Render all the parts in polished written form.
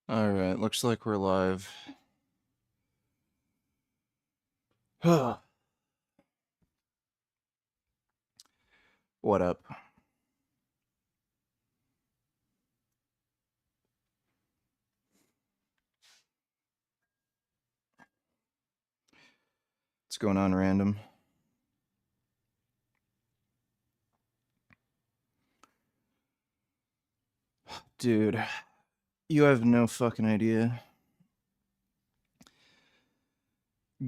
Alright, looks like we're live. What up? What's going on, random? Dude, you have no fucking idea.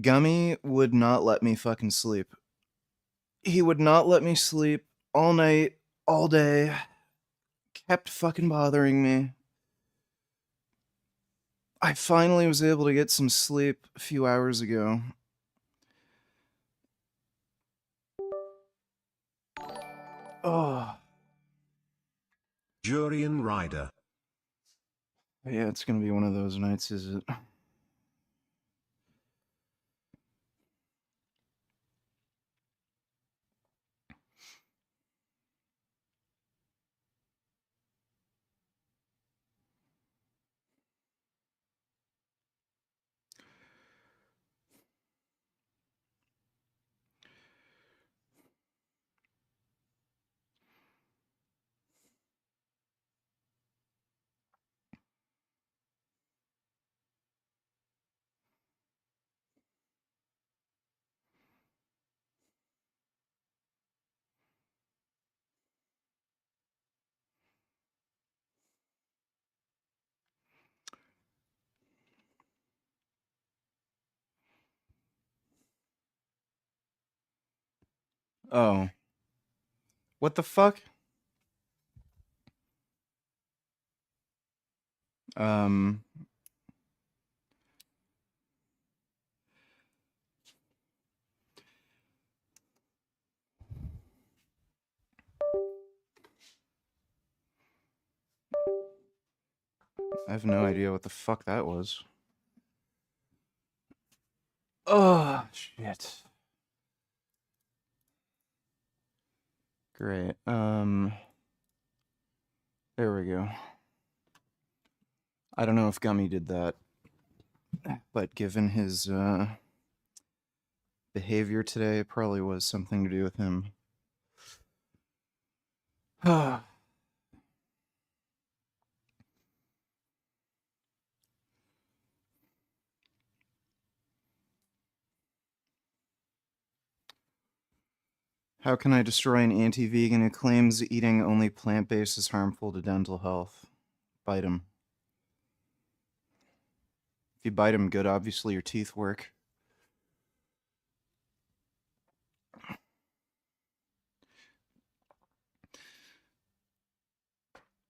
Gummy would not let me fucking sleep. He would not let me sleep all night, all day. Kept fucking bothering me. I finally was able to get some sleep a few hours ago. Oh. Jurian Rider. Yeah, it's gonna be one of those nights, is it? Oh. What the fuck? Um... I have no idea what the fuck that was. Oh, shit. Great. There we go. I don't know if Gummy did that, but given his behavior today, it probably was something to do with him. How can I destroy an anti-vegan who claims eating only plant-based is harmful to dental health? Bite him. If you bite him good, obviously your teeth work.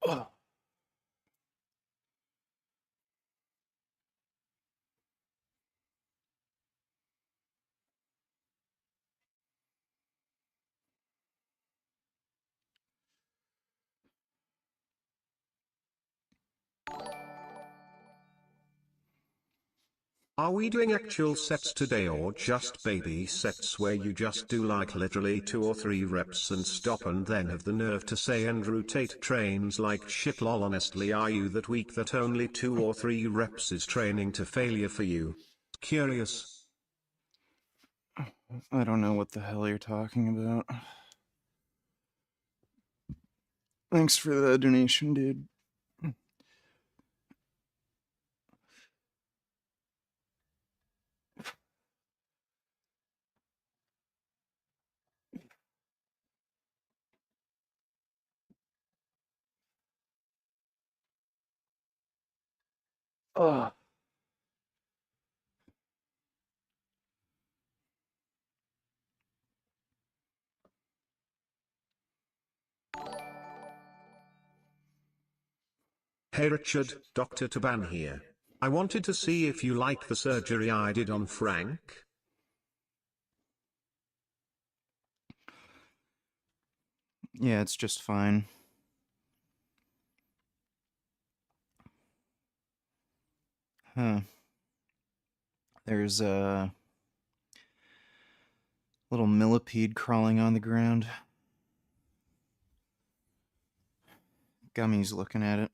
Ugh. Are we doing actual sets today or just baby sets where you just do like literally 2 or 3 reps and stop and then have the nerve to say and rotate trains like shit? Lol, honestly, are you that weak that only 2 or 3 reps is training to failure for you? Curious. I don't know what the hell you're talking about. Thanks for the donation, dude. Ugh. Hey Richard, Dr. Taban here. I wanted to see if you like the surgery I did on Frank. Yeah, it's just fine. Huh. There's a little millipede crawling on the ground. Gummy's looking at it.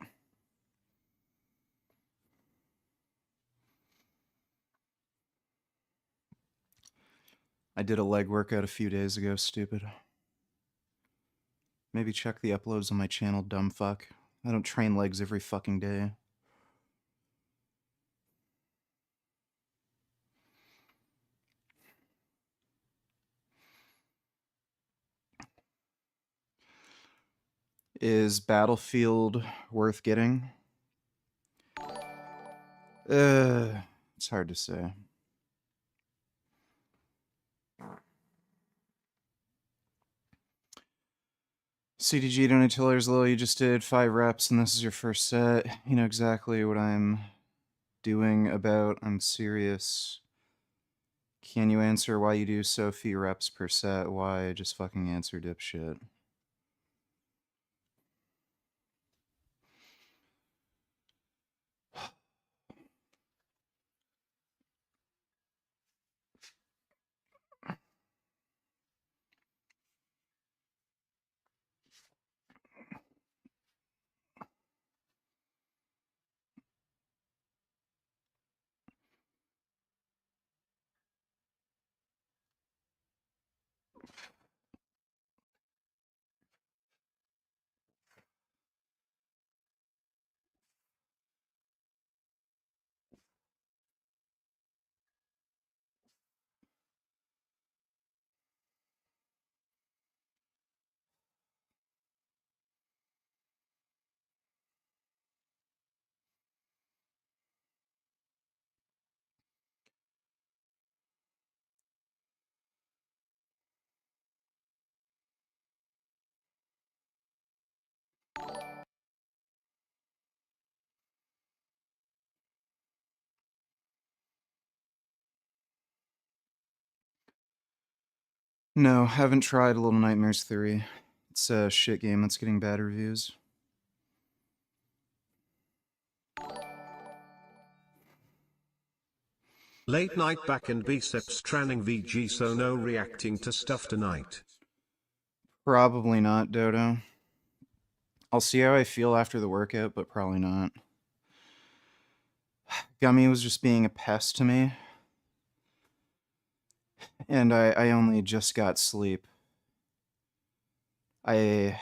I did a leg workout a few days ago, stupid. Maybe check the uploads on my channel, dumb fuck. I don't train legs every fucking day. Is Battlefield worth getting? It's hard to say. CDG Donatello's low, you just did 5 reps and this is your first set. You know exactly what I'm doing about. I'm serious. Can you answer why you do so few reps per set? Why? Just fucking answer, dipshit. No, haven't tried Little Nightmares 3. It's a shit game that's getting bad reviews. Late night back and biceps training VG, so no reacting to stuff tonight. Probably not, Dodo. I'll see how I feel after the workout, but probably not. Gummy was just being a pest to me. And I only just got sleep. It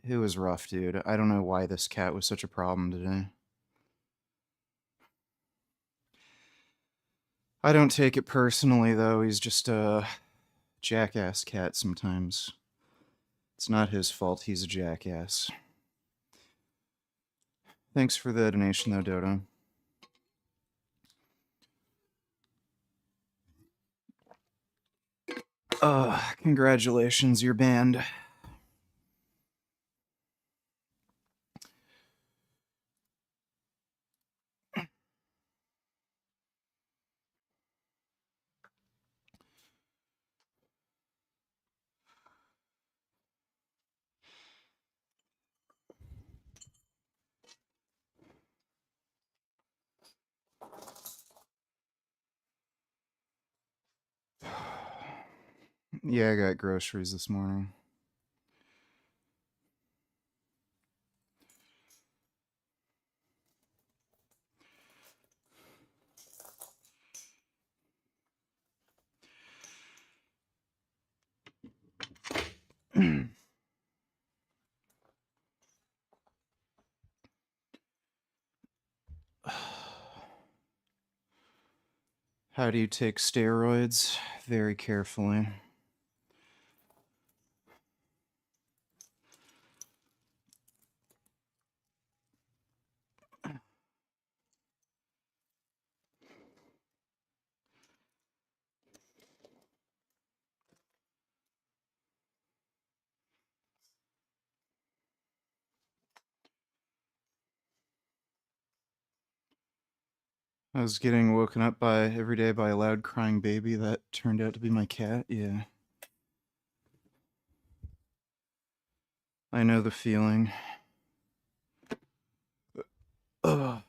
was rough, dude. I don't know why this cat was such a problem today. I don't take it personally, though. He's just a jackass cat sometimes. It's not his fault. He's a jackass. Thanks for the donation, though, Dodo. Congratulations, you're banned. Yeah, I got groceries this morning. How do you take steroids? Very carefully. I was getting woken up by every day by a loud crying baby that turned out to be my cat. Yeah. I know the feeling. Ugh.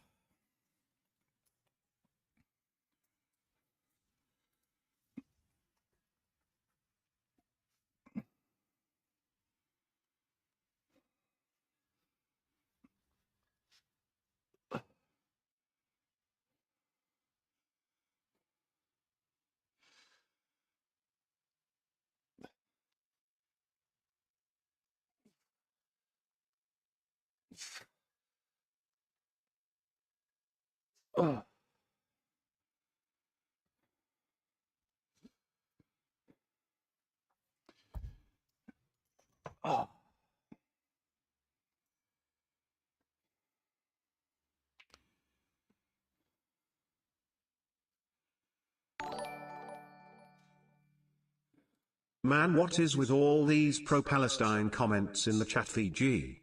Oh. Oh. Man, what is with all these pro-Palestine comments in the chat VG?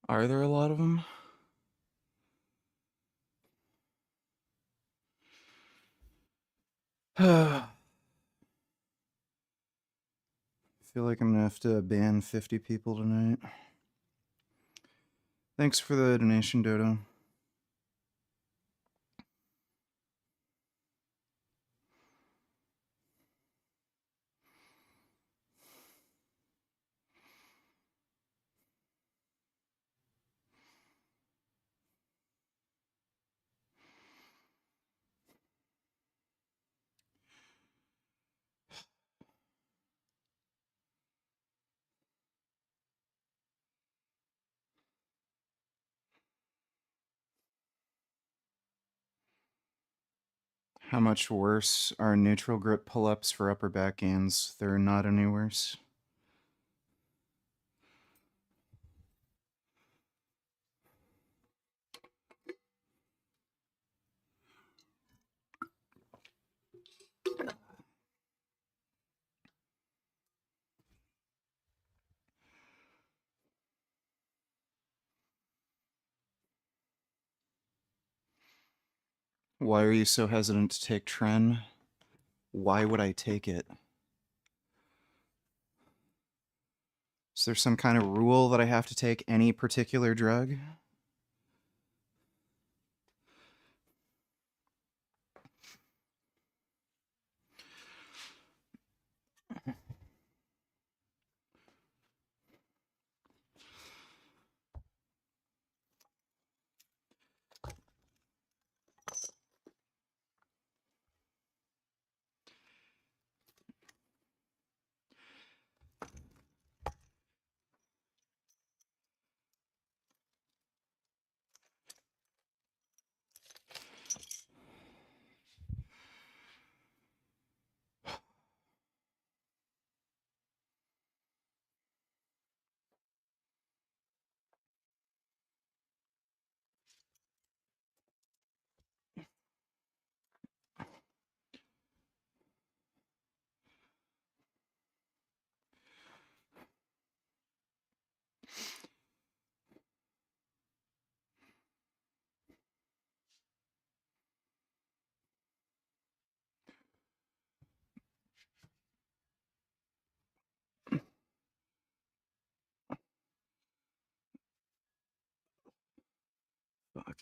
Are there a lot of them? I feel like I'm gonna have to ban 50 people tonight. Thanks for the donation, Dodo. How much worse are neutral grip pull-ups for upper back gains? They're not any worse. Why are you so hesitant to take Tren? Why would I take it? Is there some kind of rule that I have to take any particular drug? Fuck.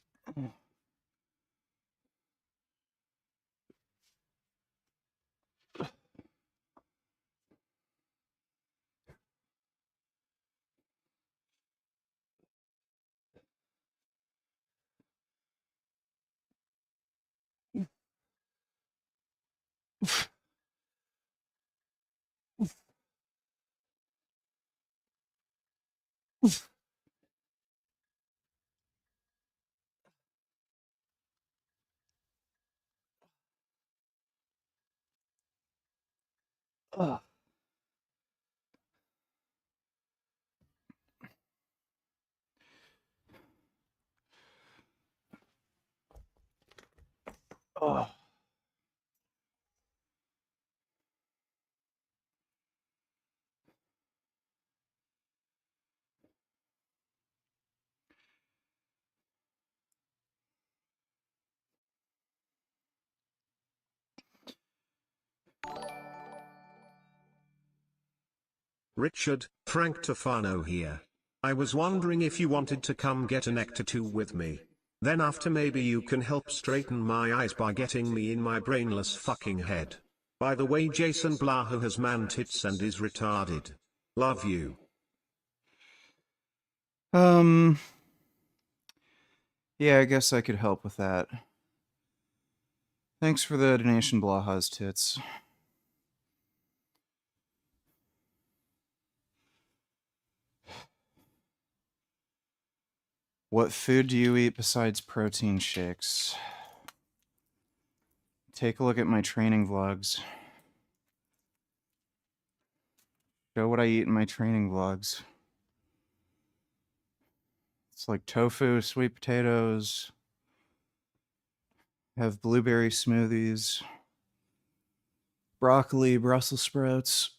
Oh. Oh. Richard, Frank Tofano here. I was wondering if you wanted to come get a nectar too with me. Then after maybe you can help straighten my eyes by getting me in my brainless fucking head. By the way, Jason Blahu has man tits and is retarded. Love you. Yeah, I guess I could help with that. Thanks for the donation, Blaha's tits. What food do you eat besides protein shakes? Take a look at my training vlogs. Show what I eat in my training vlogs. It's like tofu, sweet potatoes, have blueberry smoothies, broccoli, Brussels sprouts.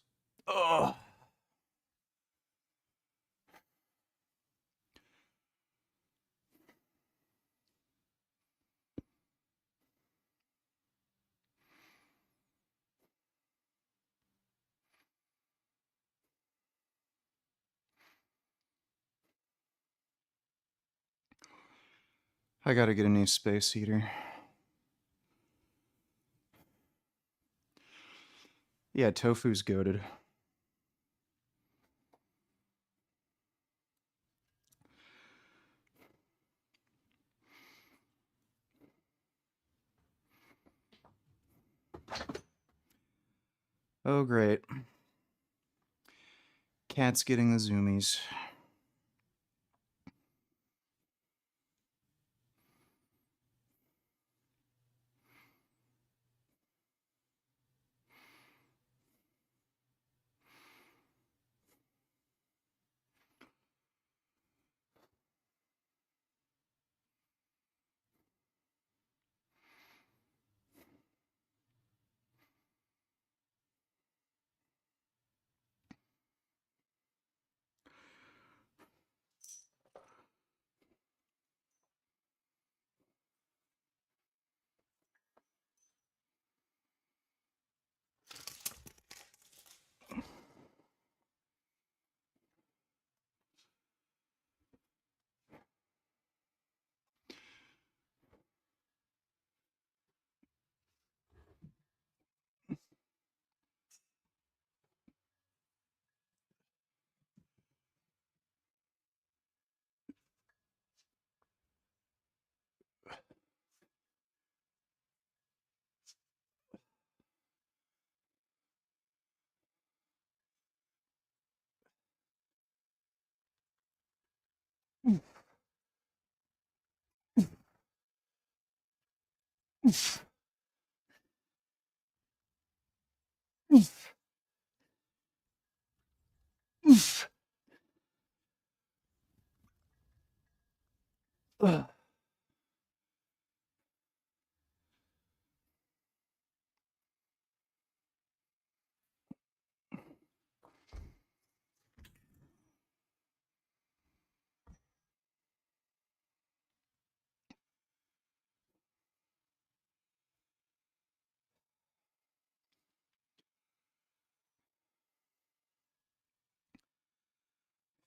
Oh, I gotta get a new space heater. Yeah, tofu's goated. Oh, great. Cat's getting the zoomies.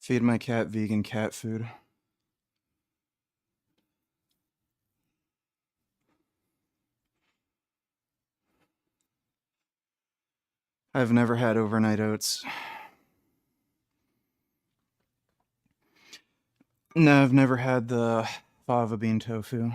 Feed my cat vegan cat food. I've never had overnight oats. No, I've never had the fava bean tofu.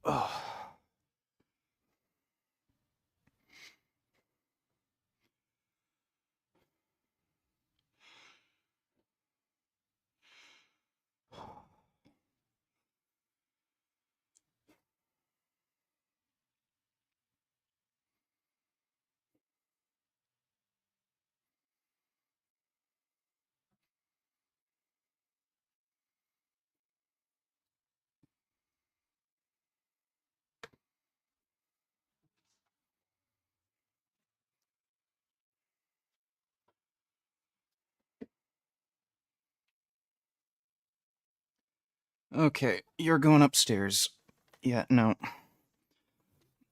Oh. Okay, you're going upstairs. Yeah, no.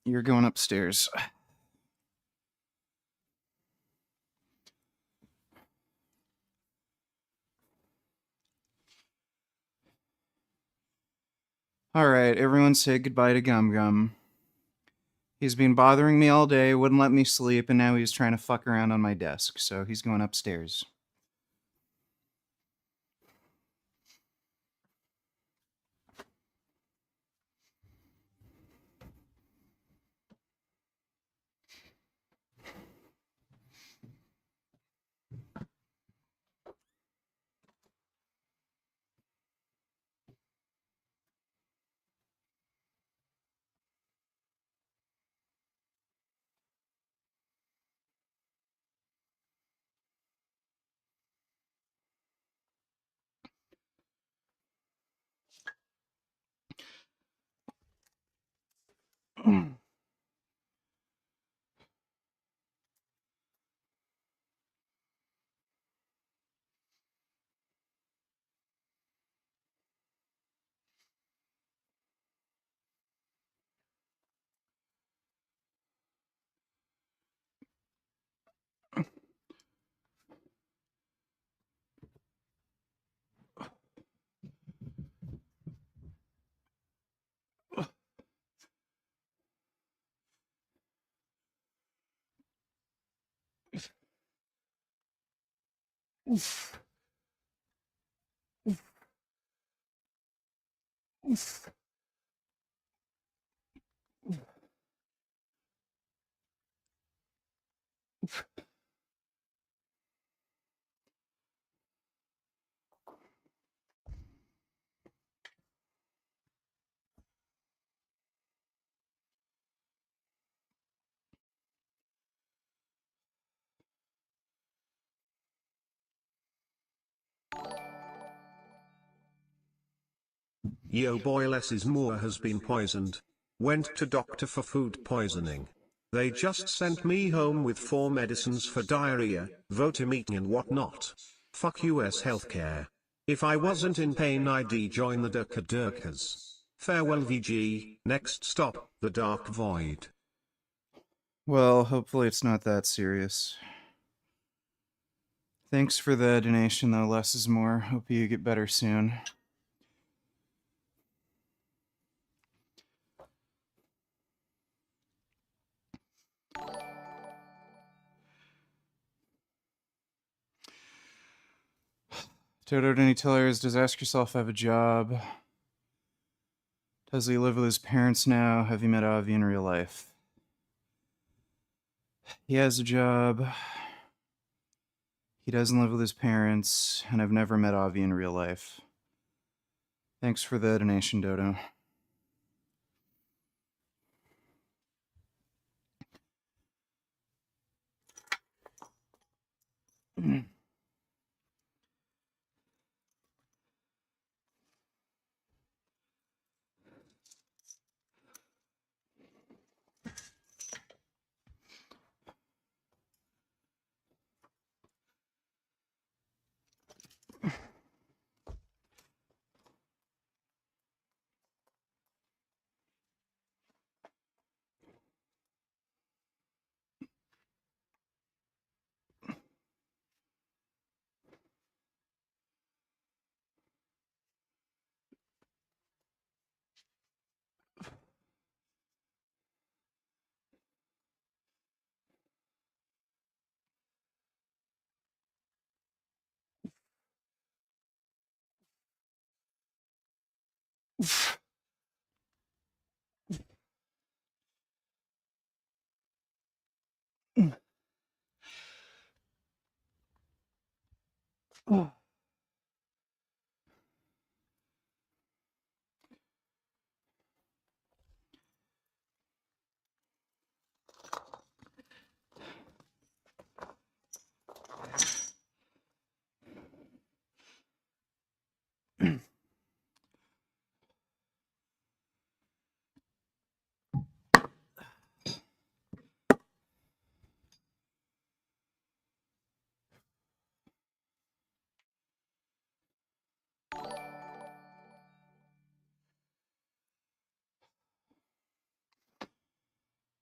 You're going upstairs. Alright, everyone say goodbye to Gum Gum. He's been bothering me all day, wouldn't let me sleep, and now he's trying to fuck around on my desk, so he's going upstairs. Yo boy Les's Moore has been poisoned. Went to doctor for food poisoning. They just sent me home with 4 medicines for diarrhea, vomiting and whatnot. Fuck US healthcare. If I wasn't in pain I'd join the Durkas. Farewell VG, next stop, the Dark Void. Well, hopefully it's not that serious. Thanks for the donation, though, less is more. Hope you get better soon. Toto Denny Tillers, does Ask Yourself have a job? Does he live with his parents now? Have you met Avi in real life? He has a job. He doesn't live with his parents, and I've never met Avi in real life. Thanks for the donation, Dodo.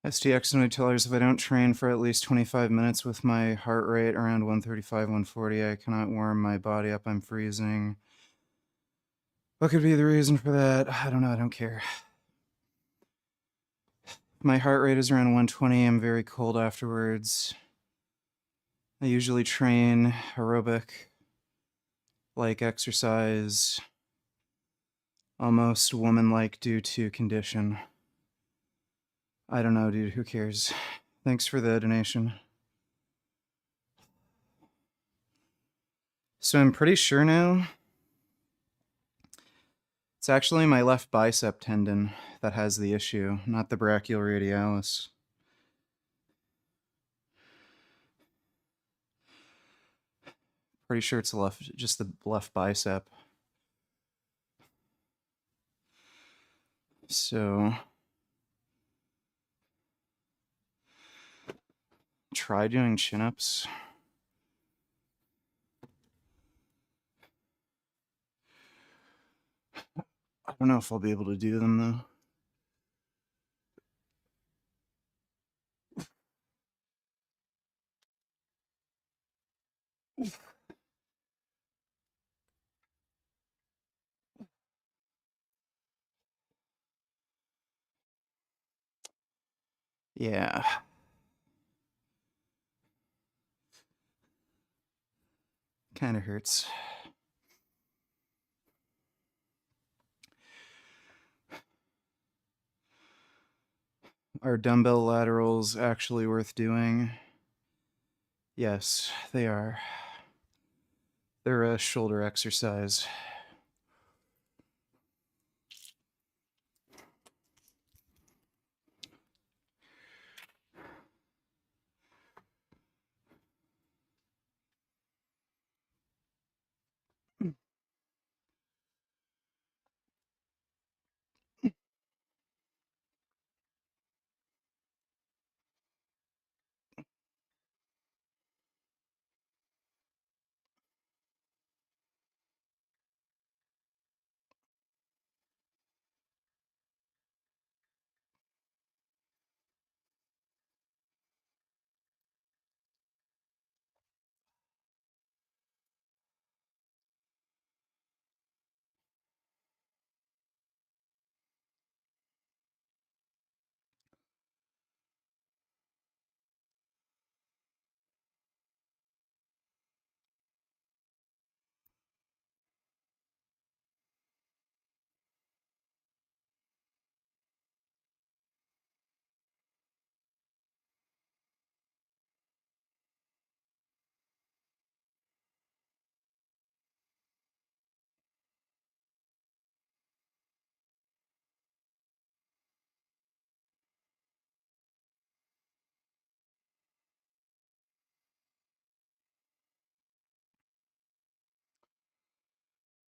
STX and Tillers, if I don't train for at least 25 minutes with my heart rate around 135, 140, I cannot warm my body up, I'm freezing. What could be the reason for that? I don't know. I don't care. My heart rate is around 120. I'm very cold afterwards. I usually train aerobic, like exercise, almost woman-like due to condition. I don't know, dude. Who cares? Thanks for the donation. So I'm pretty sure now it's actually my left bicep tendon that has the issue, not the brachioradialis. Pretty sure it's just the left bicep. So try doing chin-ups. I don't know if I'll be able to do them though. Yeah. Kind of hurts. Are dumbbell laterals actually worth doing? Yes, they are. They're a shoulder exercise.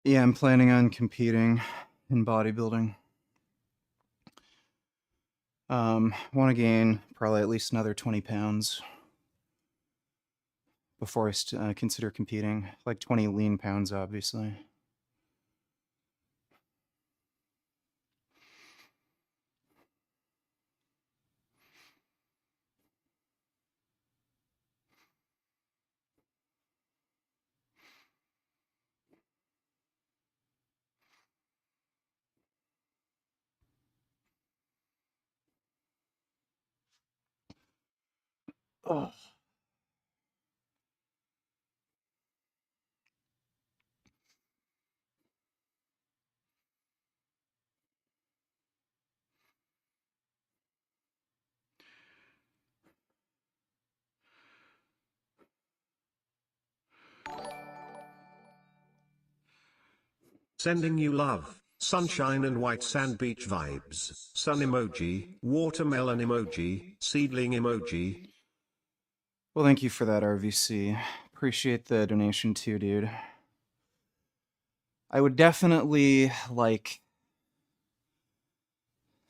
Yeah, I'm planning on competing in bodybuilding. Want to gain probably at least another 20 pounds before I consider competing. Like 20 lean pounds, obviously. Oh. Sending you love, sunshine and white sand beach vibes, sun emoji, watermelon emoji, seedling emoji. Well, thank you for that, RVC. Appreciate the donation too, dude. I would definitely like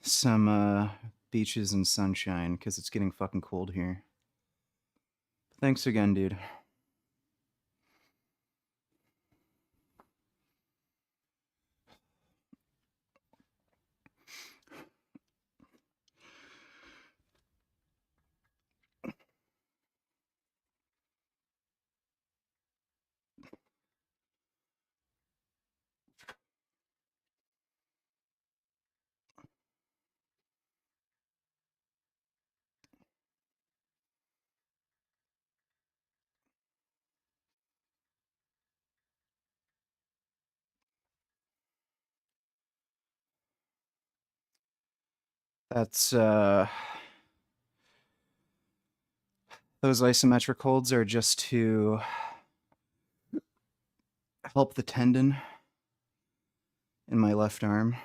some beaches and sunshine because it's getting fucking cold here. Thanks again, dude. That's, those isometric holds are just to help the tendon in my left arm.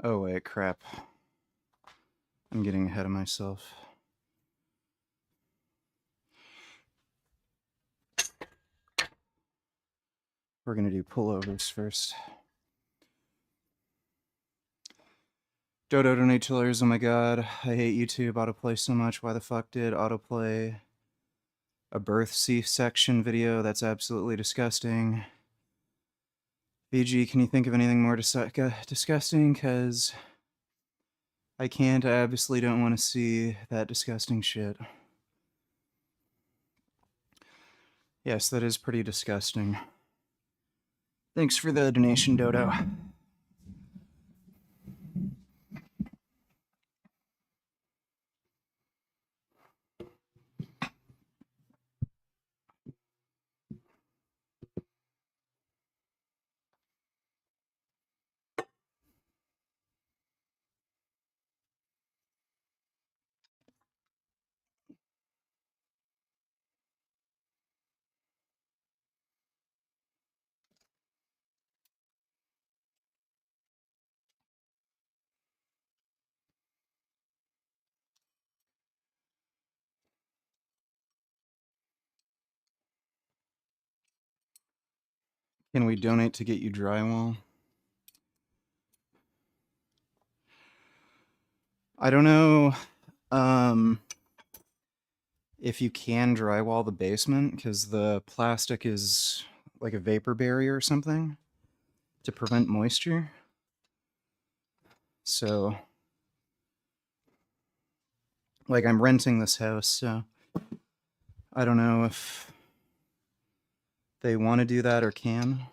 Oh wait, crap. I'm getting ahead of myself. We're gonna do pullovers first. Dodo donate $2. Oh my god, I hate YouTube autoplay so much. Why the fuck did autoplay a birth C-section video? That's absolutely disgusting. VG, can you think of anything more disgusting? Because I can't. I obviously don't want to see that disgusting shit. Yes, that is pretty disgusting. Thanks for the donation, Dodo. Can we donate to get you drywall? I don't know if you can drywall the basement, because the plastic is like a vapor barrier or something to prevent moisture. So, like, I'm renting this house, so I don't know if they want to do that or can.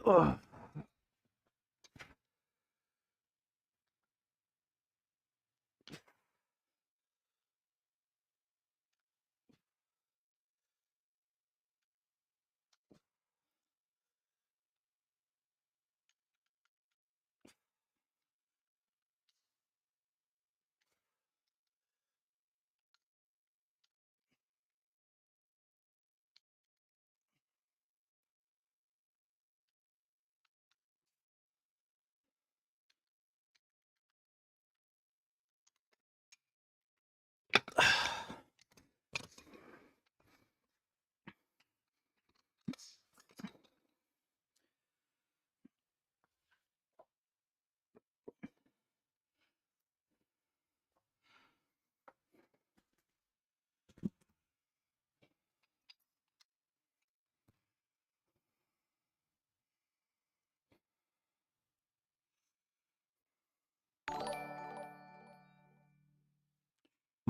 Ugh.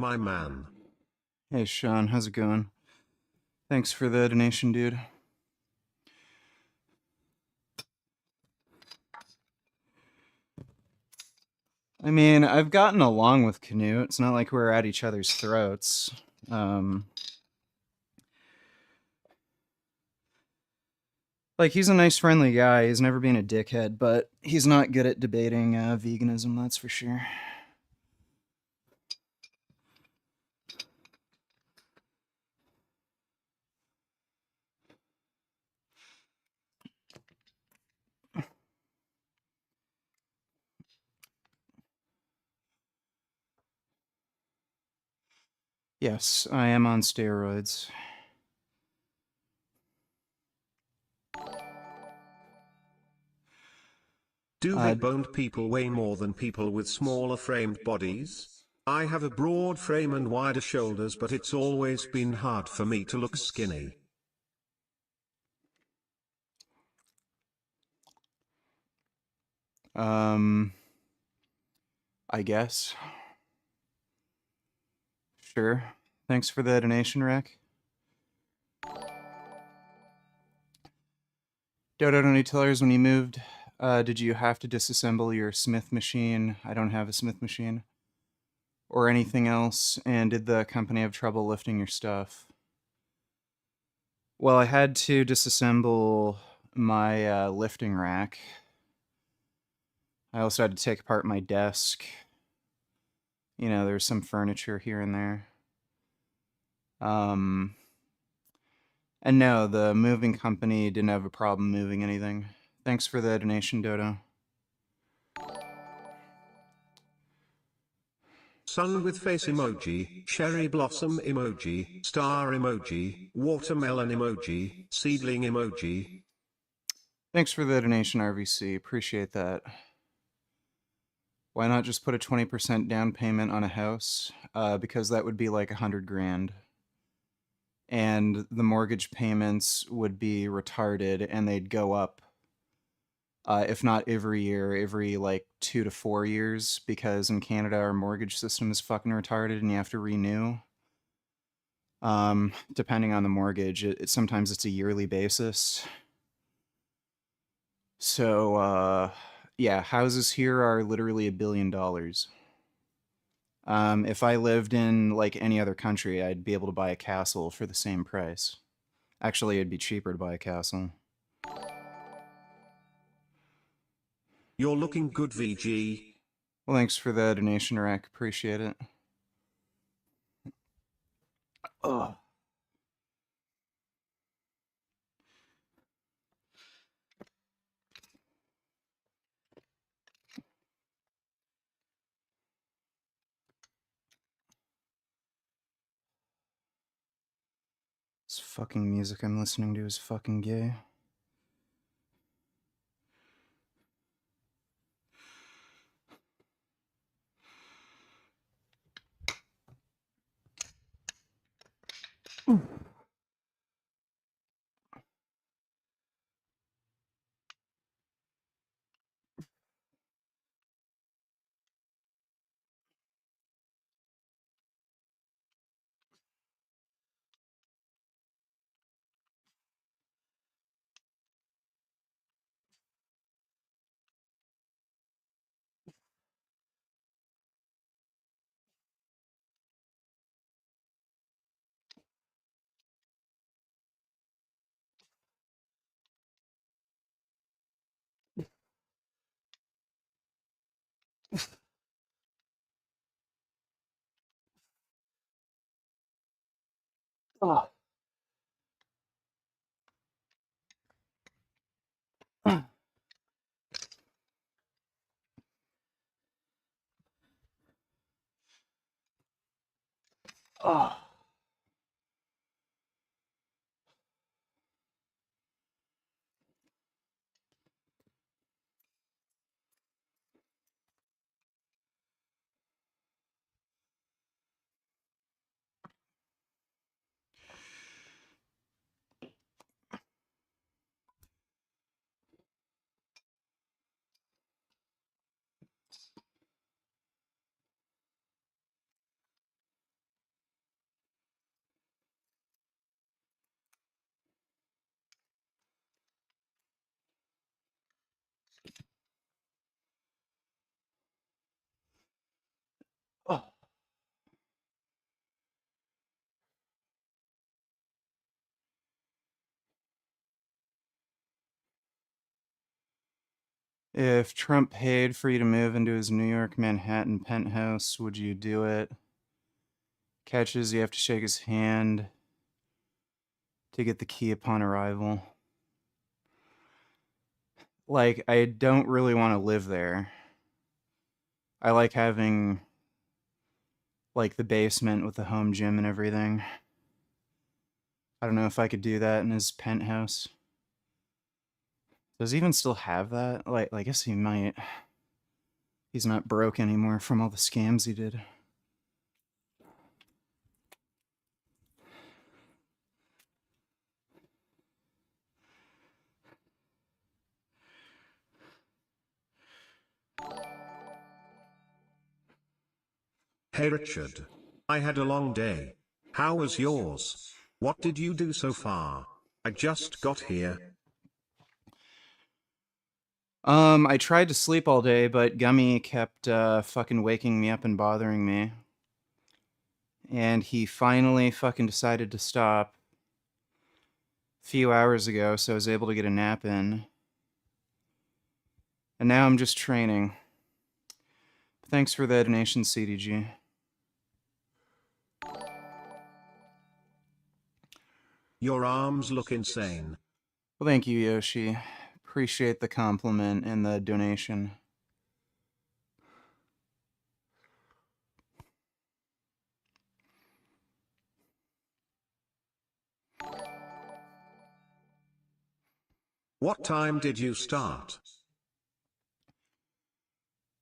my man. Hey, Sean, how's it going? Thanks for the donation, dude. I mean, I've gotten along with Canute. It's not like we're at each other's throats. Like, he's a nice, friendly guy. He's never been a dickhead, but he's not good at debating veganism, that's for sure. Yes, I am on steroids. Do big-boned people weigh more than people with smaller framed bodies? I have a broad frame and wider shoulders, but it's always been hard for me to look skinny. I guess. Sure. Thanks for the donation, Rick. Dodo Donate Tellers, when you moved, did you have to disassemble your Smith machine? I don't have a Smith machine. Or anything else? And did the company have trouble lifting your stuff? Well, I had to disassemble my lifting rack. I also had to take apart my desk. You know, there's some furniture here and there. And no, the moving company didn't have a problem moving anything. Thanks for the donation, Dodo. Sun with face emoji, cherry blossom emoji, star emoji, watermelon emoji, seedling emoji. Thanks for the donation, RVC. Appreciate that. Why not just put a 20% down payment on a house? Because that would be like $100,000. And the mortgage payments would be retarded and they'd go up. If not every year, every like 2 to 4 years, because in Canada our mortgage system is fucking retarded and you have to renew. Depending on the mortgage, sometimes it's a yearly basis. So, yeah, houses here are literally $1 billion. If I lived in like any other country, I'd be able to buy a castle for the same price. Actually, it'd be cheaper to buy a castle. You're looking good, VG. Well, thanks for the donation, Rack. Appreciate it. Ugh. This fucking music I'm listening to is fucking gay. Oh. Oh. If Trump paid for you to move into his New York Manhattan penthouse, would you do it? Catches, you have to shake his hand to get the key upon arrival. Like, I don't really want to live there. I like having, like, the basement with the home gym and everything. I don't know if I could do that in his penthouse. Does he even still have that? Like, I guess he might. He's not broke anymore from all the scams he did. Hey Richard. I had a long day. How was yours? What did you do so far? I just got here. I tried to sleep all day, but Gummy kept fucking waking me up and bothering me. And he finally fucking decided to stop a few hours ago, so I was able to get a nap in. And now I'm just training. Thanks for the donation, CDG. Your arms look insane. Well, thank you, Yoshi. Appreciate the compliment and the donation. What time did you start?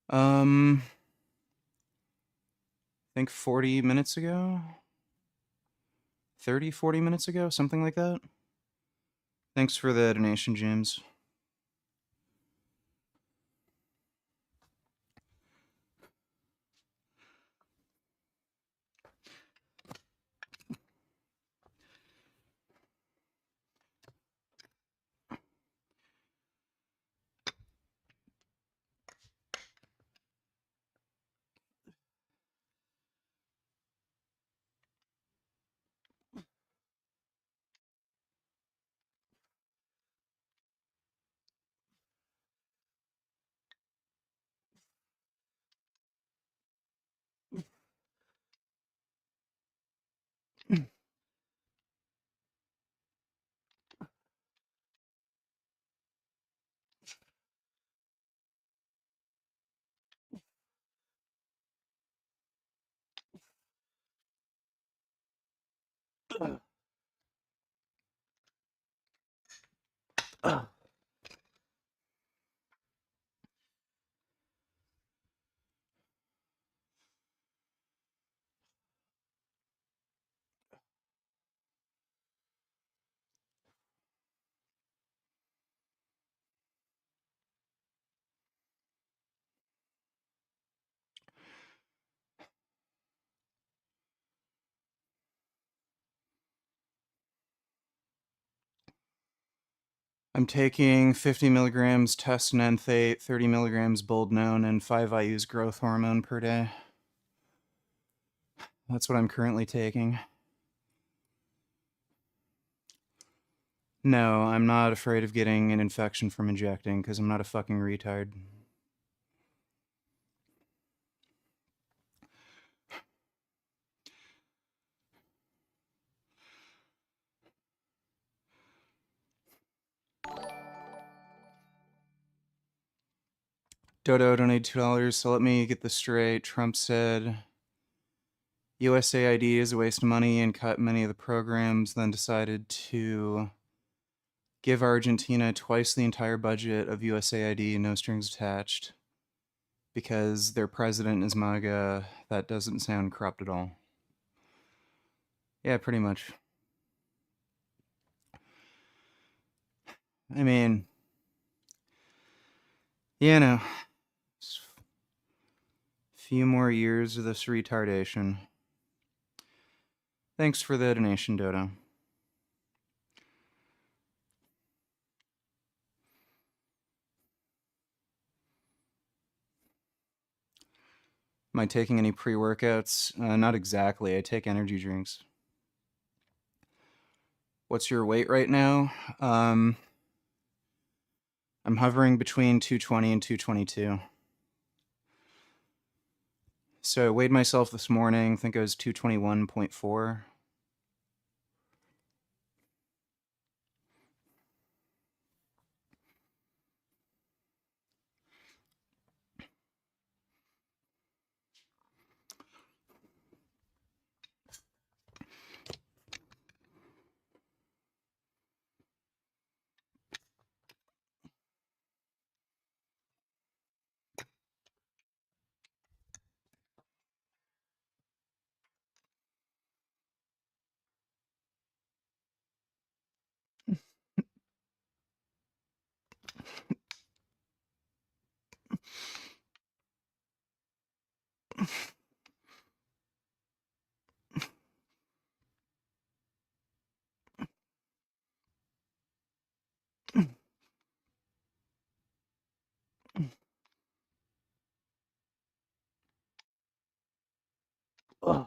I think 40 minutes ago? 30, 40 minutes ago? Something like that? Thanks for the donation, James. I'm taking 50 milligrams testanenthate, 30 milligrams boldenone, and 5 IU's growth hormone per day. That's what I'm currently taking. No, I'm not afraid of getting an infection from injecting, because I'm not a fucking retard. Dodo donated $2, so let me get this straight. Trump said USAID is a waste of money and cut many of the programs, then decided to give Argentina twice the entire budget of USAID, no strings attached, because their president is MAGA. That doesn't sound corrupt at all. Yeah, pretty much. I mean, you know, few more years of this retardation. Thanks for the donation, Dodo. Am I taking any pre-workouts? Not exactly. I take energy drinks. What's your weight right now? I'm hovering between 220 and 222. So I weighed myself this morning. I think I was 221.4. Ugh.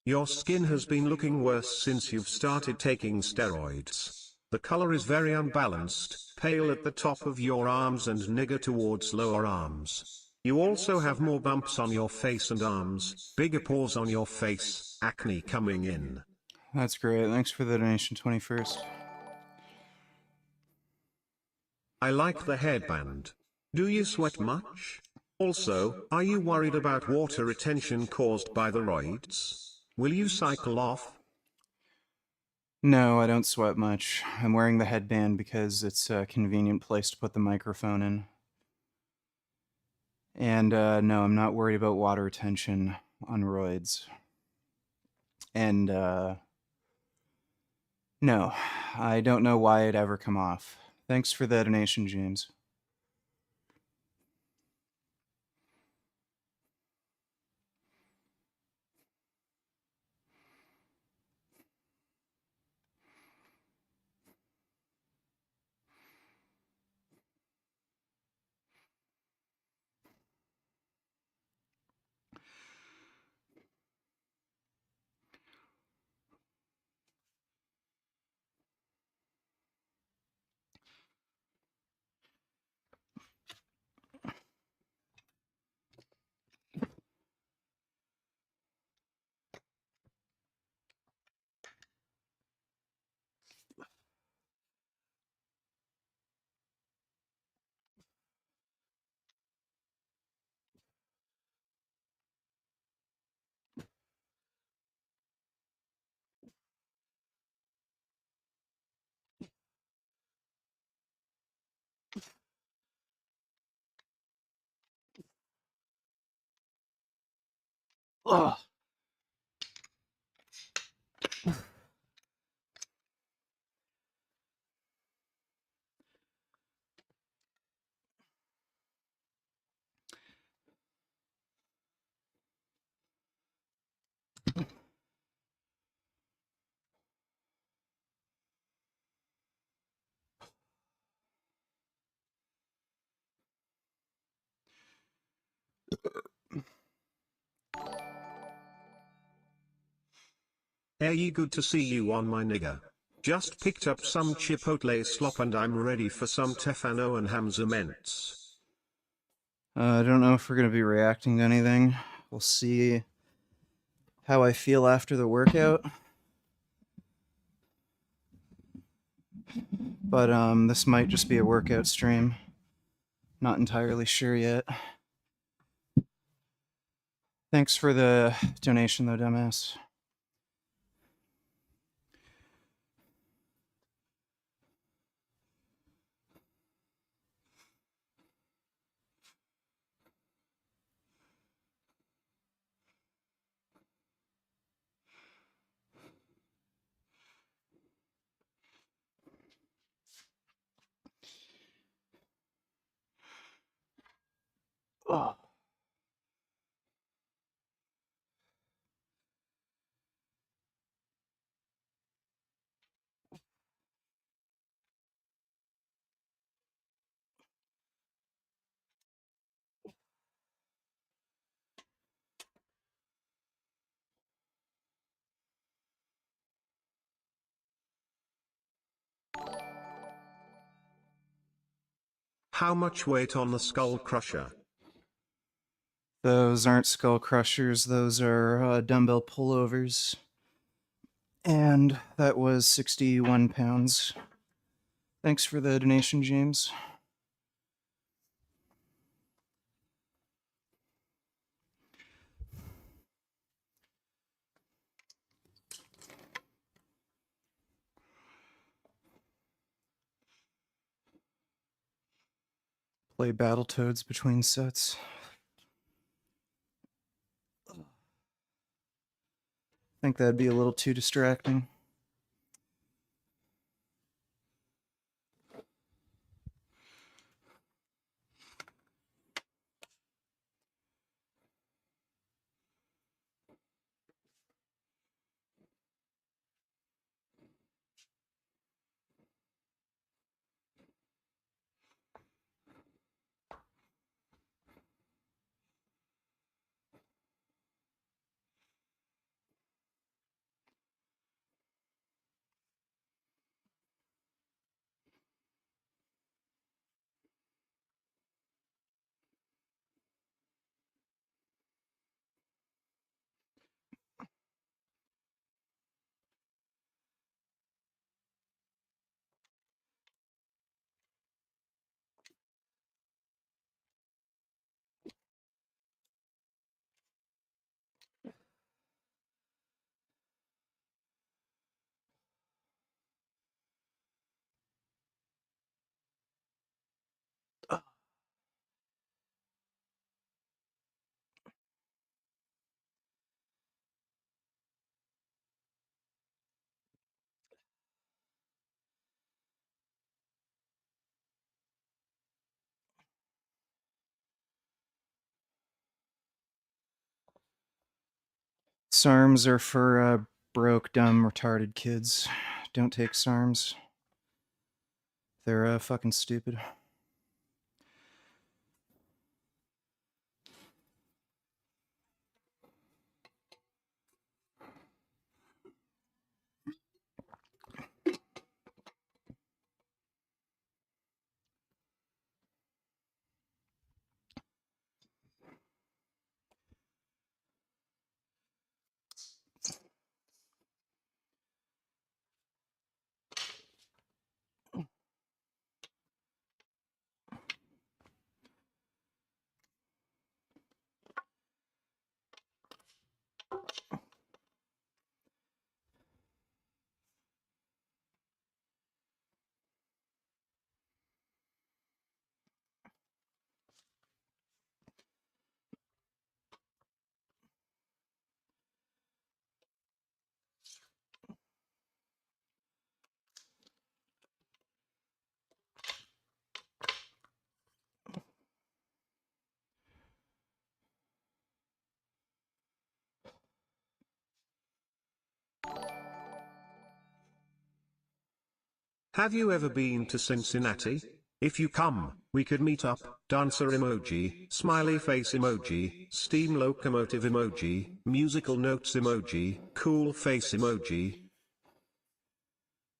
Your skin has been looking worse since you've started taking steroids. The color is very unbalanced, pale at the top of your arms and nigger towards lower arms. You also have more bumps on your face and arms, bigger pores on your face, acne coming in. That's great. Thanks for the donation, 21st. I like the headband. Do you sweat much? Also, are you worried about water retention caused by the roids? Will you cycle off? No, I don't sweat much. I'm wearing the headband because it's a convenient place to put the microphone in. And no, I'm not worried about water retention on roids. And no, I don't know why it'd ever come off. Thanks for the donation, James. Ugh. Hey, good to see you on my nigger. Just picked up some chipotle slop and I'm ready for some Tefano and Hamzaments. I don't know if we're going to be reacting to anything. We'll see how I feel after the workout. But this might just be a workout stream. Not entirely sure yet. Thanks for the donation, though, dumbass. Oh. How much weight on the Skull Crusher? Those aren't skull crushers, those are dumbbell pullovers. And that was 61 pounds. Thanks for the donation, James. Play Battletoads between sets. I think that'd be a little too distracting. SARMs are for broke, dumb, retarded kids. Don't take SARMs. They're fucking stupid. Have you ever been to Cincinnati? If you come, we could meet up. Dancer emoji, smiley face emoji, steam locomotive emoji, musical notes emoji, cool face emoji.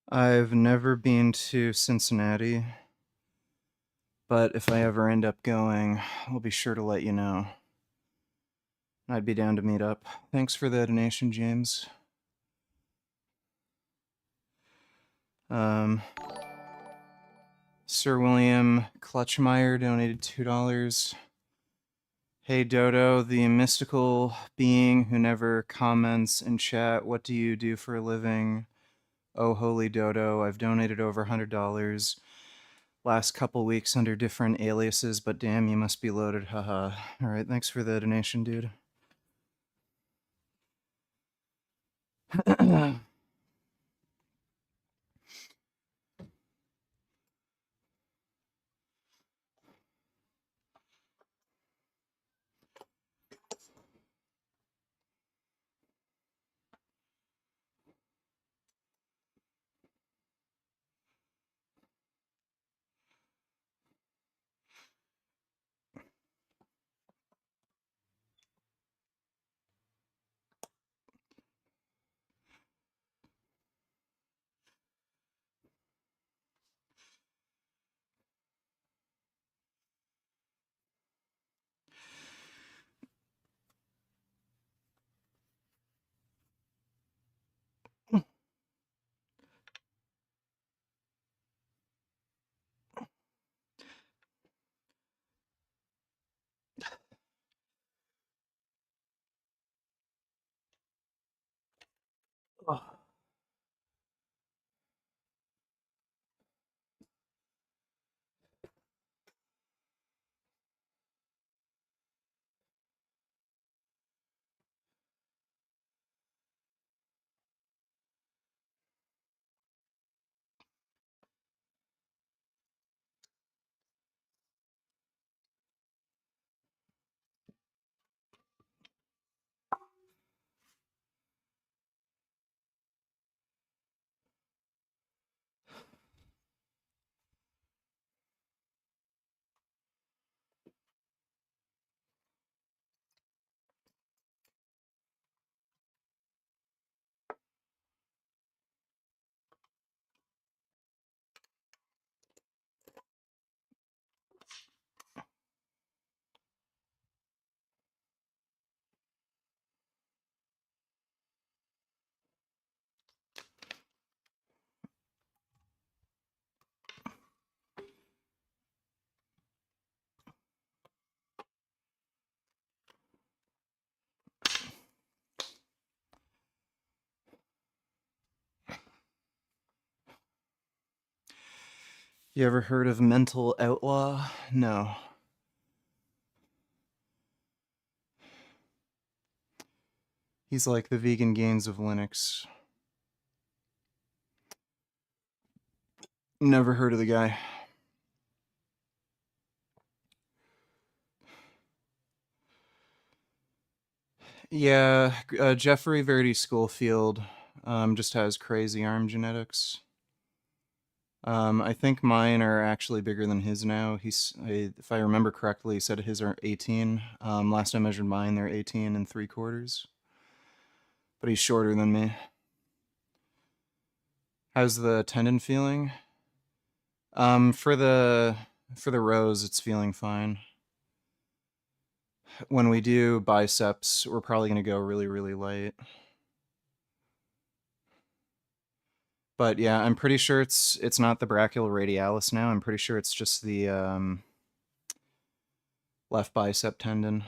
I've never been to Cincinnati, but if I ever end up going, I'll be sure to let you know. I'd be down to meet up. Thanks for the donation, James. Sir William Clutchmeyer donated $2. Hey Dodo, the mystical being who never comments in chat, what do you do for a living? Oh, holy Dodo, I've donated over $100. Last couple weeks under different aliases, but damn, you must be loaded, haha. Alright, thanks for the donation, dude. Oh. You ever heard of Mental Outlaw? No. He's like the vegan gains of Linux. Never heard of the guy. Yeah, Jeffrey Verdi Schofield just has crazy arm genetics. I think mine are actually bigger than his now. If I remember correctly, he said his are 18. Last I measured mine, they're 18 and 3/4. But he's shorter than me. How's the tendon feeling? For the rows, it's feeling fine. When we do biceps, we're probably gonna go really, really light. But yeah, I'm pretty sure it's not the brachioradialis now. I'm pretty sure it's just the left bicep tendon.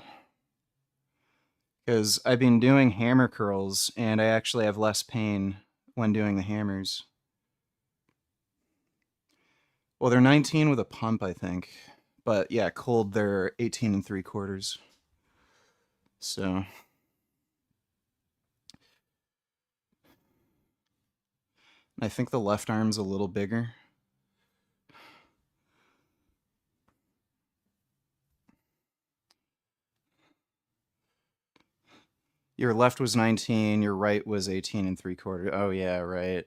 Because I've been doing hammer curls, and I actually have less pain when doing the hammers. Well, they're 19 with a pump, I think. But yeah, cold, they're 18 and 3/4. So I think the left arm's a little bigger. Your left was 19, your right was 18 and 3/4. Oh yeah, right.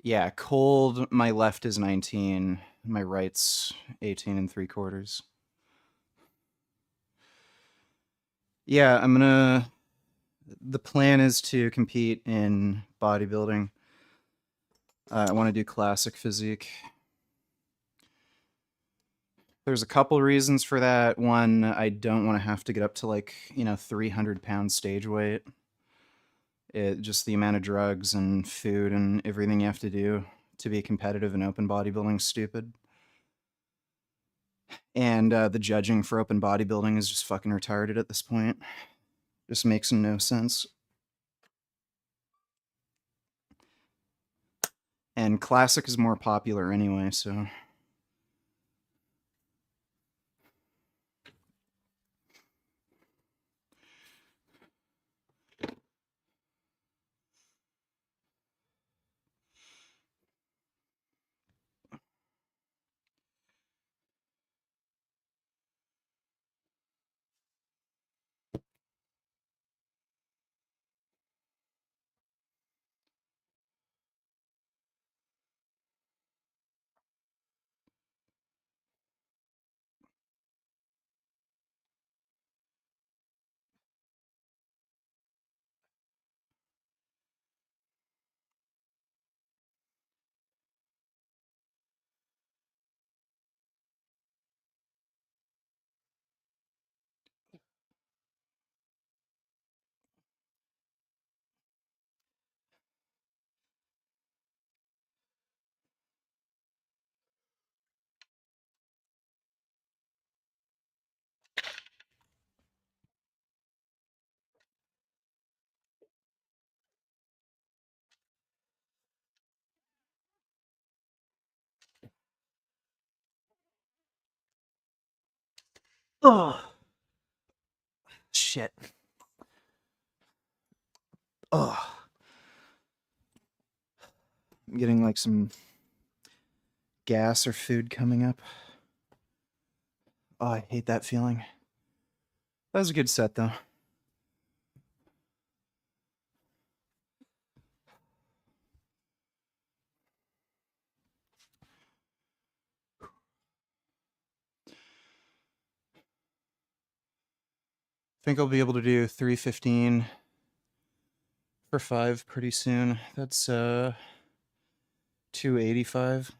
Yeah, cold, my left is 19, my right's 18 and 3/4. Yeah, the plan is to compete in bodybuilding. I want to do classic physique. There's a couple reasons for that. One, I don't want to have to get up to 300-pound stage weight. Just the amount of drugs and food and everything you have to do to be competitive in open bodybuilding is stupid. And the judging for open bodybuilding is just fucking retarded at this point. Just makes no sense. And classic is more popular anyway, so Oh, shit. Oh, I'm getting like some gas or food coming up. Oh, I hate that feeling. That was a good set, though. Think I'll be able to do 315 for 5 pretty soon. That's 285.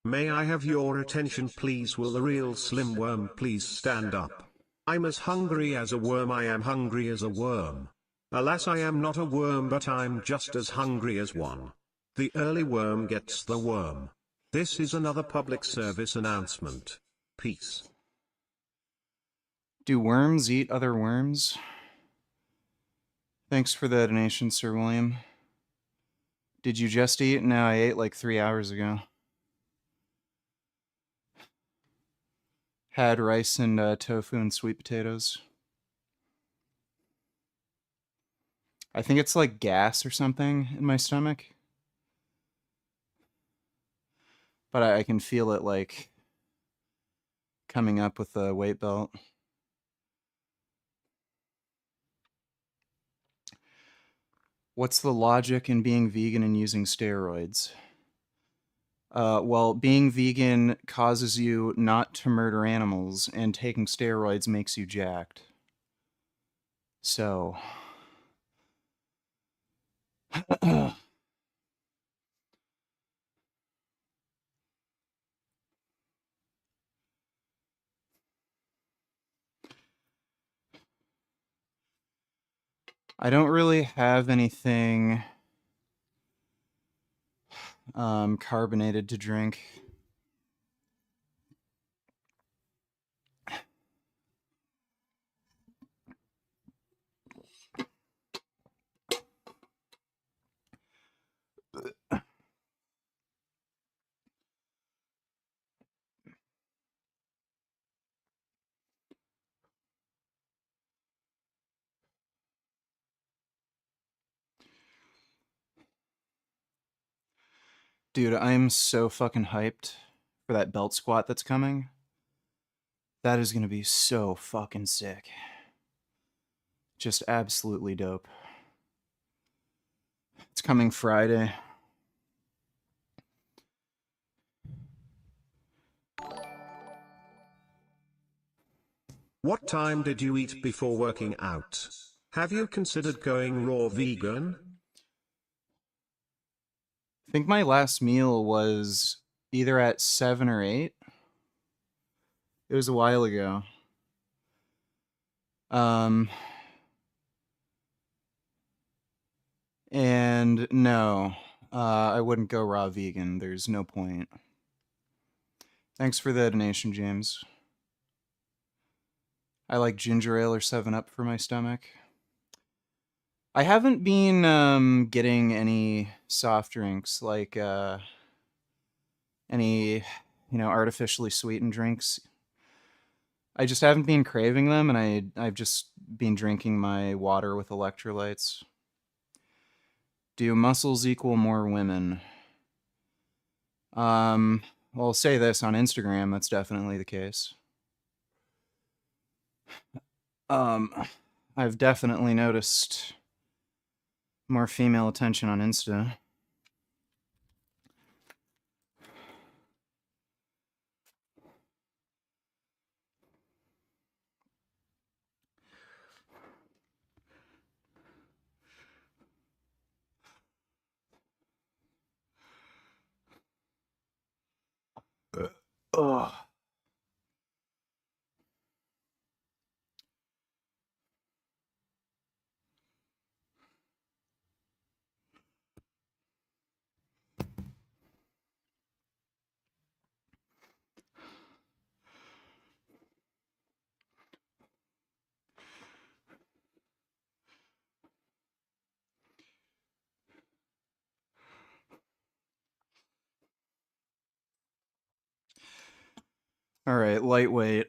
May I have your attention please? Will the real Slim Worm please stand up? I'm as hungry as a worm, I am hungry as a worm. Alas, I am not a worm, but I'm just as hungry as one. The early worm gets the worm. This is another public service announcement. Peace. Do worms eat other worms? Thanks for the donation, Sir William. Did you just eat? No, I ate like 3 hours ago. Had rice and tofu and sweet potatoes. I think it's like gas or something in my stomach. But I can feel it like coming up with the weight belt. What's the logic in being vegan and using steroids? Well, being vegan causes you not to murder animals, and taking steroids makes you jacked. So. I don't really have anything carbonated to drink. Dude, I'm so fucking hyped for that belt squat that's coming. That is gonna be so fucking sick. Just absolutely dope. It's coming Friday. What time did you eat before working out? Have you considered going raw vegan? I think my last meal was either at 7 or 8. It was a while ago. And no, I wouldn't go raw vegan. There's no point. Thanks for the donation, James. I like ginger ale or 7-Up for my stomach. I haven't been getting any soft drinks, like any, artificially sweetened drinks. I just haven't been craving them, and I've just been drinking my water with electrolytes. Do muscles equal more women? Well, I'll say this, on Instagram, that's definitely the case. I've definitely noticed more female attention on Insta. Ugh. All right, lightweight.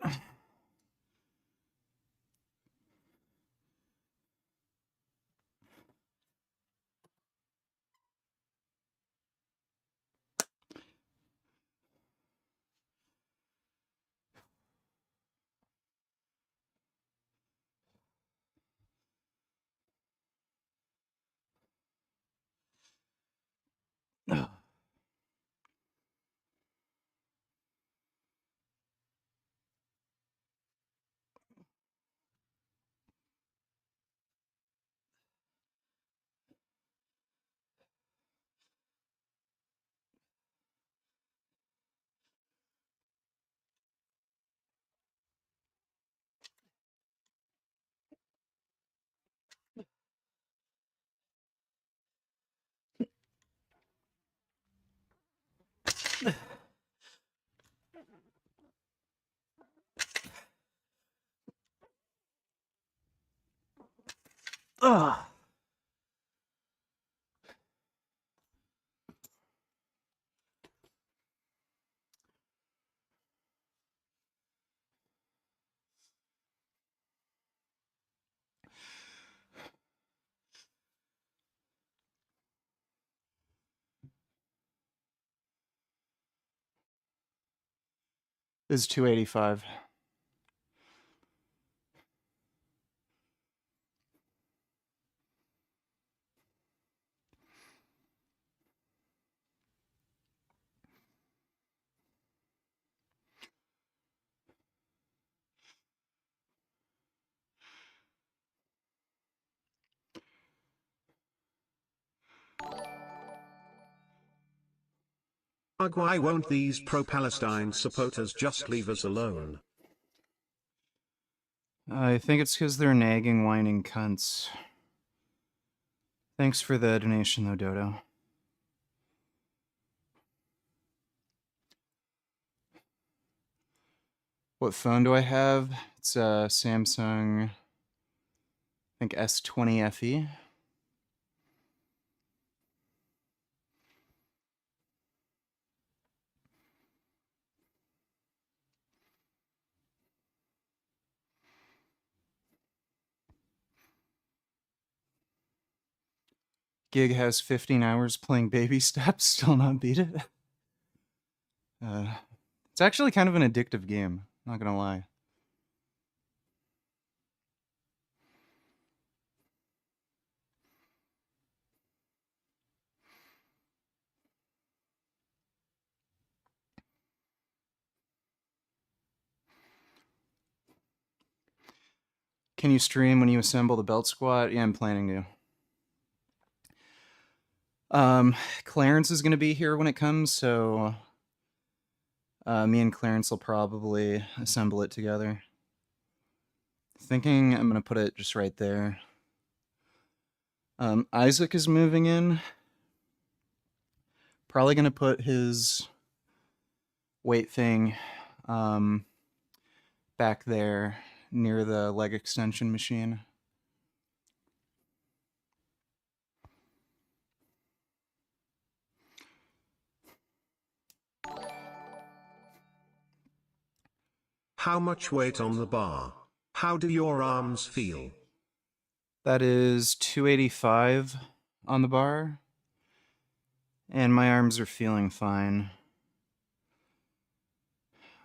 Ugh. Is 285. Ugh, why won't these pro-Palestine supporters just leave us alone? I think it's because they're nagging, whining cunts. Thanks for the donation, though, Dodo. What phone do I have? It's a Samsung, I think S20 FE. Gig has 15 hours playing Baby Steps, still not beat it. It's actually kind of an addictive game, not gonna lie. Can you stream when you assemble the belt squat? Yeah, I'm planning to. Clarence is gonna be here when it comes, so me and Clarence will probably assemble it together. Thinking I'm gonna put it just right there. Isaac is moving in. Probably gonna put his weight thing back there near the leg extension machine. How much weight on the bar? How do your arms feel? That is 285 on the bar. And my arms are feeling fine.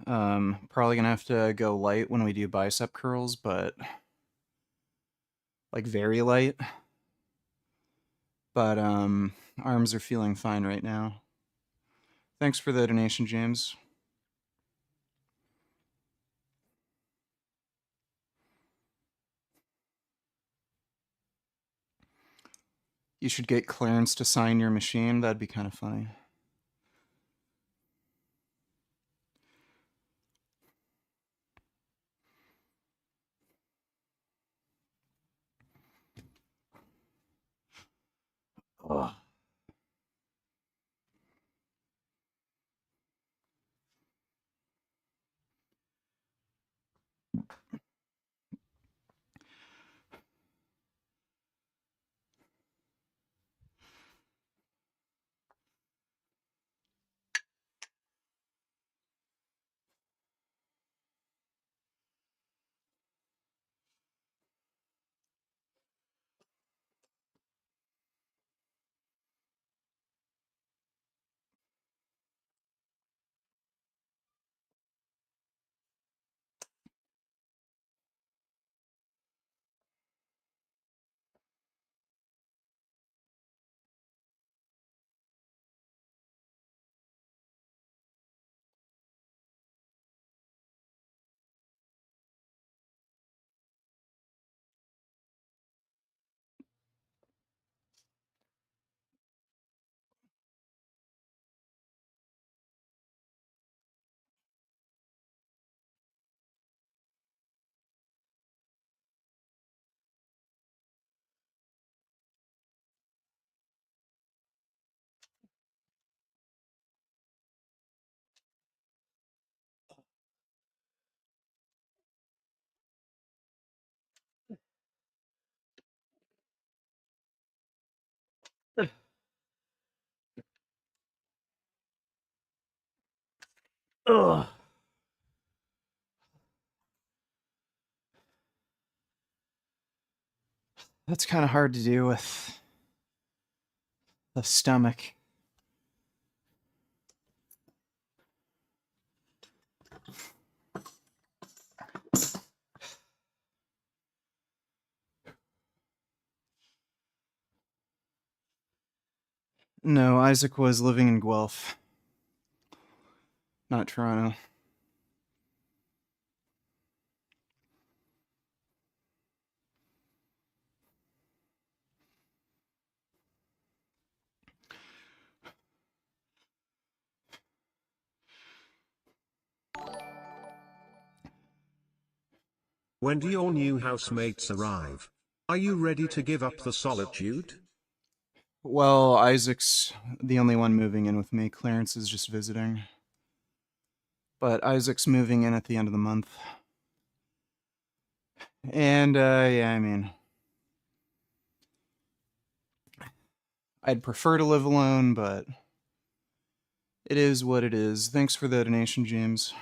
Probably gonna have to go light when we do bicep curls, but like very light. But arms are feeling fine right now. Thanks for the donation, James. You should get Clarence to sign your machine. That'd be kind of funny. Ugh. Ugh. That's kind of hard to do with the stomach. No, Isaac was living in Guelph, not Toronto. When do your new housemates arrive? Are you ready to give up the solitude? Well, Isaac's the only one moving in with me. Clarence is just visiting. But Isaac's moving in at the end of the month. And, yeah, I mean, I'd prefer to live alone, but it is what it is. Thanks for the donation, James.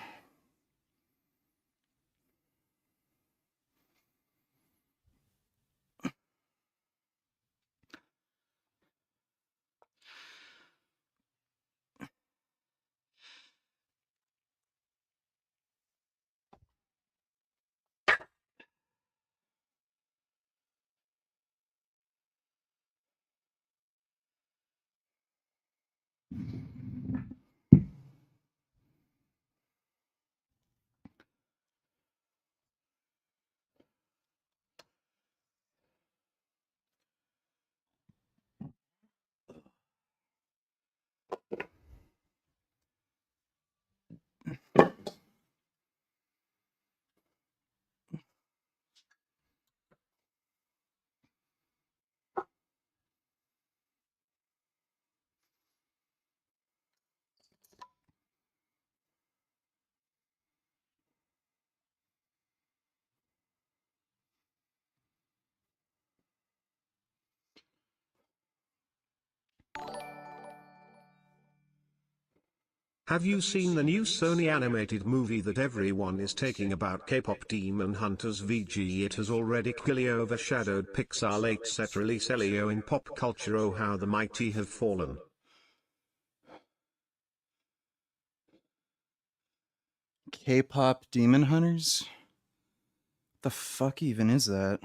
Have you seen the new Sony animated movie that everyone is taking about K-pop Demon Hunters VG? It has already clearly overshadowed Pixar late set release Elio in pop culture. Oh, how the mighty have fallen. K-pop Demon Hunters? The fuck even is that?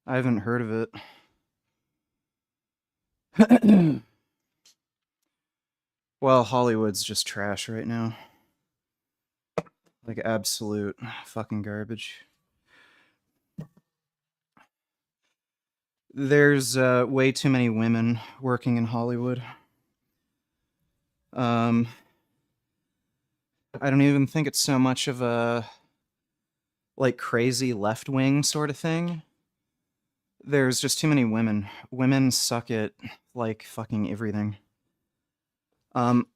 I haven't heard of it. Well, Hollywood's just trash right now. Like absolute fucking garbage. There's way too many women working in Hollywood. I don't even think it's so much of a like crazy left wing sort of thing. There's just too many women. Women suck at like fucking everything. Um,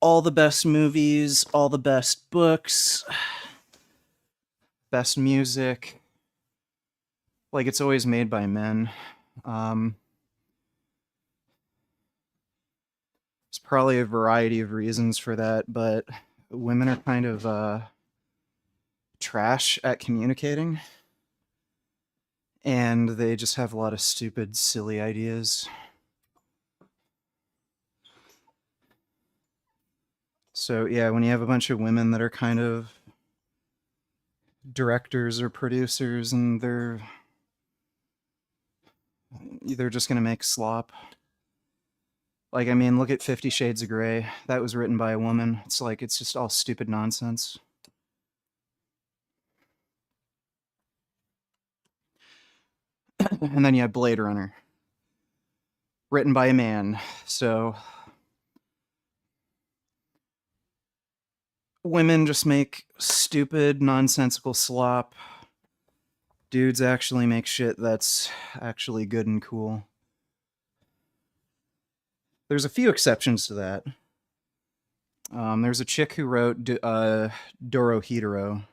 all the best movies, all the best books, best music. Like it's always made by men. Um, there's probably a variety of reasons for that, but women are kind of trash at communicating, and they just have a lot of stupid, silly ideas. So yeah, when you have a bunch of women that are kind of directors or producers and they're just gonna make slop. Like I mean, look at 50 Shades of Grey. That was written by a woman. It's like it's just all stupid nonsense. And then you have Blade Runner, written by a man. So women just make stupid, nonsensical slop. Dudes actually make shit that's actually good and cool. There's a few exceptions to that. There's a chick who wrote Dorohedoro.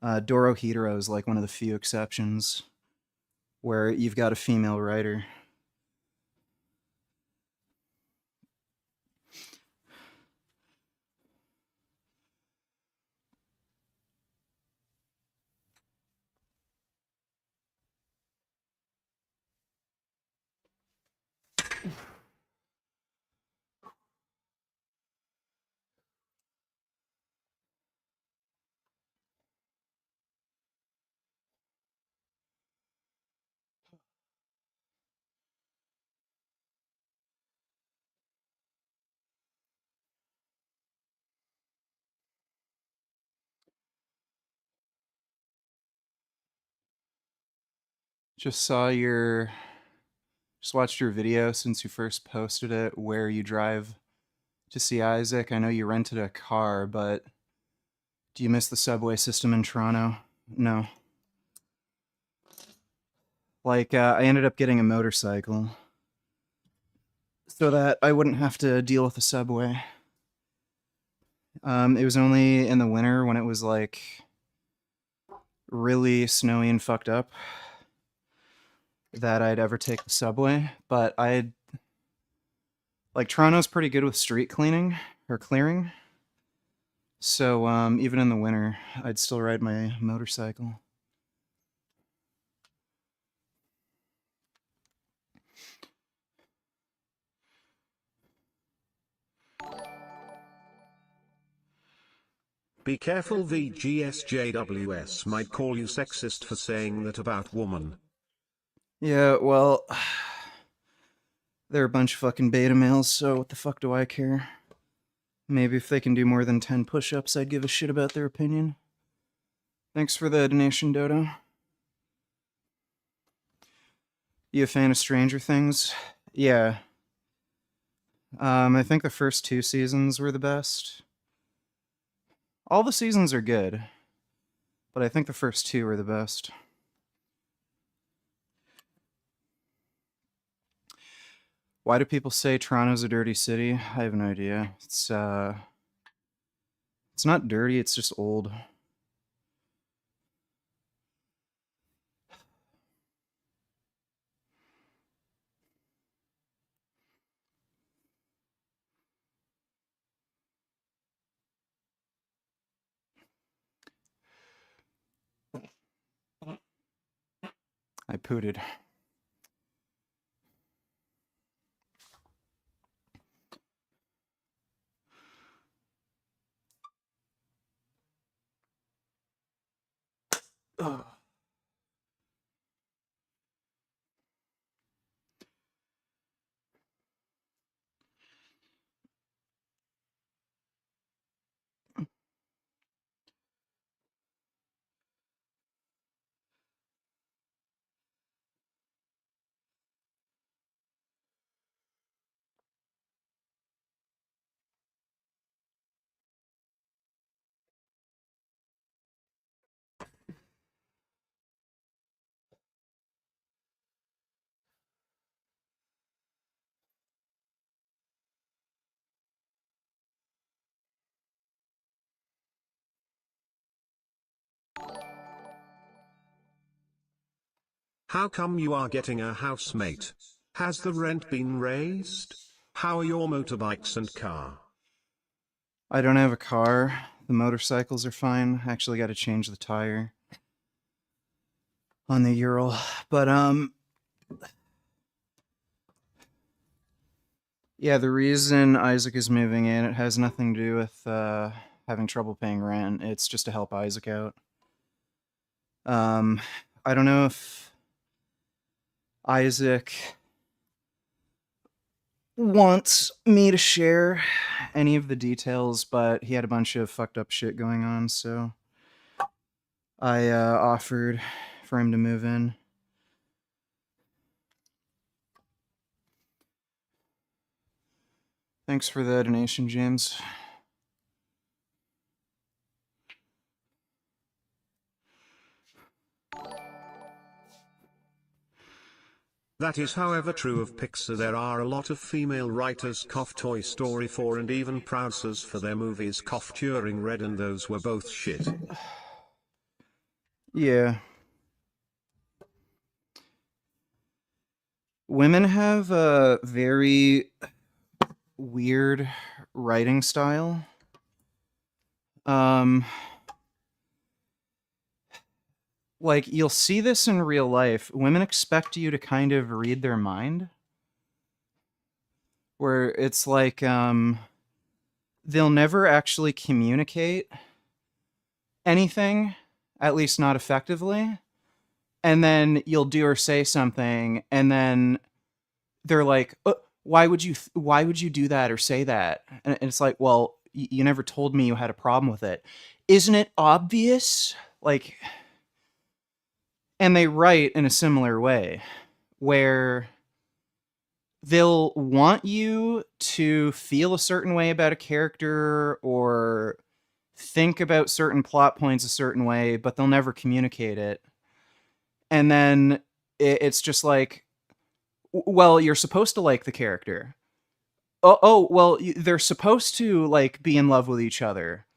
Dorohedoro is like one of the few exceptions where you've got a female writer. Just watched your video since you first posted it where you drive to see Isaac. I know you rented a car, but do you miss the subway system in Toronto? No. Like, I ended up getting a motorcycle so that I wouldn't have to deal with the subway. It was only in the winter when it was like really snowy and fucked up that I'd ever take the subway, but Toronto's pretty good with street cleaning or clearing. So even in the winter, I'd still ride my motorcycle. Be careful, VGSJWS might call you sexist for saying that about woman. Yeah, well, they're a bunch of fucking beta males, so what the fuck do I care? Maybe if they can do more than 10 push-ups, I'd give a shit about their opinion. Thanks for the donation, Dodo. You a fan of Stranger Things? Yeah. I think the first 2 seasons were the best. All the seasons are good, but I think the first 2 were the best. Why do people say Toronto's a dirty city? I have no idea. It's not dirty, it's just old. I pooted. Ugh. How come you are getting a housemate? Has the rent been raised? How are your motorbikes and car? I don't have a car. The motorcycles are fine. I actually got to change the tire on the Ural. But, yeah, the reason Isaac is moving in, it has nothing to do with having trouble paying rent. It's just to help Isaac out. I don't know if Isaac wants me to share any of the details, but he had a bunch of fucked up shit going on, so I offered for him to move in. Thanks for the donation, James. That is however true of Pixar. There are a lot of female writers Toy Story 4 and even Proudsers for their movies Turing Red, and those were both shit. Yeah. Women have a very weird writing style. Like, you'll see this in real life. Women expect you to kind of read their mind. Where it's like, they'll never actually communicate anything, at least not effectively. And then you'll do or say something, and then they're like, why would you do that or say that? And it's like, well, you never told me you had a problem with it. Isn't it obvious? Like, And they write in a similar way, where they'll want you to feel a certain way about a character or think about certain plot points a certain way, but they'll never communicate it. And then it's just like, well, you're supposed to like the character. Oh, well, they're supposed to like be in love with each other.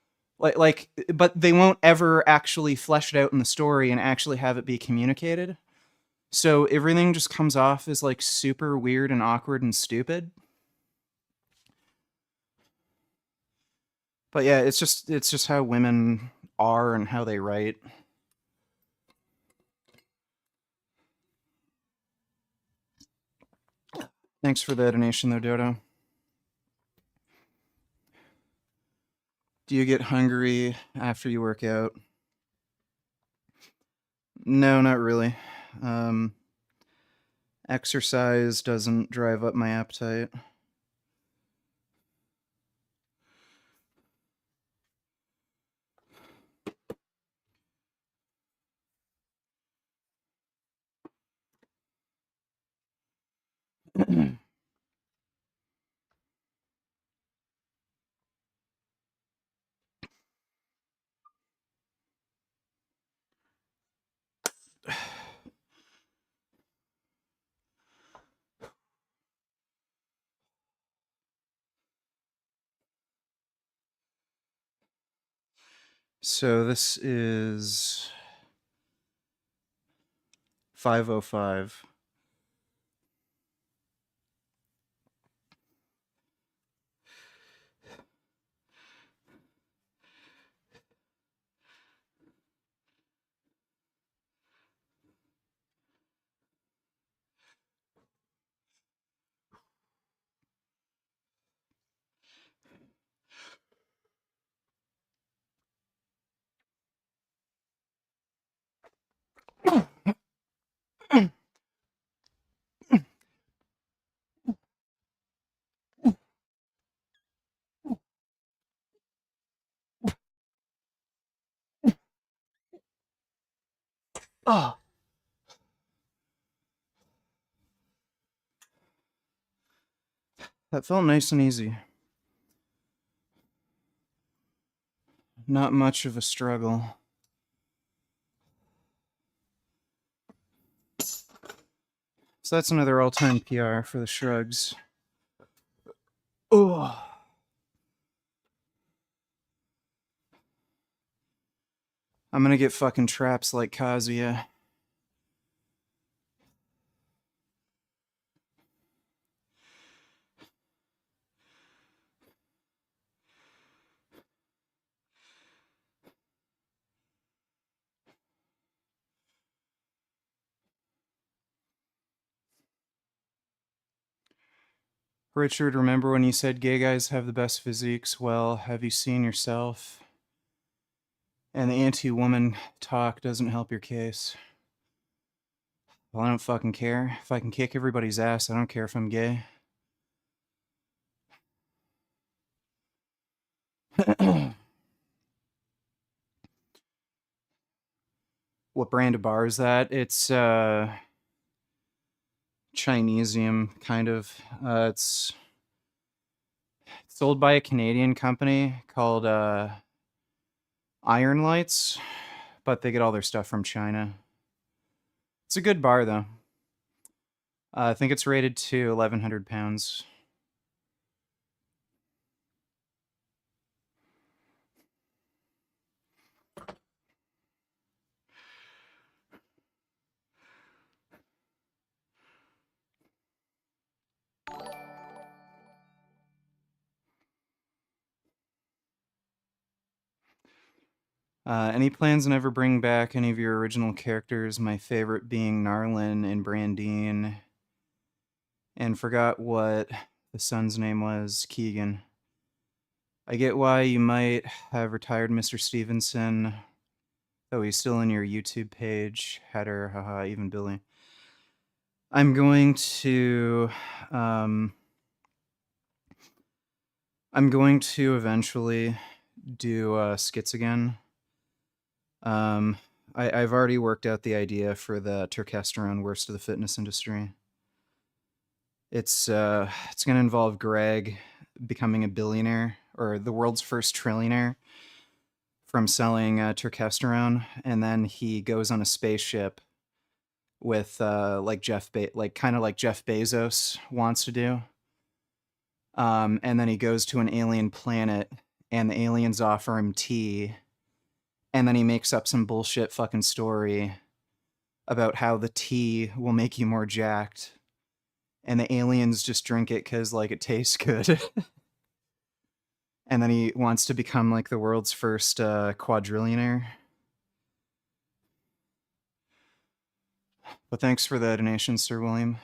But they won't ever actually flesh it out in the story and actually have it be communicated. So everything just comes off as like super weird and awkward and stupid. But yeah, it's just how women are and how they write. Thanks for the donation though, Dodo. Do you get hungry after you work out? No, not really. Exercise doesn't drive up my appetite. So this is 5:05. Oh, that felt nice and easy. Not much of a struggle. So that's another all-time PR for the shrugs. Oh. I'm gonna get fucking traps like Kazuya. Richard, remember when you said gay guys have the best physiques? Well, have you seen yourself? And the anti-woman talk doesn't help your case. Well, I don't fucking care. If I can kick everybody's ass, I don't care if I'm gay. What brand of bar is that? It's Chinesium, kind of. It's sold by a Canadian company called Iron Lights, but they get all their stuff from China. It's a good bar, though. I think it's rated to 1,100 pounds. Any plans to ever bring back any of your original characters? My favorite being Narlin and Brandine. And forgot what the son's name was, Keegan. I get why you might have retired Mr. Stevenson, though he's still in your YouTube page. Header, haha, even Billy. I'm going to eventually do skits again. I've already worked out the idea for the Turkesterone worst of the fitness industry. It's going to involve Greg becoming a billionaire or the world's first trillionaire from selling Turkesterone, and then he goes on a spaceship with like kind of like Jeff Bezos wants to do. And then he goes to an alien planet, and the aliens offer him tea, and then he makes up some bullshit fucking story about how the tea will make you more jacked, and the aliens just drink it because like it tastes good. And then he wants to become like the world's first quadrillionaire. But thanks for the donation, Sir William.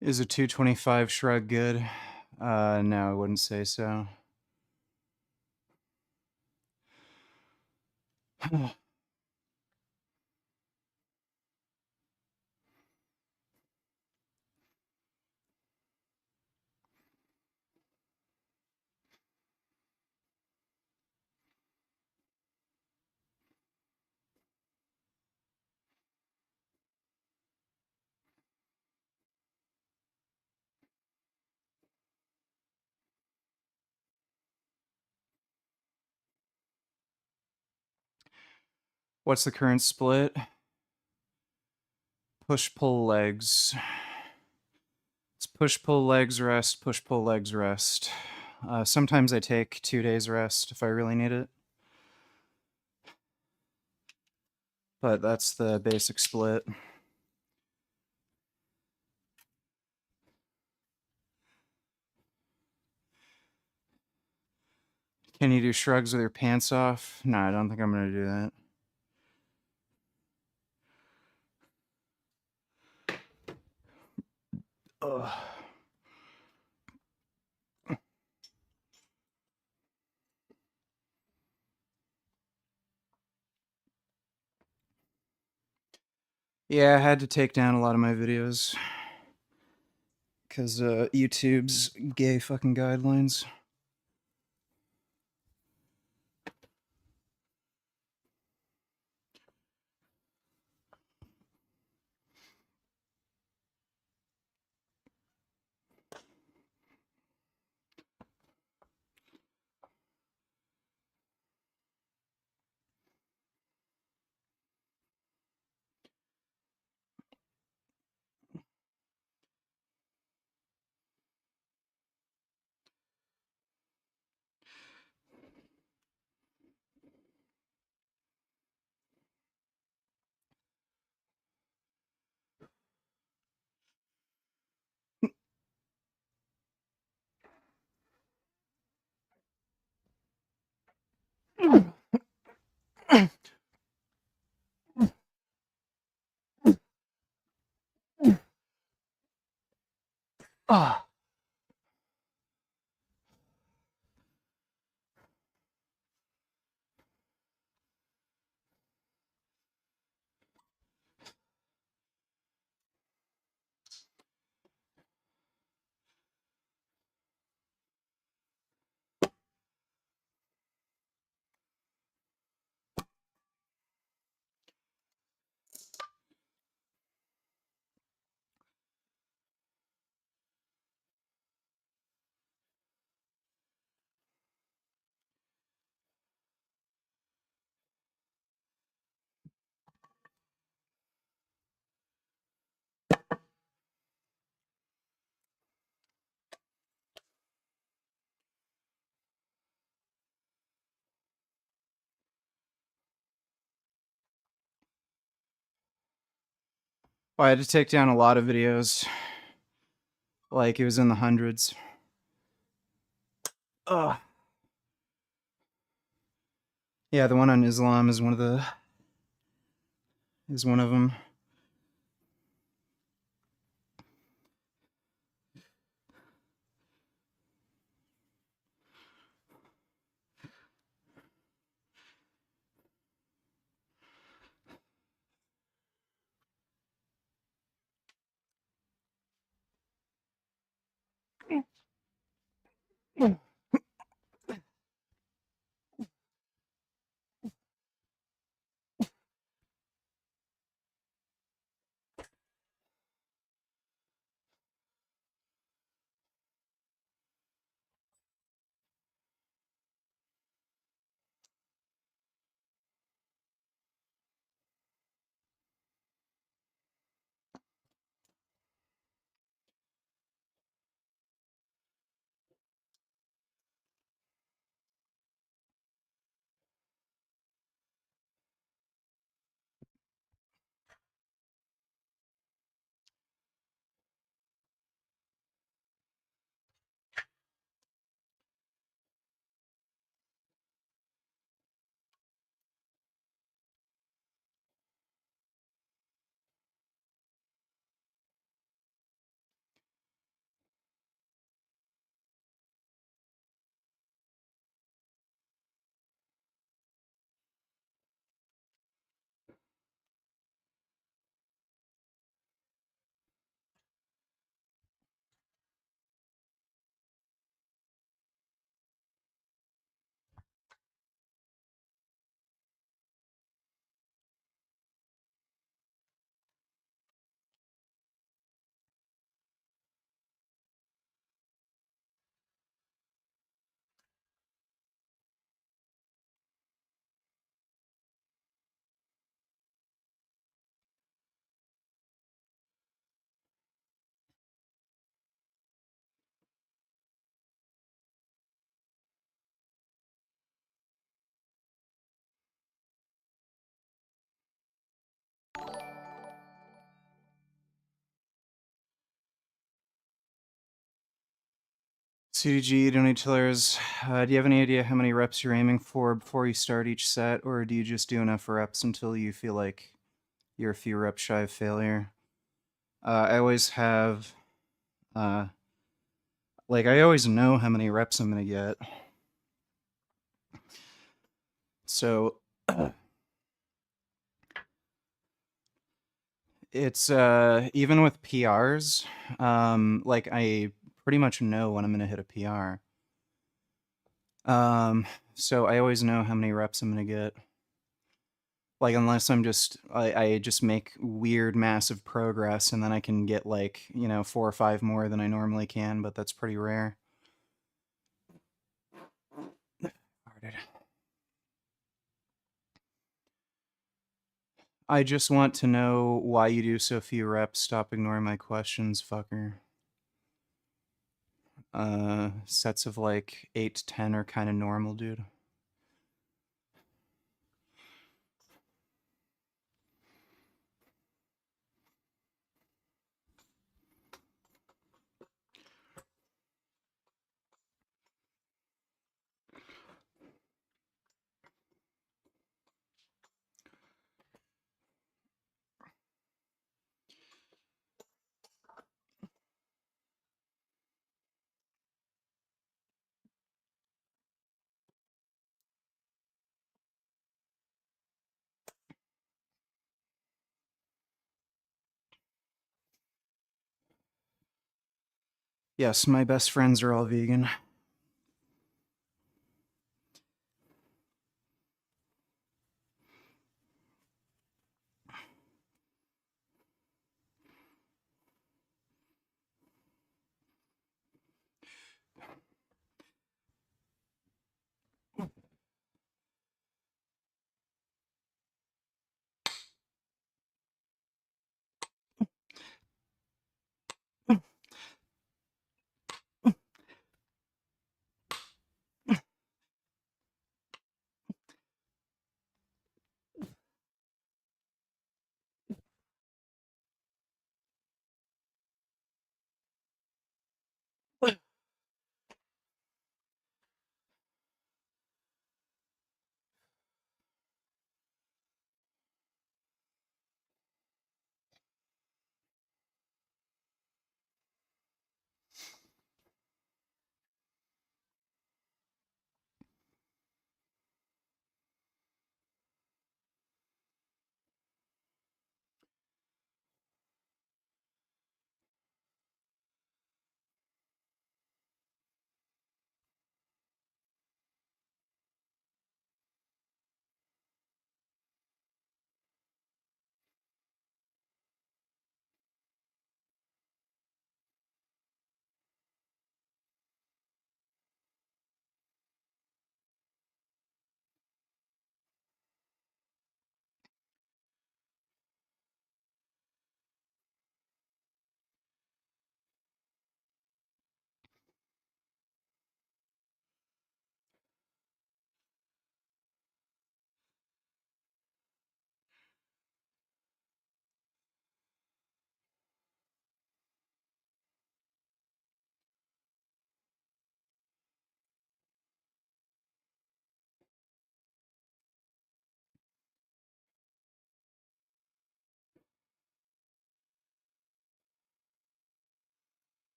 Is a 225 shrug good? No, I wouldn't say so. What's the current split? Push pull legs. It's push pull legs rest, push pull legs rest. Sometimes I take 2 days rest if I really need it. But that's the basic split. Can you do shrugs with your pants off? No, I don't think I'm gonna do that. Ugh. Yeah, I had to take down a lot of my videos because YouTube's gay fucking guidelines. Ah. I had to take down a lot of videos. Like, it was in the hundreds. Ugh. Yeah, the one on Islam is one of them. CDG, donate killers. Do you have any idea how many reps you're aiming for before you start each set, or do you just do enough reps until you feel like you're a few reps shy of failure? I always have, I always know how many reps I'm gonna get. So it's even with PRs, like I pretty much know when I'm gonna hit a PR. So I always know how many reps I'm gonna get. Like unless I just make weird massive progress and then I can get like, 4 or 5 more than I normally can, but that's pretty rare. I just want to know why you do so few reps. Stop ignoring my questions, fucker. Sets of like 8 to 10 are kind of normal, dude. Yes, my best friends are all vegan.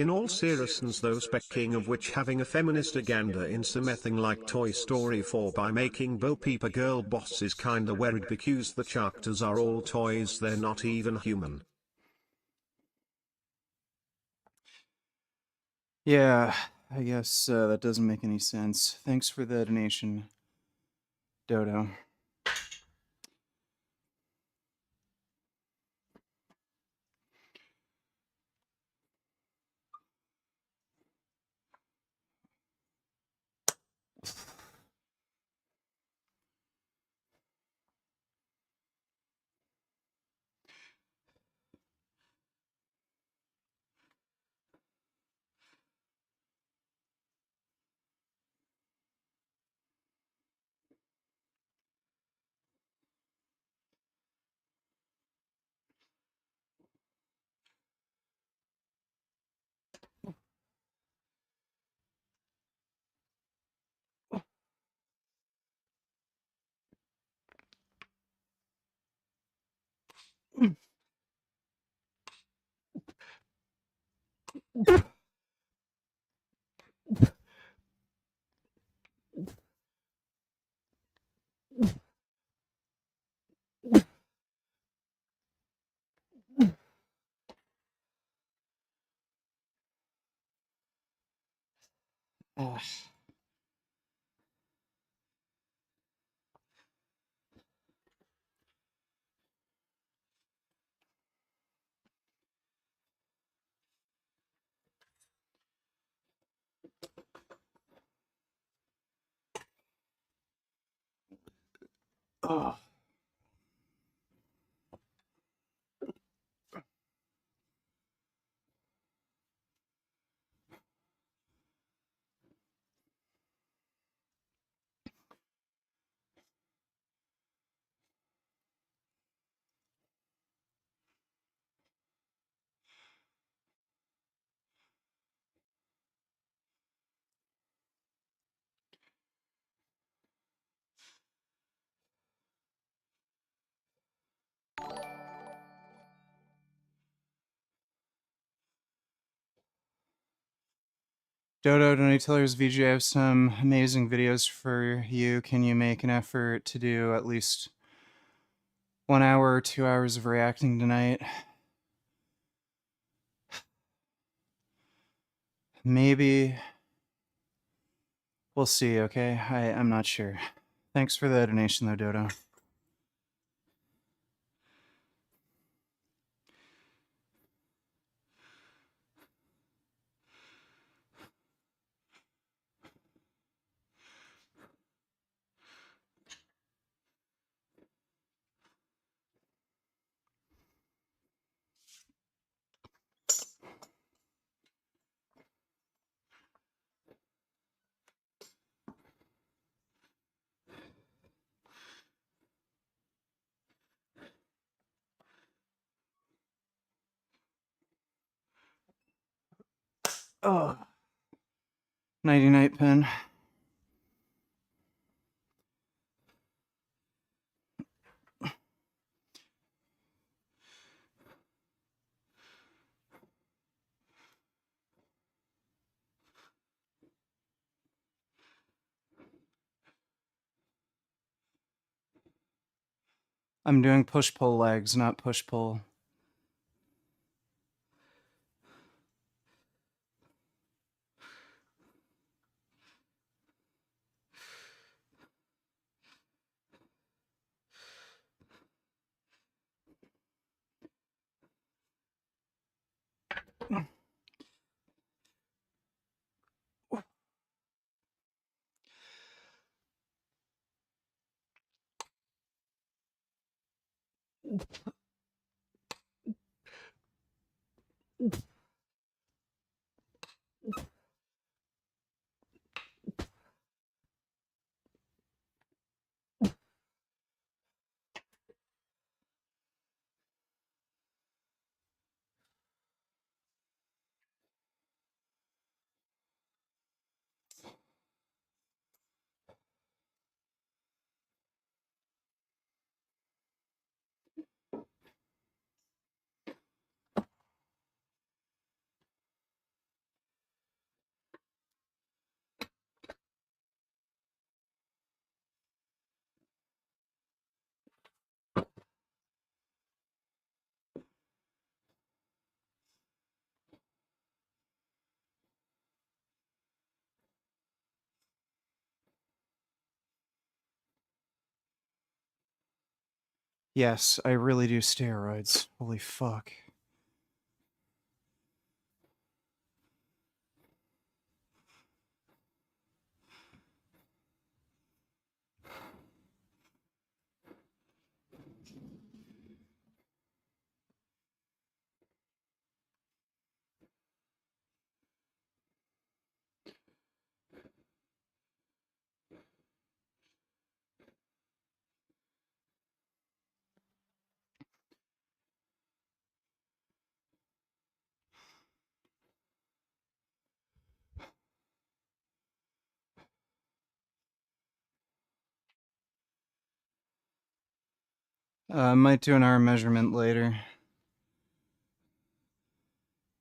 In all seriousness though, speaking of which, having a feminist agenda in something like Toy Story 4 by making Bo Peep a girl boss is kinda weird because the characters are all toys, they're not even human. Yeah, I guess that doesn't make any sense. Thanks for the donation, Dodo. Ah. Oh. Dodo, Donatello's VG, I have some amazing videos for you. Can you make an effort to do at least 1 hour or 2 hours of reacting tonight? Maybe. We'll see, okay? I'm not sure. Thanks for the donation, though, Dodo. Oh. Nighty-night, pen. I'm doing push-pull legs, not push-pull. Yes, I really do steroids. Holy fuck. Might do an arm measurement later.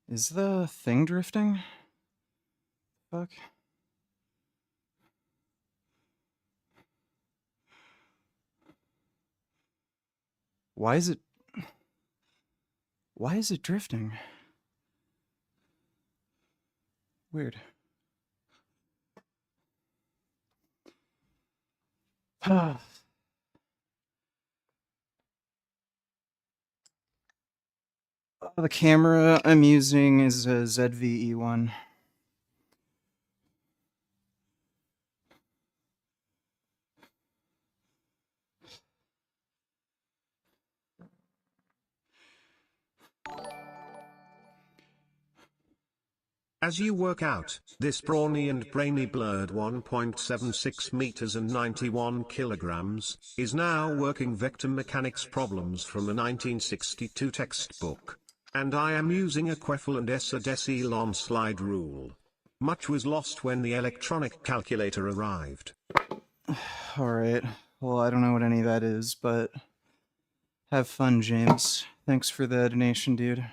Is the thing drifting? Fuck. Why is it drifting? Weird. The camera I'm using is a ZV-E1. As you work out, this brawny and brainy blurred 1.76 meters and 91 kilograms, is now working vector mechanics problems from a 1962 textbook. And I am using a Queffel and Essa Decilon slide rule. Much was lost when the electronic calculator arrived. Alright, well, I don't know what any of that is, but have fun, James. Thanks for the donation, dude.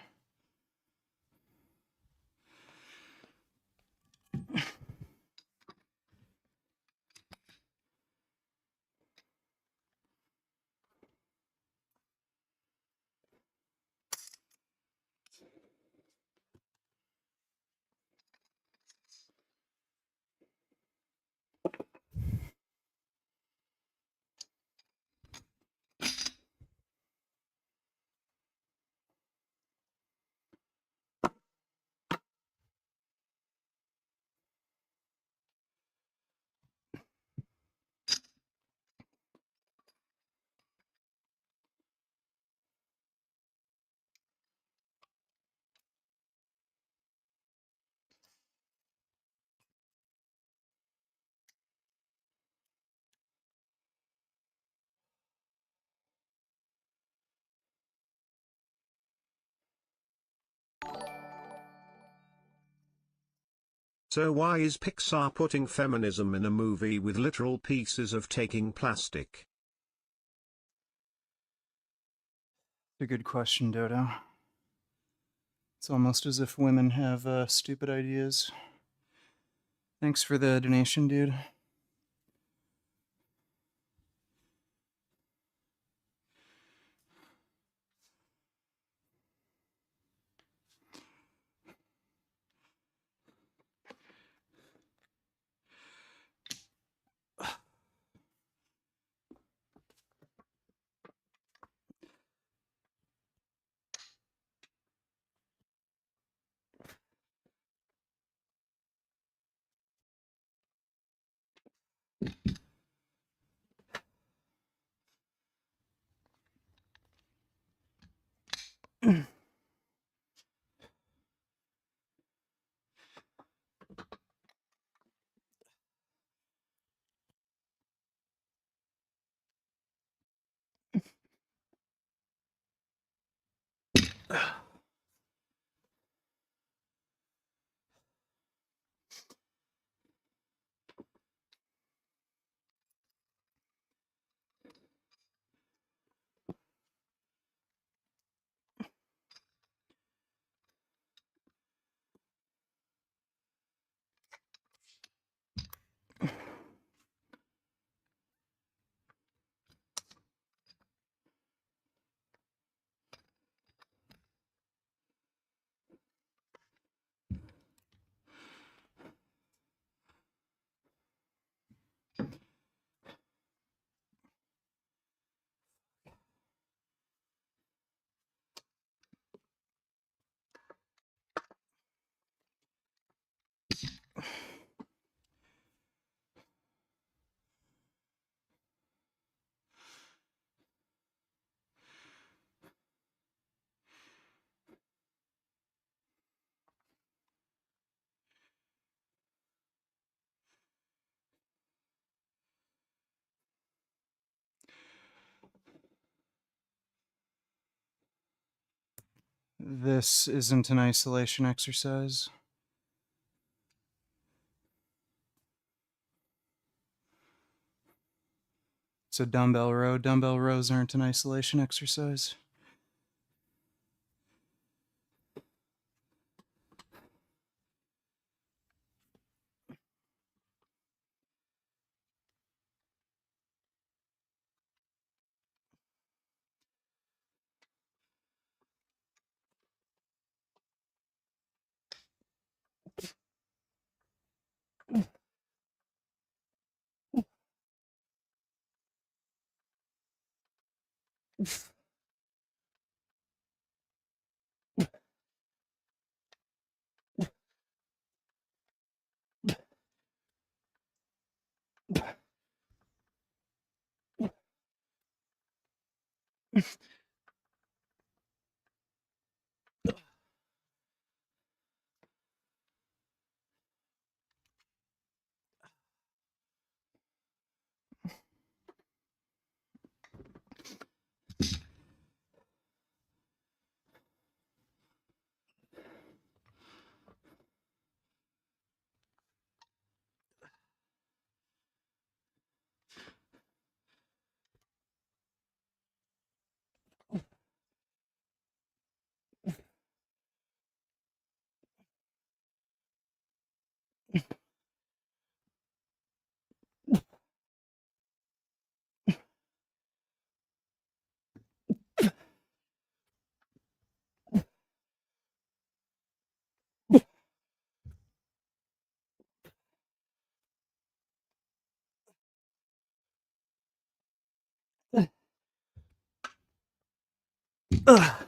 So why is Pixar putting feminism in a movie with literal pieces of taking plastic? A good question, Dodo. It's almost as if women have stupid ideas. Thanks for the donation, dude. This isn't an isolation exercise. It's a dumbbell row. Dumbbell rows aren't an isolation exercise. Ugh.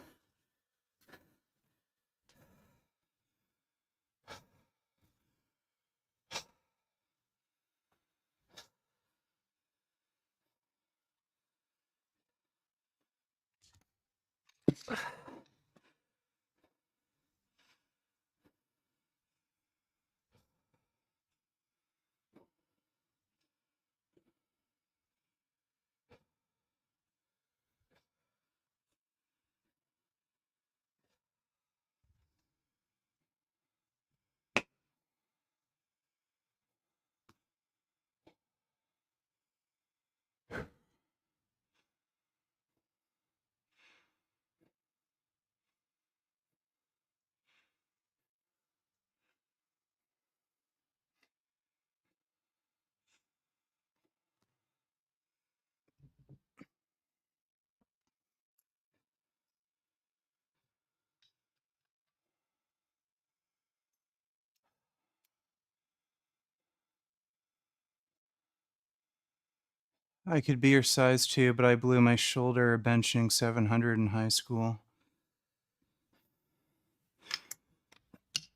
I could be your size too, but I blew my shoulder benching 700 in high school.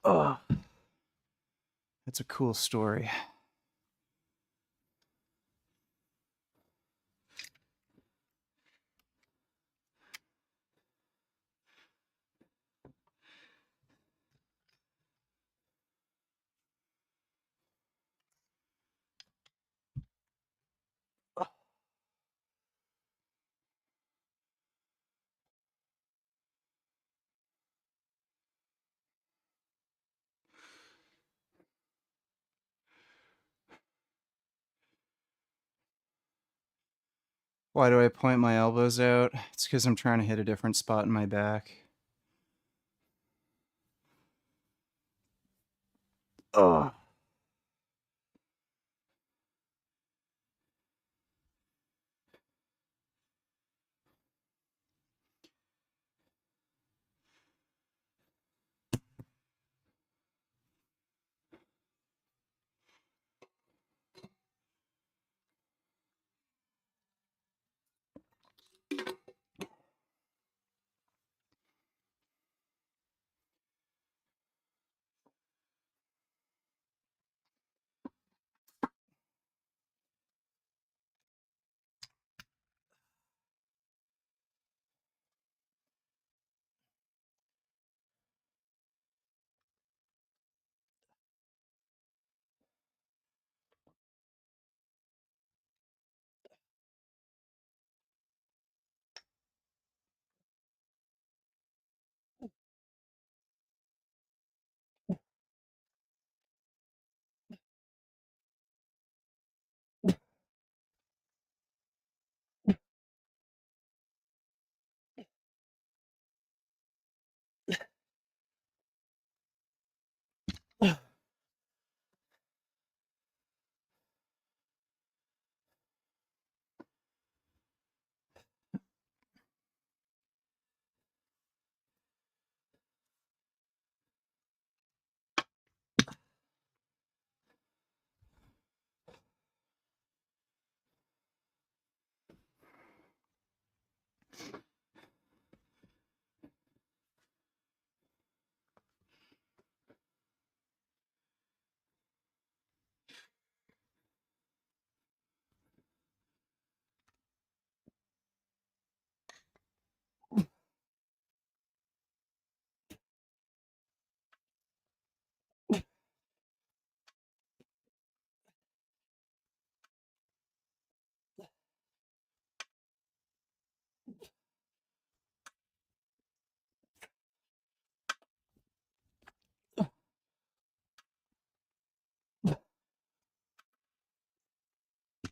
Oh, it's a cool story. Why do I point my elbows out? It's because I'm trying to hit a different spot in my back. Oh.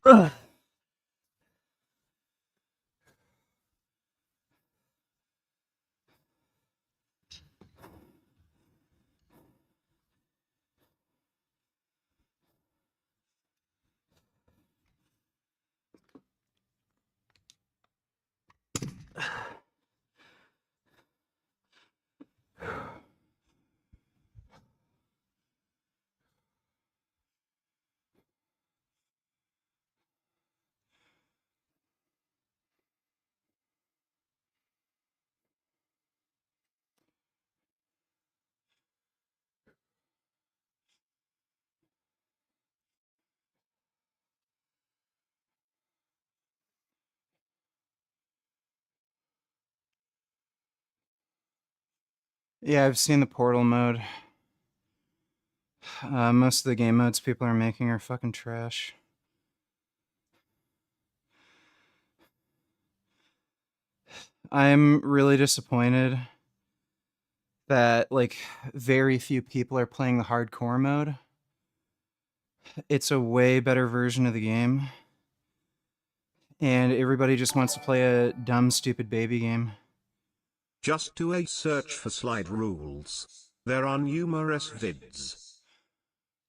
Ugh. Yeah, I've seen the portal mode. Most of the game modes people are making are fucking trash. I'm really disappointed that, like, very few people are playing the hardcore mode. It's a way better version of the game, and everybody just wants to play a dumb, stupid baby game. Just do a search for slide rules. There are numerous vids.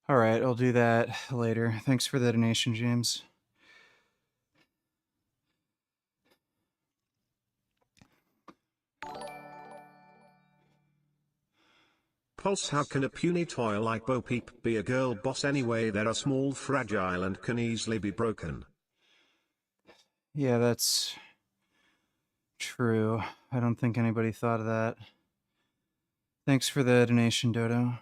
Alright, I'll do that later. Thanks for the donation, James. Pulse, how can a puny toy like Bo Peep be a girl boss anyway? They're small, fragile and can easily be broken. Yeah, that's true. I don't think anybody thought of that. Thanks for the donation, Dodo.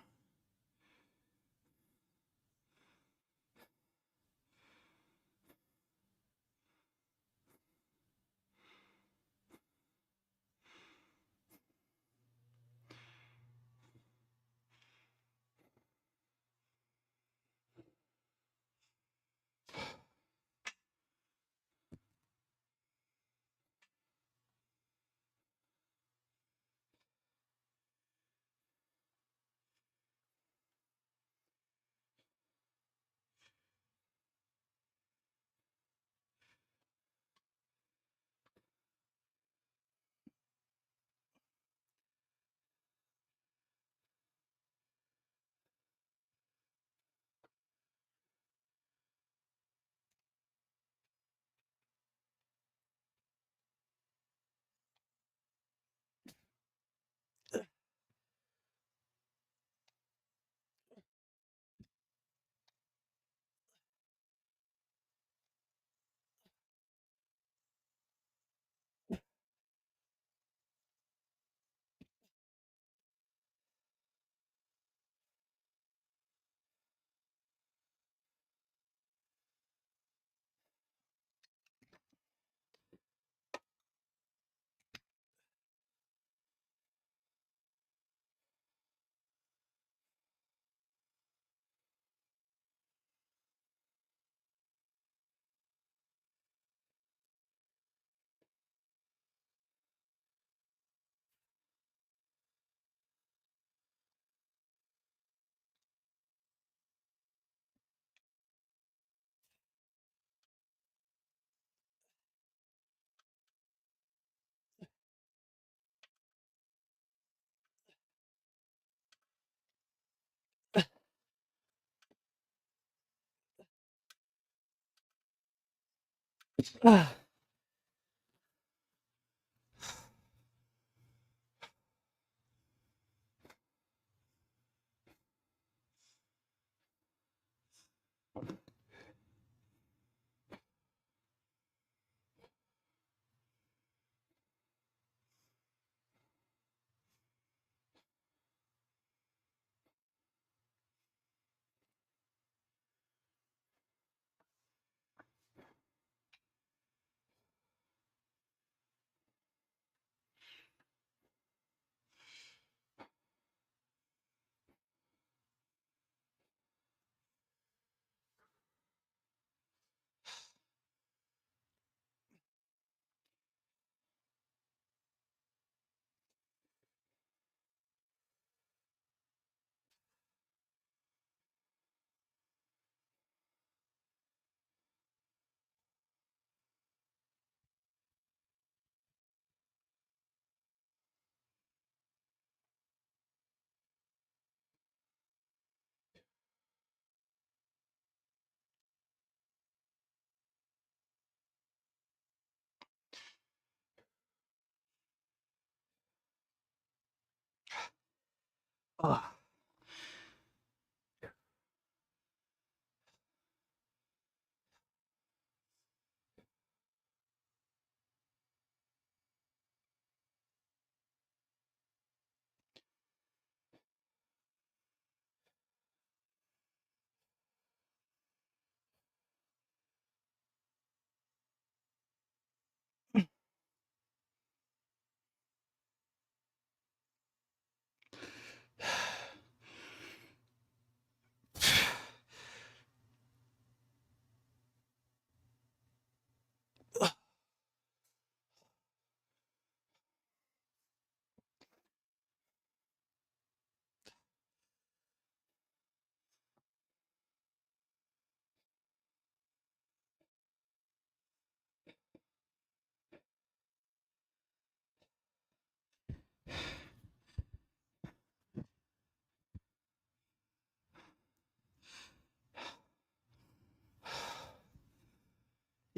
Ugh.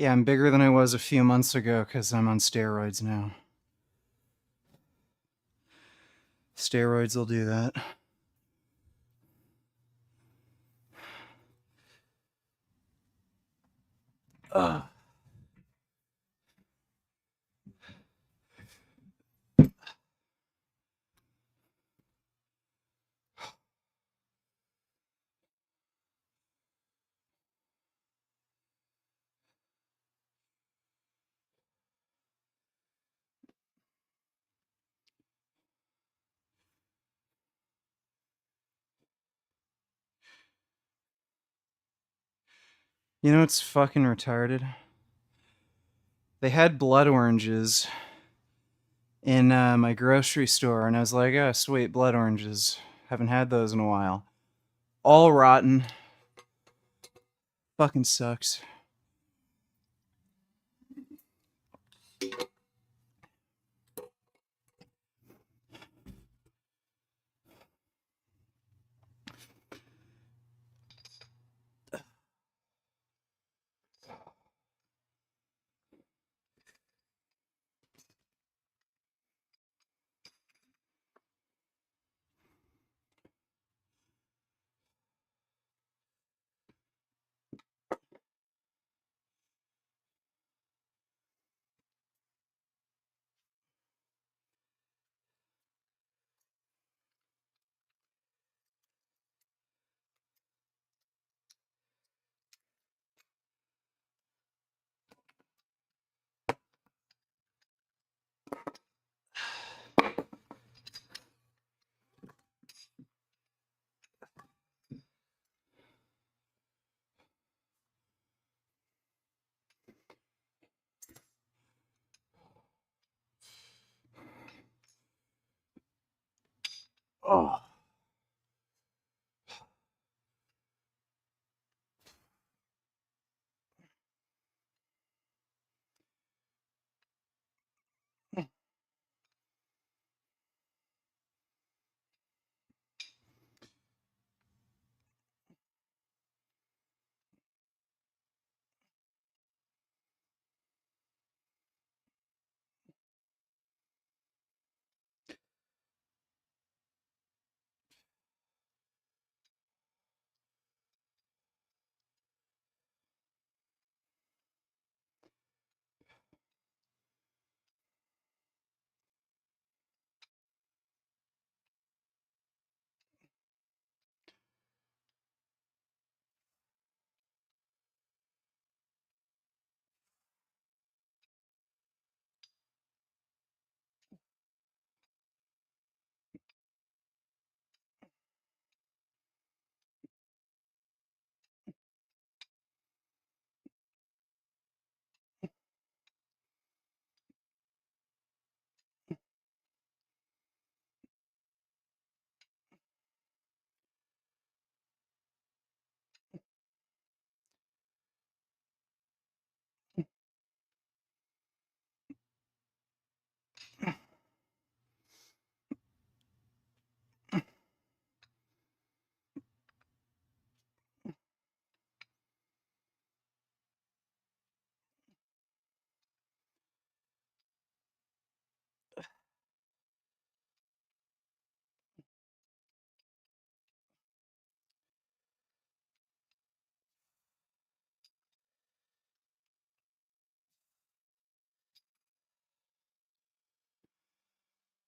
Yeah, I'm bigger than I was a few months ago because I'm on steroids now. Steroids will do that. Ugh. You know what's fucking retarded? They had blood oranges in my grocery store, and I was like, oh, sweet, blood oranges. Haven't had those in a while. All rotten. Fucking sucks. Oh.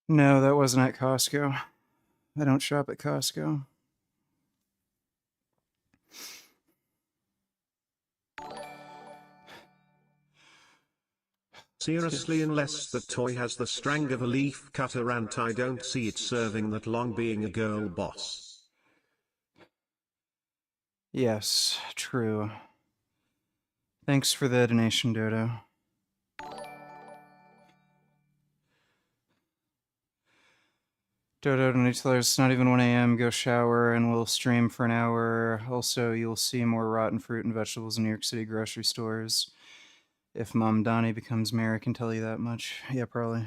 No, that wasn't at Costco. I don't shop at Costco. Seriously, unless the toy has the strang of a leaf cutter, and I don't see it serving that long being a girl boss. Yes, true. Thanks for the donation, Dodo. Dodo donates, it's not even 1 a.m. Go shower and we'll stream for an hour. Also, you'll see more rotten fruit and vegetables in New York City grocery stores. If Mom Donnie becomes mayor, I can tell you that much. Yeah, probably.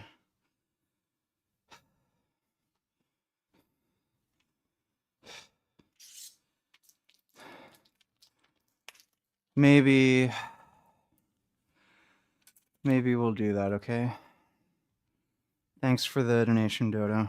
Maybe Maybe we'll do that, okay? Thanks for the donation, Dodo.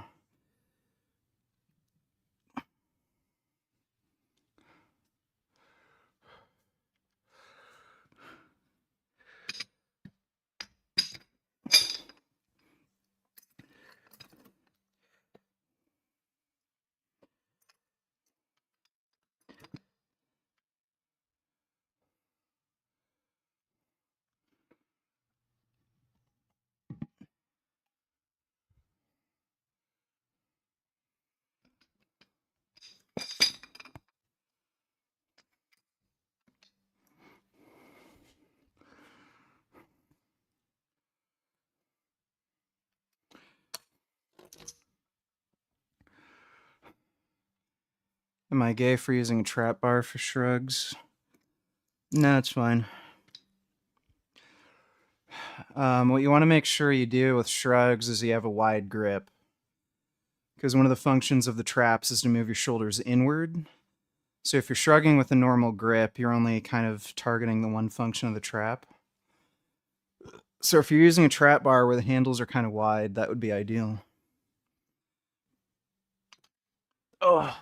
Am I gay for using a trap bar for shrugs? No, it's fine. What you want to make sure you do with shrugs is you have a wide grip. Because one of the functions of the traps is to move your shoulders inward. So if you're shrugging with a normal grip, you're only kind of targeting the one function of the trap. So if you're using a trap bar where the handles are kind of wide, that would be ideal. Oh.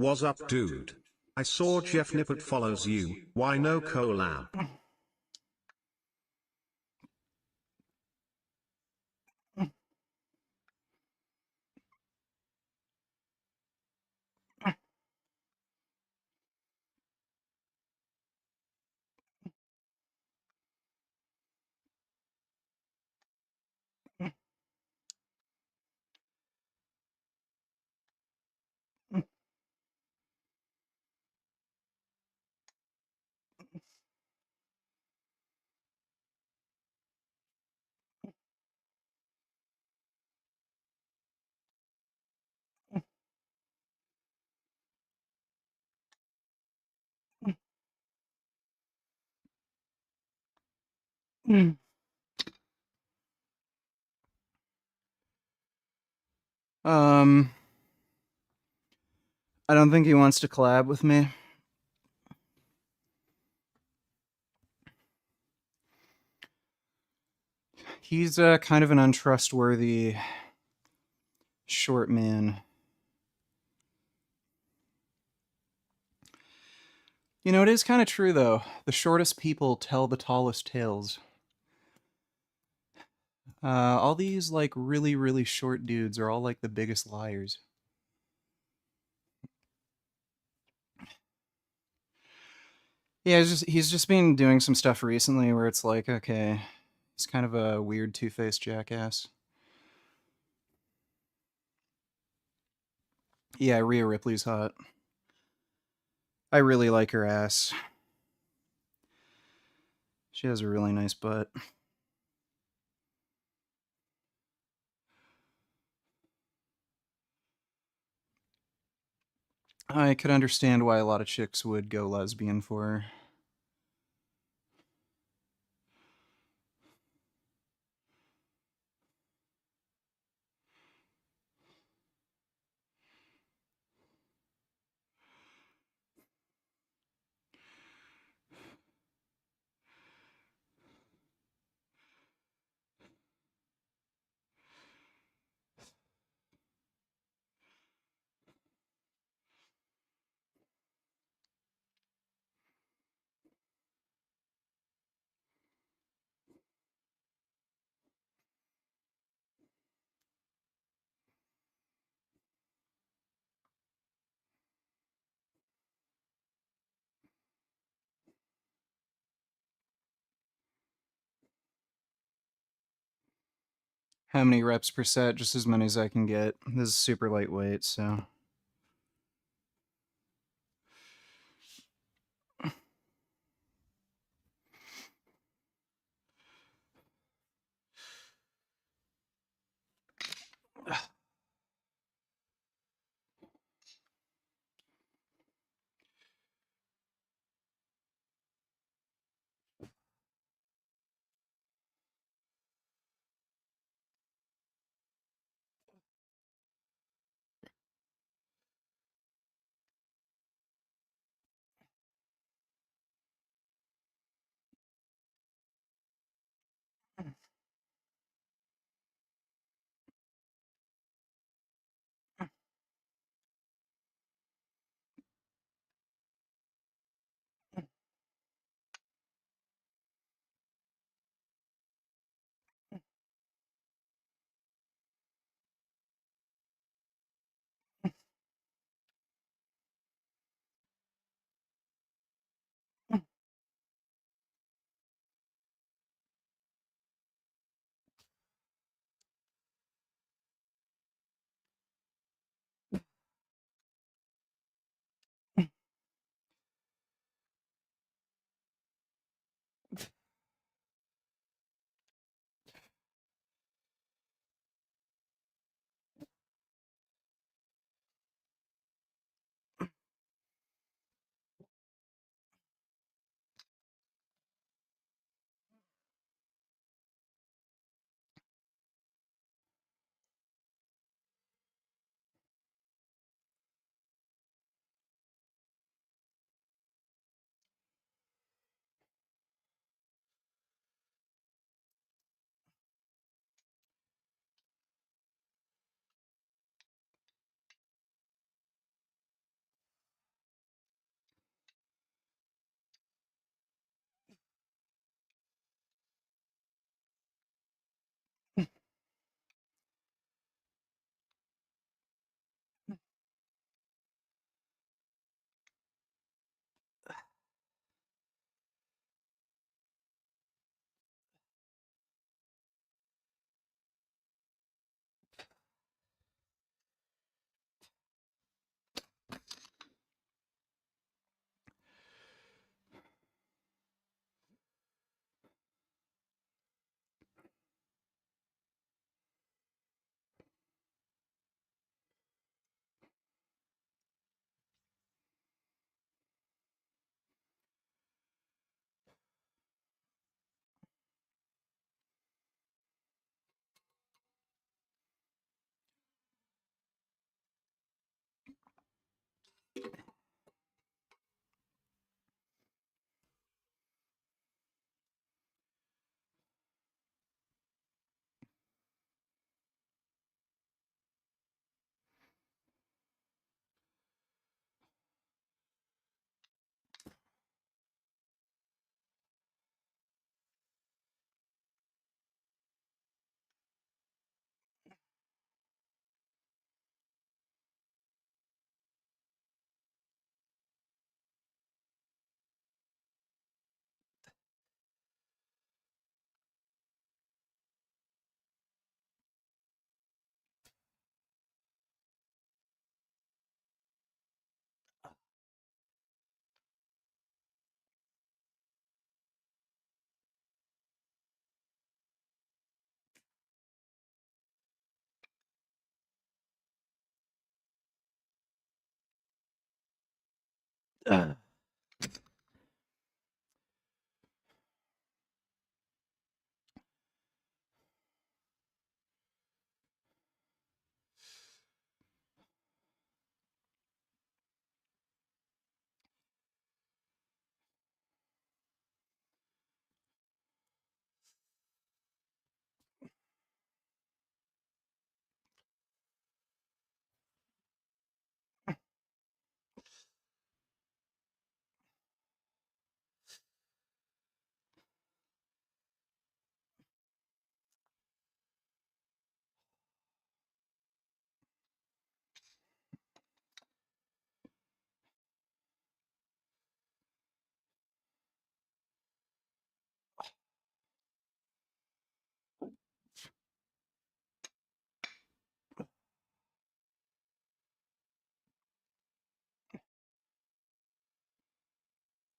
What's up, dude? I saw Jeff Nippert follows you, why no collab? Um, I don't think he wants to collab with me. He's kind of an untrustworthy short man. You know, it is kind of true, though. The shortest people tell the tallest tales. All these, like, really, really short dudes are all, like, the biggest liars. Yeah, he's just been doing some stuff recently where it's like, okay, he's kind of a weird two-faced jackass. Yeah, Rhea Ripley's hot. I really like her ass. She has a really nice butt. I could understand why a lot of chicks would go lesbian for her. How many reps per set? Just as many as I can get. This is super lightweight, so.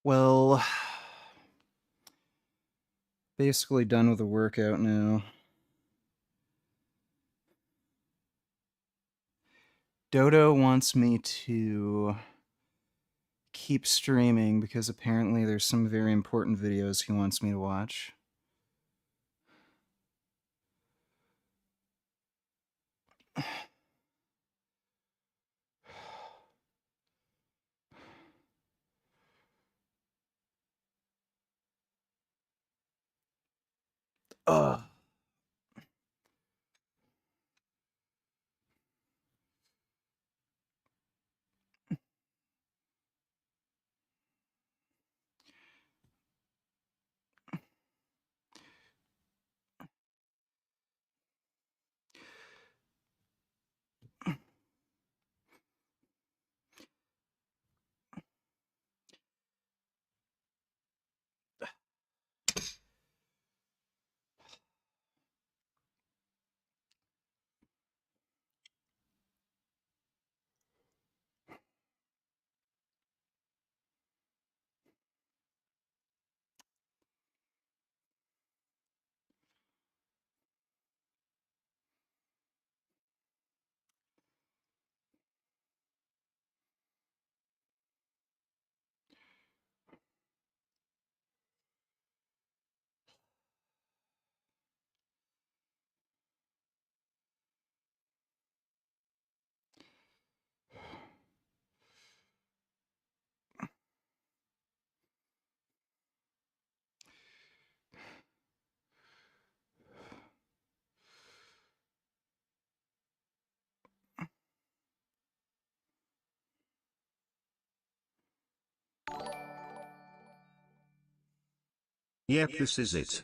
Well, basically done with the workout now. Dodo wants me to keep streaming because apparently there's some very important videos he wants me to watch. Ugh. Yep, this is it.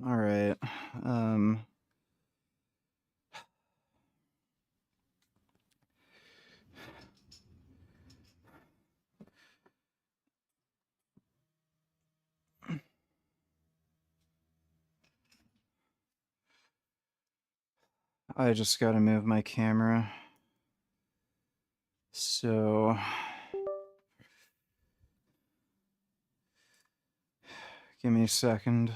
All right. I just gotta move my camera. So, give me a second.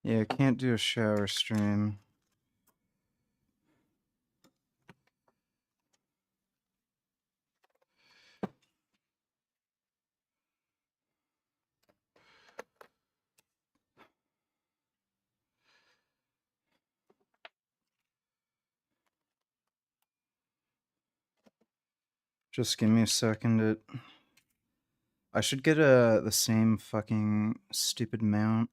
Yeah, I can't do a shower stream. Just give me a second. I should get the same fucking stupid mount,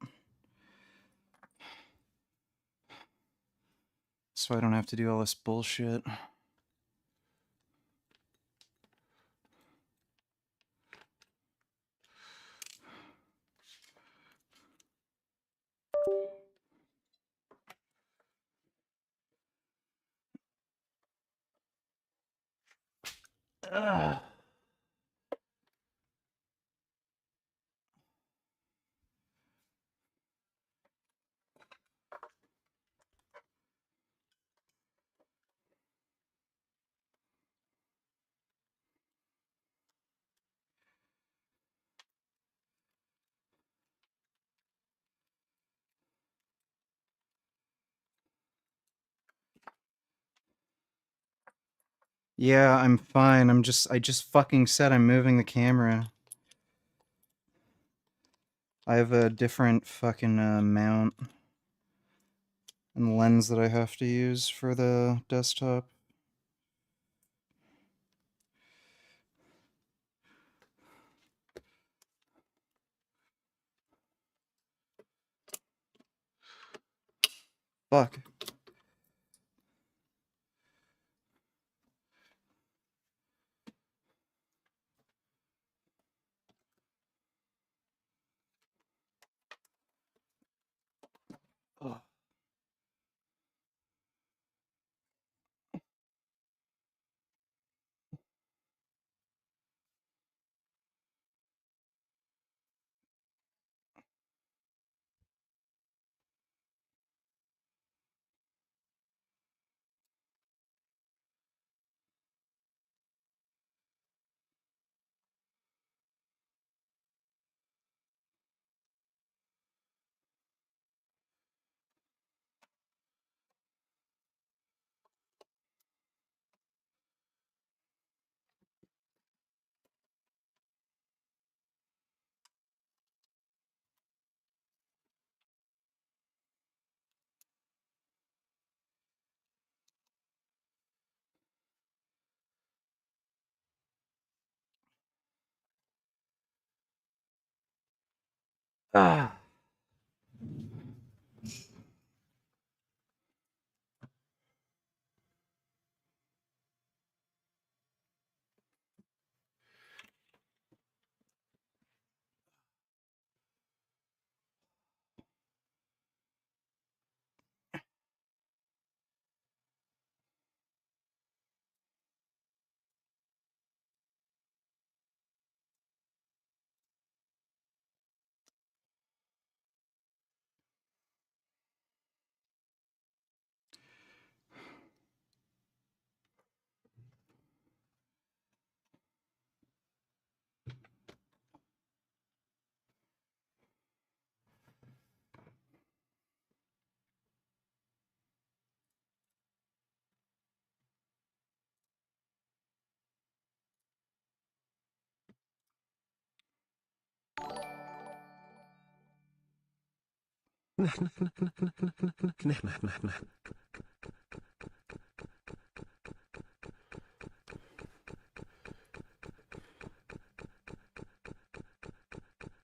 so I don't have to do all this bullshit. Ugh. Yeah, I'm fine. I just fucking said I'm moving the camera. I have a different fucking mount and lens that I have to use for the desktop. Fuck. Ugh. Ah.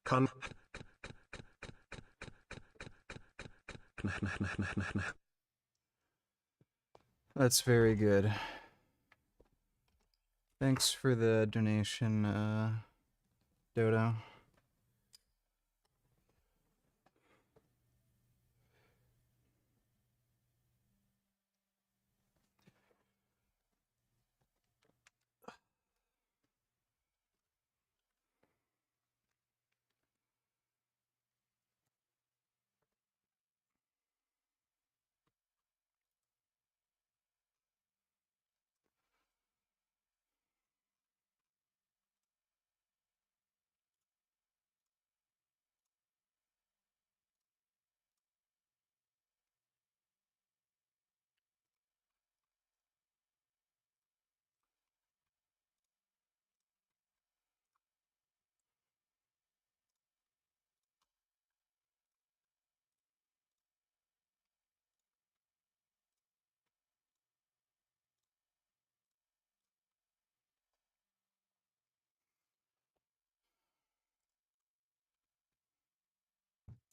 Con. That's very good. Thanks for the donation, Dodo.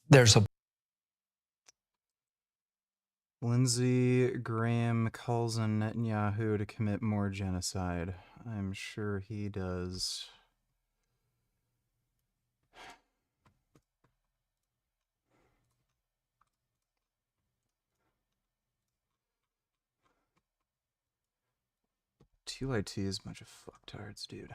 There's a Lindsey Graham calls on Netanyahu to commit more genocide. I'm sure he does. TYT is a bunch of fucktards, dude.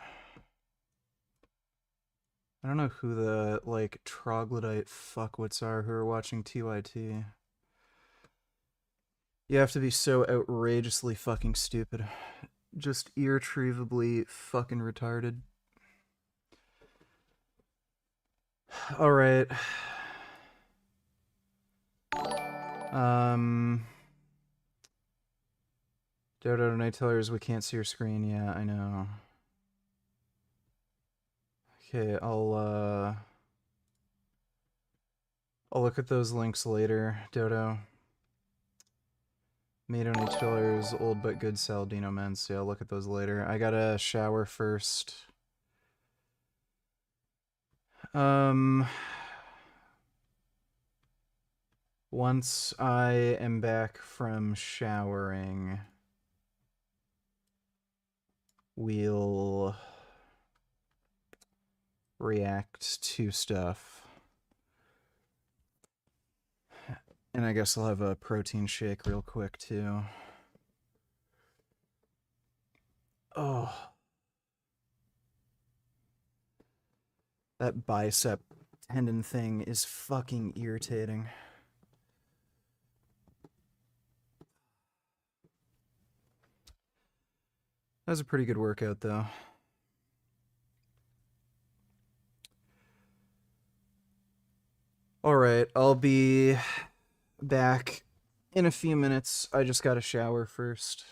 I don't know who the, like, troglodyte fuckwits are who are watching TYT. You have to be so outrageously fucking stupid. Just irretrievably fucking retarded. Alright. Dodo Night Tellers, we can't see your screen. Yeah, I know. Okay, I'll look at those links later, Dodo. Mado Night Tellers, old but good Saladino men, so yeah, I'll look at those later. I gotta shower first. Once I am back from showering, we'll react to stuff. And I guess I'll have a protein shake real quick, too. Oh. That bicep tendon thing is fucking irritating. That was a pretty good workout, though. Alright, I'll be back in a few minutes. I just gotta shower first.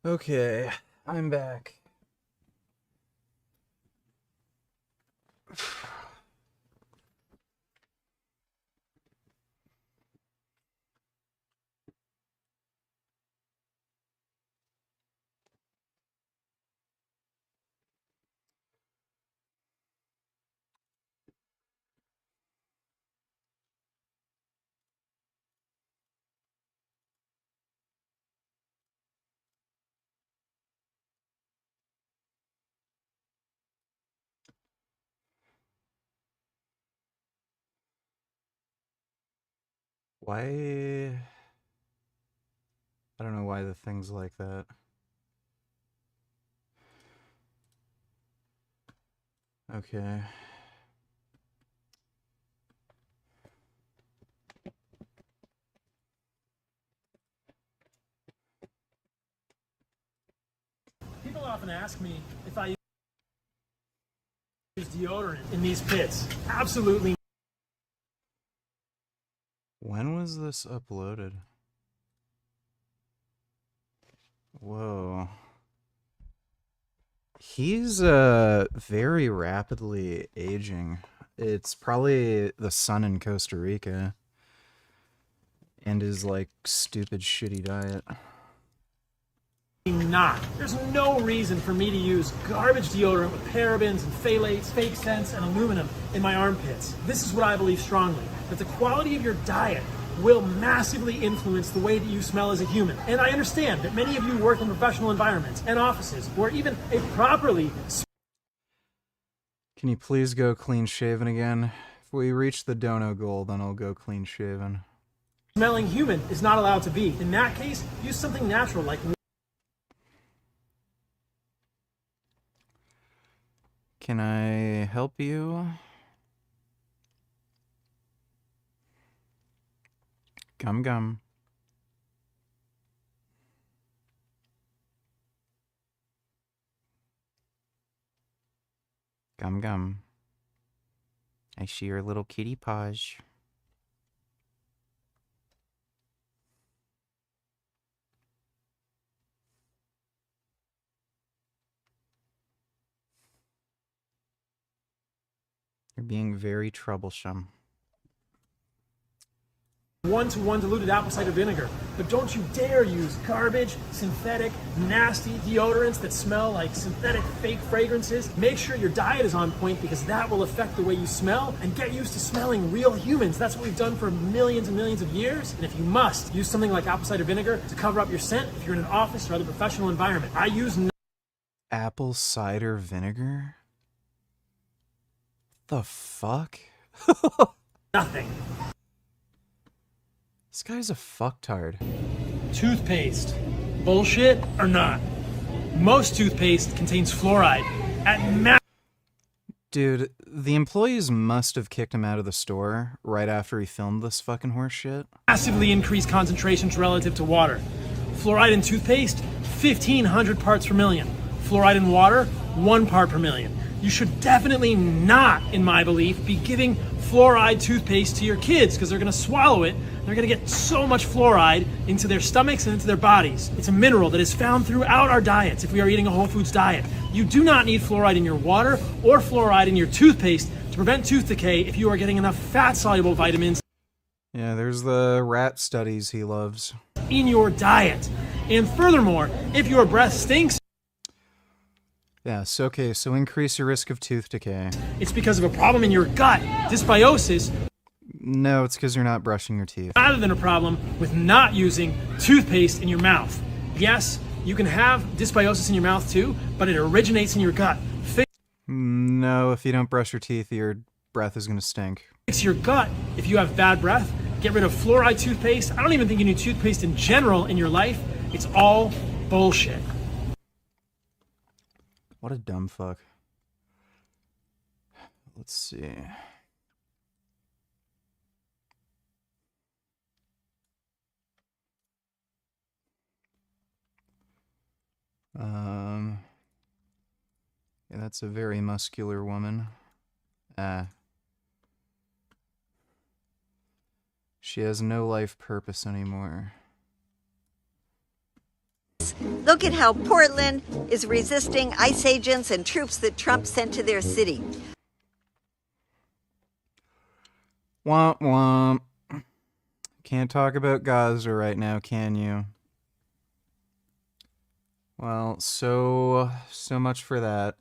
Okay, I'm back. Why? I don't know why the thing's like that. Okay. People often ask me if I use deodorant in these pits. Absolutely. When was this uploaded? Whoa. He's very rapidly aging. It's probably the sun in Costa Rica and his like stupid shitty diet. Not. There's no reason for me to use garbage deodorant with parabens and phthalates, fake scents, and aluminum in my armpits. This is what I believe strongly, that the quality of your diet will massively influence the way that you smell as a human. And I understand that many of you work in professional environments and offices where even a properly... Can you please go clean shaven again? If we reach the dono goal, then I'll go clean shaven. smelling human is not allowed to be. In that case, use something natural like... Can I help you? Gum gum. Gum gum. I see your little kitty paws. You're being very troublesome. 1-to-1 diluted apple cider vinegar. But don't you dare use garbage, synthetic, nasty deodorants that smell like synthetic fake fragrances. Make sure your diet is on point because that will affect the way you smell, and get used to smelling real humans. That's what we've done for millions and millions of years. And if you must, use something like apple cider vinegar to cover up your scent if you're in an office or other professional environment. I use Apple cider vinegar? The fuck? nothing. This guy's a fucktard. Toothpaste. Bullshit or not? Most toothpaste contains fluoride at Dude, the employees must have kicked him out of the store right after he filmed this fucking horse shit. massively increased concentrations relative to water. Fluoride in toothpaste, 1,500 parts per million. Fluoride in water, 1 part per million. You should definitely not, in my belief, be giving fluoride toothpaste to your kids because they're going to swallow it. They're going to get so much fluoride into their stomachs and into their bodies. It's a mineral that is found throughout our diets if we are eating a whole foods diet. You do not need fluoride in your water or fluoride in your toothpaste to prevent tooth decay if you are getting enough fat-soluble vitamins Yeah, there's the rat studies he loves. in your diet. And furthermore, if your breath stinks, Yes, okay, so increase your risk of tooth decay. it's because of a problem in your gut, dysbiosis, No, it's because you're not brushing your teeth. rather than a problem with not using toothpaste in your mouth. Yes, you can have dysbiosis in your mouth too, but it originates in your gut. No, if you don't brush your teeth, your breath is going to stink. Fix your gut if you have bad breath. Get rid of fluoride toothpaste. I don't even think you need toothpaste in general in your life. It's all bullshit. What a dumb fuck. Let's see. Yeah, That's a very muscular woman. She has no life purpose anymore. Look at how Portland is resisting ICE agents and troops that Trump sent to their city. Womp womp. Can't talk about Gaza right now, can you? Well, so much for that.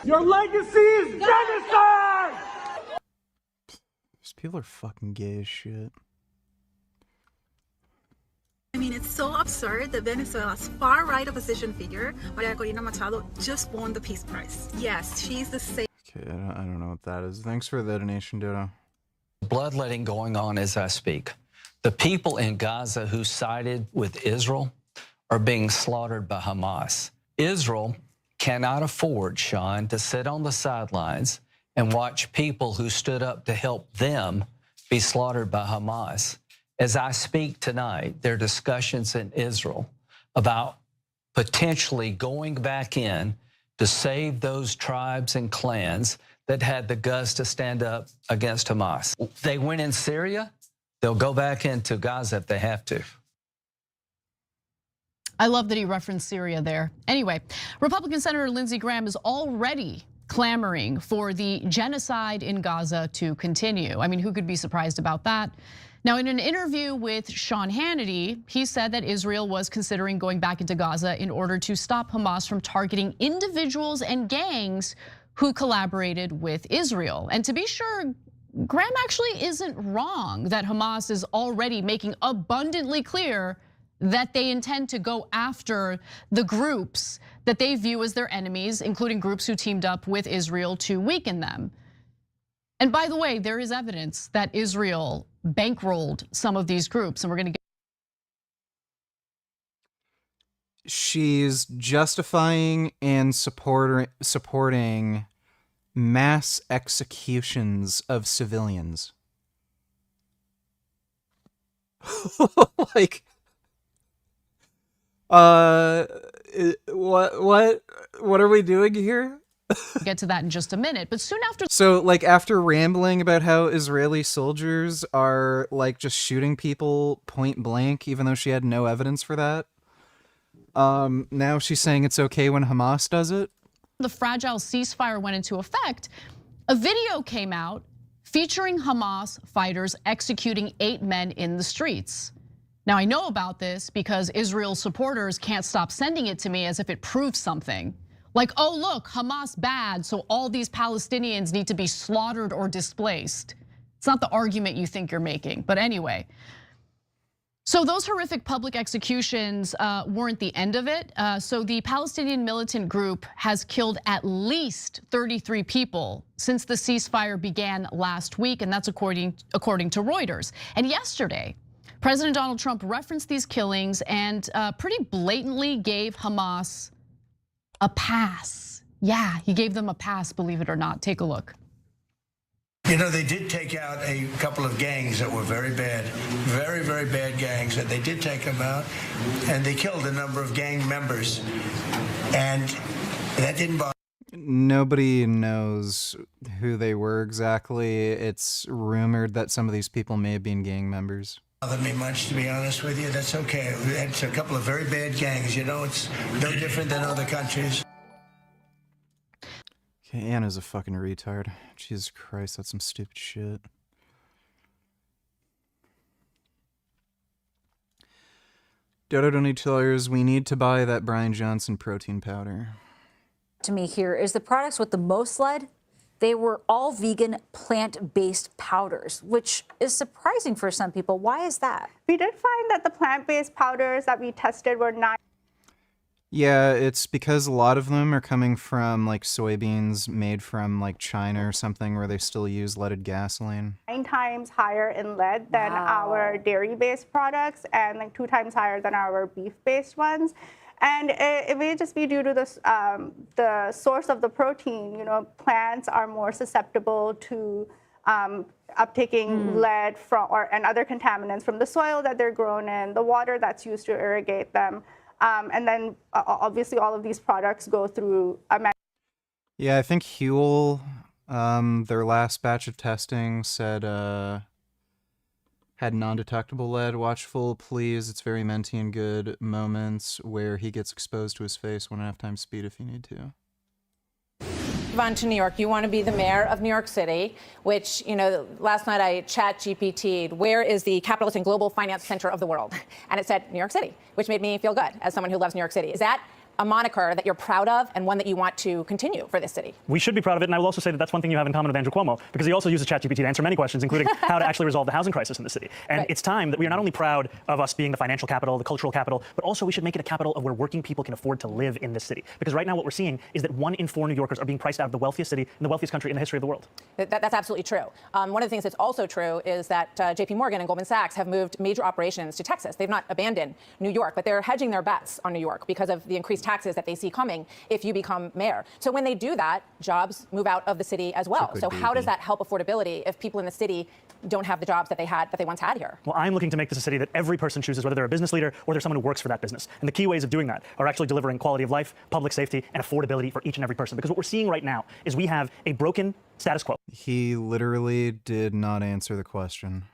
Your legacy is genocide! These people are fucking gay as shit. I mean, it's so absurd that Venezuela's far-right opposition figure, Maria Corina Machado, just won the Peace Prize. Yes, she's the same. Okay, I don't know what that is. Thanks for the donation, Dodo. Bloodletting going on as I speak. The people in Gaza who sided with Israel are being slaughtered by Hamas. Israel cannot afford, Sean, to sit on the sidelines and watch people who stood up to help them be slaughtered by Hamas. As I speak tonight, there are discussions in Israel about potentially going back in to save those tribes and clans that had the guts to stand up against Hamas. They went in Syria, they'll go back into Gaza if they have to. I love that he referenced Syria there. Anyway, Republican Senator Lindsey Graham is already clamoring for the genocide in Gaza to continue. I mean, who could be surprised about that? Now, in an interview with Sean Hannity, he said that Israel was considering going back into Gaza in order to stop Hamas from targeting individuals and gangs who collaborated with Israel. And to be sure, Graham actually isn't wrong that Hamas is already making abundantly clear that they intend to go after the groups that they view as their enemies, including groups who teamed up with Israel to weaken them. And by the way, there is evidence that Israel bankrolled some of these groups, and we're gonna get. She's justifying and supporting mass executions of civilians. Like, what are we doing here? Get to that in just a minute, but soon after. So, like, after rambling about how Israeli soldiers are like just shooting people point blank, even though she had no evidence for that, now she's saying it's okay when Hamas does it. The fragile ceasefire went into effect, a video came out featuring Hamas fighters executing 8 men in the streets. Now, I know about this because Israel supporters can't stop sending it to me as if it proves something. Like, oh, look, Hamas bad, so all these Palestinians need to be slaughtered or displaced. It's not the argument you think you're making, but anyway. So those horrific public executions weren't the end of it. So the Palestinian militant group has killed at least 33 people since the ceasefire began last week, and that's according to Reuters. And yesterday, President Donald Trump referenced these killings and pretty blatantly gave Hamas a pass. Yeah, he gave them a pass, believe it or not. Take a look. You know, they did take out a couple of gangs that were very bad, very, very bad gangs, and they did take them out, and they killed a number of gang members, and that didn't bother. Nobody knows who they were exactly. It's rumored that some of these people may have been gang members. Bother me much, to be honest with you. That's okay. It's a couple of very bad gangs. You know, it's no different than other countries. Okay, Anna's a fucking retard. Jesus Christ, that's some stupid shit. Dodo Donatillers, we need to buy that Brian Johnson protein powder. To me here is the products with the most lead. They were all vegan, plant-based powders, which is surprising for some people. Why is that? We did find that the plant-based powders that we tested were not. Yeah, it's because a lot of them are coming from like soybeans made from like China or something where they still use leaded gasoline. 9 times higher in lead than our dairy-based products, and like 2 times higher than our beef-based ones. And it may just be due to the source of the protein. You know, plants are more susceptible to uptaking lead from and other contaminants from the soil that they're grown in, the water that's used to irrigate them. And then obviously all of these products go through a Yeah, I think Huel, their last batch of testing said had non-detectable lead. Watchful, please. It's very minty and good moments where he gets exposed to his face 1.5 times speed if you need to. On to New York. You want to be the mayor of New York City, which, last night I chat GPT'd, where is the capitalist and global finance center of the world? And it said New York City, which made me feel good as someone who loves New York City. Is that a moniker that you're proud of and one that you want to continue for this city? We should be proud of it, and I will also say that that's one thing you have in common with Andrew Cuomo, because he also uses ChatGPT to answer many questions, including how to actually resolve the housing crisis in the city. And Right. It's time that we are not only proud of us being the financial capital, the cultural capital, but also we should make it a capital of where working people can afford to live in this city. Because right now what we're seeing is that 1 in 4 New Yorkers are being priced out of the wealthiest city in the wealthiest country in the history of the world. That's absolutely true. One of the things that's also true is that JP Morgan and Goldman Sachs have moved major operations to Texas. They've not abandoned New York, but they're hedging their bets on New York because of the increased taxes that they see coming if you become mayor. So when they do that, jobs move out of the city as well. So how does that help affordability if people in the city don't have the jobs that they once had here? Well, I'm looking to make this a city that every person chooses, whether they're a business leader or they're someone who works for that business. And the key ways of doing that are actually delivering quality of life, public safety, and affordability for each and every person. Because what we're seeing right now is we have a broken status quo. He literally did not answer the question.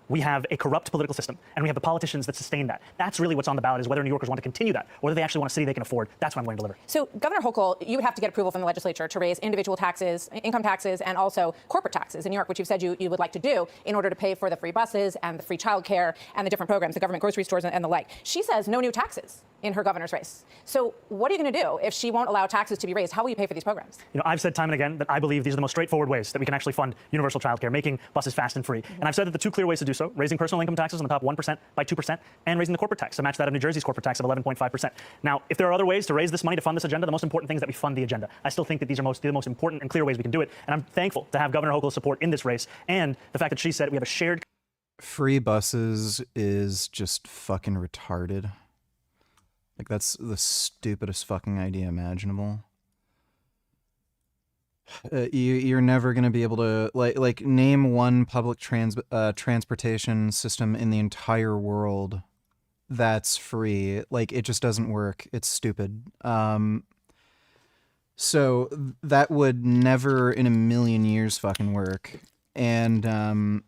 We have a corrupt political system, and we have the politicians that sustain that. That's really what's on the ballot, is whether New Yorkers want to continue that, or whether they actually want a city they can afford. That's what I'm going to deliver. So, Governor Hochul, you would have to get approval from the legislature to raise individual taxes, income taxes, and also corporate taxes in New York, which you've said you would like to do in order to pay for the free buses and the free childcare and the different programs, the government grocery stores and the like. She says no new taxes in her governor's race. So what are you going to do if she won't allow taxes to be raised? How will you pay for these programs? I've said time and again that I believe these are the most straightforward ways that we can actually fund universal childcare, making buses fast and free. And I've said that the 2 clear ways to do so, raising personal income taxes on the top 1% by 2%, and raising the corporate tax to match that of New Jersey's corporate tax of 11.5%. Now, if there are other ways to raise this money to fund this agenda, the most important thing is that we fund the agenda. I still think that these are the most important and clear ways we can do it. And I'm thankful to have Governor Hochul's support in this race, and the fact that she said we have a shared... Free buses is just fucking retarded. Like, that's the stupidest fucking idea imaginable. You're never going to be able to, like, name one public transportation system in the entire world that's free. Like, it just doesn't work. It's stupid. So that would never in a million years fucking work. And,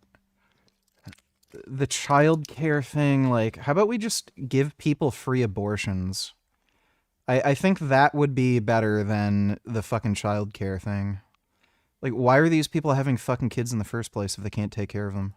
the child care thing, like, how about we just give people free abortions? I think that would be better than the fucking child care thing. Like, why are these people having fucking kids in the first place if they can't take care of them?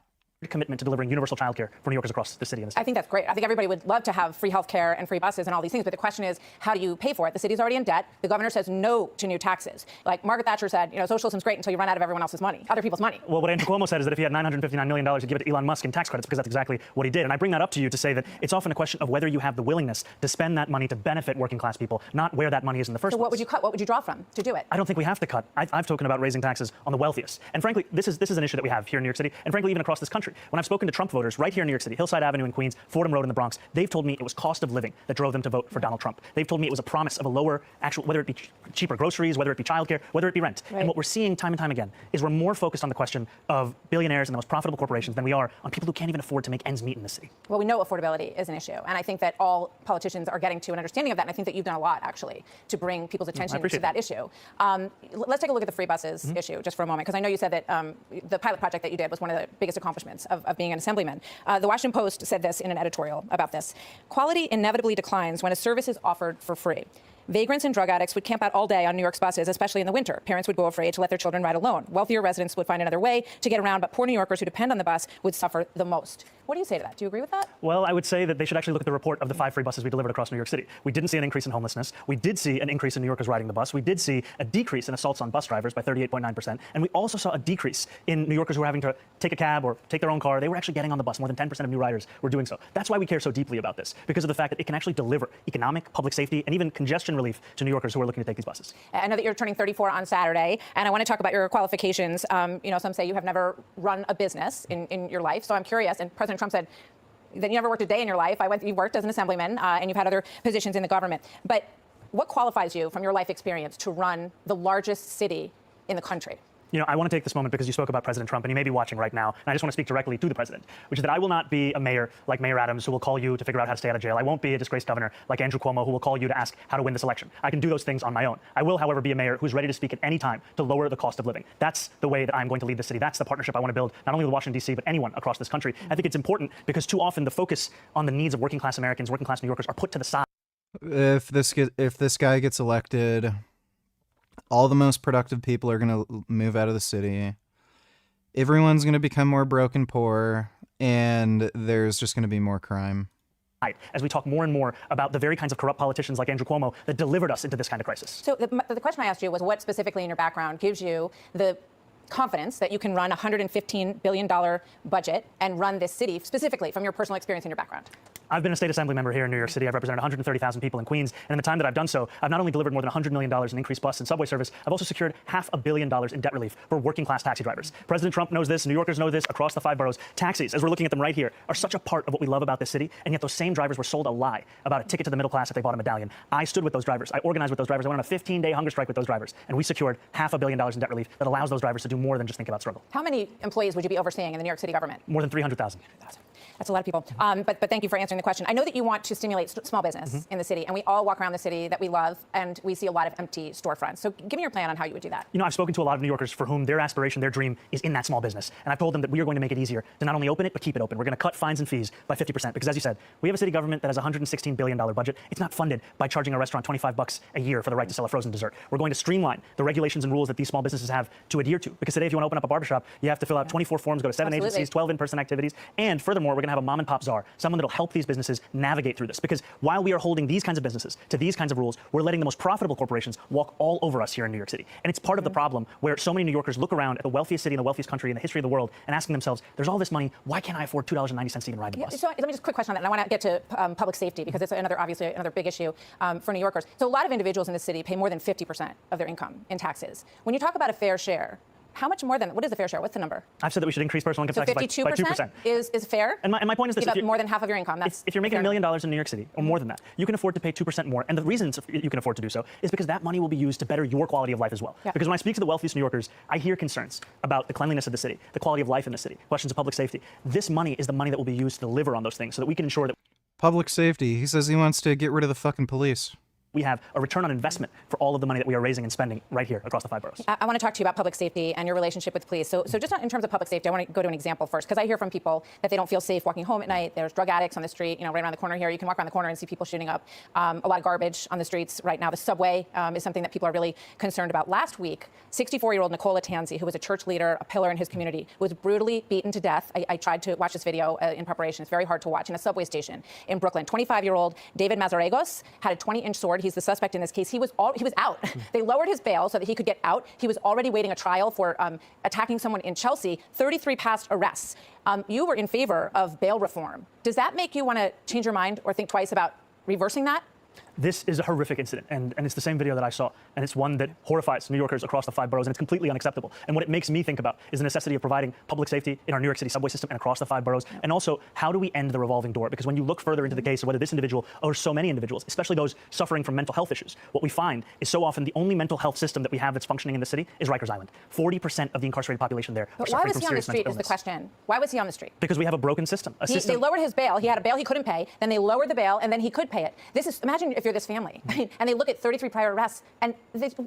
commitment to delivering universal childcare for New Yorkers across the city. And the state. I think that's great. I think everybody would love to have free health care and free buses and all these things, but the question is, how do you pay for it? The city's already in debt. The governor says no to new taxes. Like Margaret Thatcher said, you know, socialism's great until you run out of everyone else's money, other people's money. Well, what Andrew Cuomo said is that if he had $959 million to give it to Elon Musk in tax credits, because that's exactly what he did. And I bring that up to you to say that it's often a question of whether you have the willingness to spend that money to benefit working class people, not where that money is in the first place. So what would you cut? What would you draw from to do it? I don't think we have to cut. I've spoken about raising taxes on the wealthiest. And frankly, this is an issue that we have here in New York City, and frankly, even across this country. When I've spoken to Trump voters right here in New York City, Hillside Avenue in Queens, Fordham Road in the Bronx, they've told me it was cost of living that drove them to vote for Donald Trump. They've told me it was a promise of a lower actual, whether it be cheaper groceries, whether it be childcare, whether it be rent. Right. And what we're seeing time and time again is we're more focused on the question of billionaires and the most profitable corporations than we are on people who can't even afford to make ends meet in the city. Well, we know affordability is an issue, and I think that all politicians are getting to an understanding of that, and I think that you've done a lot, actually, to bring people's attention to that issue. Let's take a look at the free buses issue just for a moment, because I know you said that the pilot project that you did was one of the biggest accomplishments of being an assemblyman. The Washington Post said this in an editorial about this. Quality inevitably declines when a service is offered for free. Vagrants and drug addicts would camp out all day on New York's buses, especially in the winter. Parents would go afraid to let their children ride alone. Wealthier residents would find another way to get around, but poor New Yorkers who depend on the bus would suffer the most. What do you say to that? Do you agree with that? Well, I would say that they should actually look at the report of the 5 free buses we delivered across New York City. We didn't see an increase in homelessness. We did see an increase in New Yorkers riding the bus. We did see a decrease in assaults on bus drivers by 38.9%. And we also saw a decrease in New Yorkers who were having to take a cab or take their own car. They were actually getting on the bus. More than 10% of new riders were doing so. That's why we care so deeply about this, because of the fact that it can actually deliver economic, public safety, and even congestion relief to New Yorkers who are looking to take these buses. I know that you're turning 34 on Saturday, and I want to talk about your qualifications. You know, some say you have never run a business in your life, so I'm curious. And President Trump said that you never worked a day in your life. You worked as an assemblyman, and you've had other positions in the government. But what qualifies you from your life experience to run the largest city in the country? You know, I want to take this moment because you spoke about President Trump, and he may be watching right now, and I just want to speak directly to the president, which is that I will not be a mayor like Mayor Adams who will call you to figure out how to stay out of jail. I won't be a disgraced governor like Andrew Cuomo who will call you to ask how to win this election. I can do those things on my own. I will, however, be a mayor who's ready to speak at any time to lower the cost of living. That's the way that I'm going to lead the city. That's the partnership I want to build, not only with Washington, D.C., but anyone across this country. I think it's important because too often the focus on the needs of working class Americans, working class New Yorkers are put to the side. If this guy gets elected, all the most productive people are going to move out of the city. Everyone's going to become more broke and poor, and there's just going to be more crime. As we talk more and more about the very kinds of corrupt politicians like Andrew Cuomo that delivered us into this kind of crisis. So the question I asked you was what specifically in your background gives you the confidence that you can run a $115 billion budget and run this city specifically from your personal experience and your background? I've been a state assembly member here in New York City. I've represented 130,000 people in Queens. And in the time that I've done so, I've not only delivered more than $100 million in increased bus and subway service, I've also secured $500 million in debt relief for working class taxi drivers. President Trump knows this. New Yorkers know this across the 5 boroughs. Taxis, as we're looking at them right here, are such a part of what we love about this city. And yet those same drivers were sold a lie about a ticket to the middle class if they bought a medallion. I stood with those drivers. I organized with those drivers. I went on a 15-day hunger strike with those drivers. And we secured $500 million in debt relief that allows those drivers to do more than just think about struggle. How many employees would you be overseeing in the New York City government? More than 300,000. That's a lot of people. But thank you for answering the question. I know that you want to stimulate small business in the city, and we all walk around the city that we love, and we see a lot of empty storefronts. So give me your plan on how you would do that. You know, I've spoken to a lot of New Yorkers for whom their aspiration, their dream is in that small business. And I've told them that we are going to make it easier to not only open it, but keep it open. We're going to cut fines and fees by 50%. Because as you said, we have a city government that has a $116 billion budget. It's not funded by charging a restaurant $25 a year for the right to sell a frozen dessert. We're going to streamline the regulations and rules that these small businesses have to adhere to. Because today, if you want to open up a barbershop, you have to fill out 24 forms, go to 7 agencies, 12 in-person activities. And furthermore, we're going to have a mom and pop czar, someone that'll help these businesses navigate through this. Because while we are holding these kinds of businesses to these kinds of rules, we're letting the most profitable corporations walk all over us here in New York City. And it's part of the problem where so many New Yorkers look around at the wealthiest city in the wealthiest country in the history of the world and asking themselves, there's all this money, why can't I afford $2.90 to even ride the bus? So let me just quick question on that, and I want to get to public safety because it's obviously another big issue for New Yorkers. So a lot of individuals in the city pay more than 50% of their income in taxes. When you talk about a fair share, how much more than, what is the fair share? What's the number? I've said that we should increase personal income taxes by 2%. Is fair? And my point is this. Give up more than half of your income. That's if you're making $1 million in New York City, or more than that, you can afford to pay 2% more. And the reason you can afford to do so is because that money will be used to better your quality of life as well. Yeah. Because when I speak to the wealthiest New Yorkers, I hear concerns about the cleanliness of the city, the quality of life in the city, questions of public safety. This money is the money that will be used to deliver on those things so that we can ensure that Public safety. He says he wants to get rid of the fucking police. we have a return on investment for all of the money that we are raising and spending right here across the 5 boroughs. I want to talk to you about public safety and your relationship with police. So just in terms of public safety, I want to go to an example first, because I hear from people that they don't feel safe walking home at night. There's drug addicts on the street, right around the corner here. You can walk around the corner and see people shooting up. A lot of garbage on the streets right now. The subway is something that people are really concerned about. Last week, 64-year-old Nicola Tanzi, who was a church leader, a pillar in his community, was brutally beaten to death. I tried to watch this video in preparation. It's very hard to watch in a subway station in Brooklyn. 25-year-old David Mazarregos had a 20-inch sword. He's the suspect in this case. He was out. They lowered his bail so that he could get out. He was already waiting a trial for attacking someone in Chelsea. 33 past arrests. You were in favor of bail reform. Does that make you want to change your mind or think twice about reversing that? This is a horrific incident, and it's the same video that I saw, and it's one that horrifies New Yorkers across the 5 boroughs, and it's completely unacceptable. And what it makes me think about is the necessity of providing public safety in our New York City subway system and across the 5 boroughs, and also how do we end the revolving door? Because when you look further into the case of whether this individual or so many individuals, especially those suffering from mental health issues, what we find is so often the only mental health system that we have that's functioning in the city is Rikers Island. 40% of the incarcerated population there are suffering from serious mental illness. Why was he on the street is the question. Why was he on the street? Because we have a broken system. They lowered his bail. He had a bail he couldn't pay. Then they lowered the bail, and then he could pay it. Imagine if you're this family. And they look at 33 prior arrests, and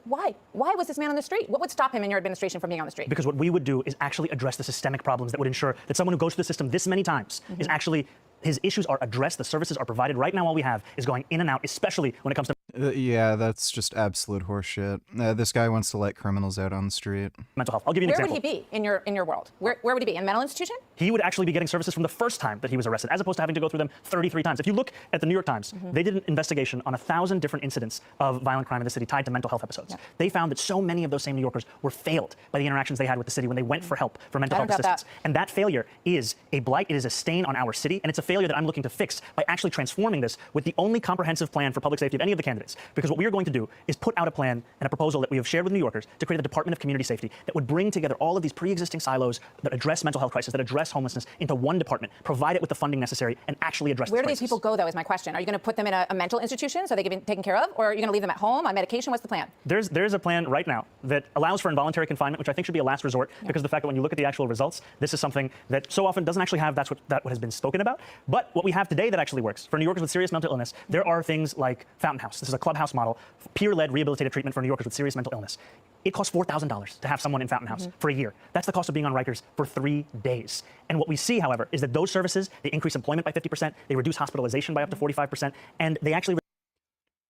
why? Why was this man on the street? What would stop him in your administration from being on the street? Because what we would do is actually address the systemic problems that would ensure that someone who goes through the system this many times is actually, his issues are addressed, the services are provided. Right now all we have is going in and out, especially when it comes to... Yeah, that's just absolute horseshit. This guy wants to let criminals out on the street. Mental health. I'll give you an example. Where would he be in your world? Where would he be? In a mental institution? He would actually be getting services from the first time that he was arrested, as opposed to having to go through them 33 times. If you look at the New York Times, they did an investigation on 1,000 different incidents of violent crime in the city tied to mental health episodes. Yeah. They found that so many of those same New Yorkers were failed by the interactions they had with the city when they went for help for mental health assistance. And that failure is a blight, it is a stain on our city, and it's a failure that I'm looking to fix by actually transforming this with the only comprehensive plan for public safety of any of the candidates. Because what we are going to do is put out a plan and a proposal that we have shared with New Yorkers to create a Department of Community Safety that would bring together all of these pre-existing silos that address mental health crisis, that address compress homelessness into one department, provide it with the funding necessary, and actually address Where this do these crisis. people go, though, is my question. Are you going to put them in a mental institution so they get taken care of? Or are you going to leave them at home on medication? What's the plan? There's a plan right now that allows for involuntary confinement, which I think should be a last resort, because of the fact that when you look at the actual results, this is something that so often doesn't actually have what has been spoken about. But what we have today that actually works for New Yorkers with serious mental illness, there are things like Fountain House. This is a clubhouse model, peer-led rehabilitative treatment for New Yorkers with serious mental illness. It costs $4,000 to have someone in Fountain House for a year. That's the cost of being on Rikers for 3 days. And what we see, however, is that those services, they increase employment by 50%, they reduce hospitalization by up to 45%, and they actually...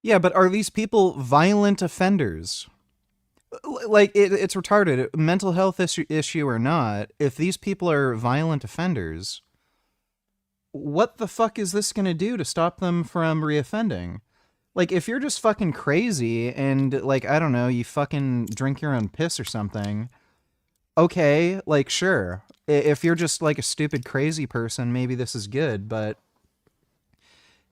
Yeah, but are these people violent offenders? Like, it's retarded. Mental health issue or not, if these people are violent offenders, what the fuck is this going to do to stop them from reoffending? Like, if you're just fucking crazy and, like, I don't know, you fucking drink your own piss or something, okay, like, sure. If you're just, like, a stupid crazy person, maybe this is good, but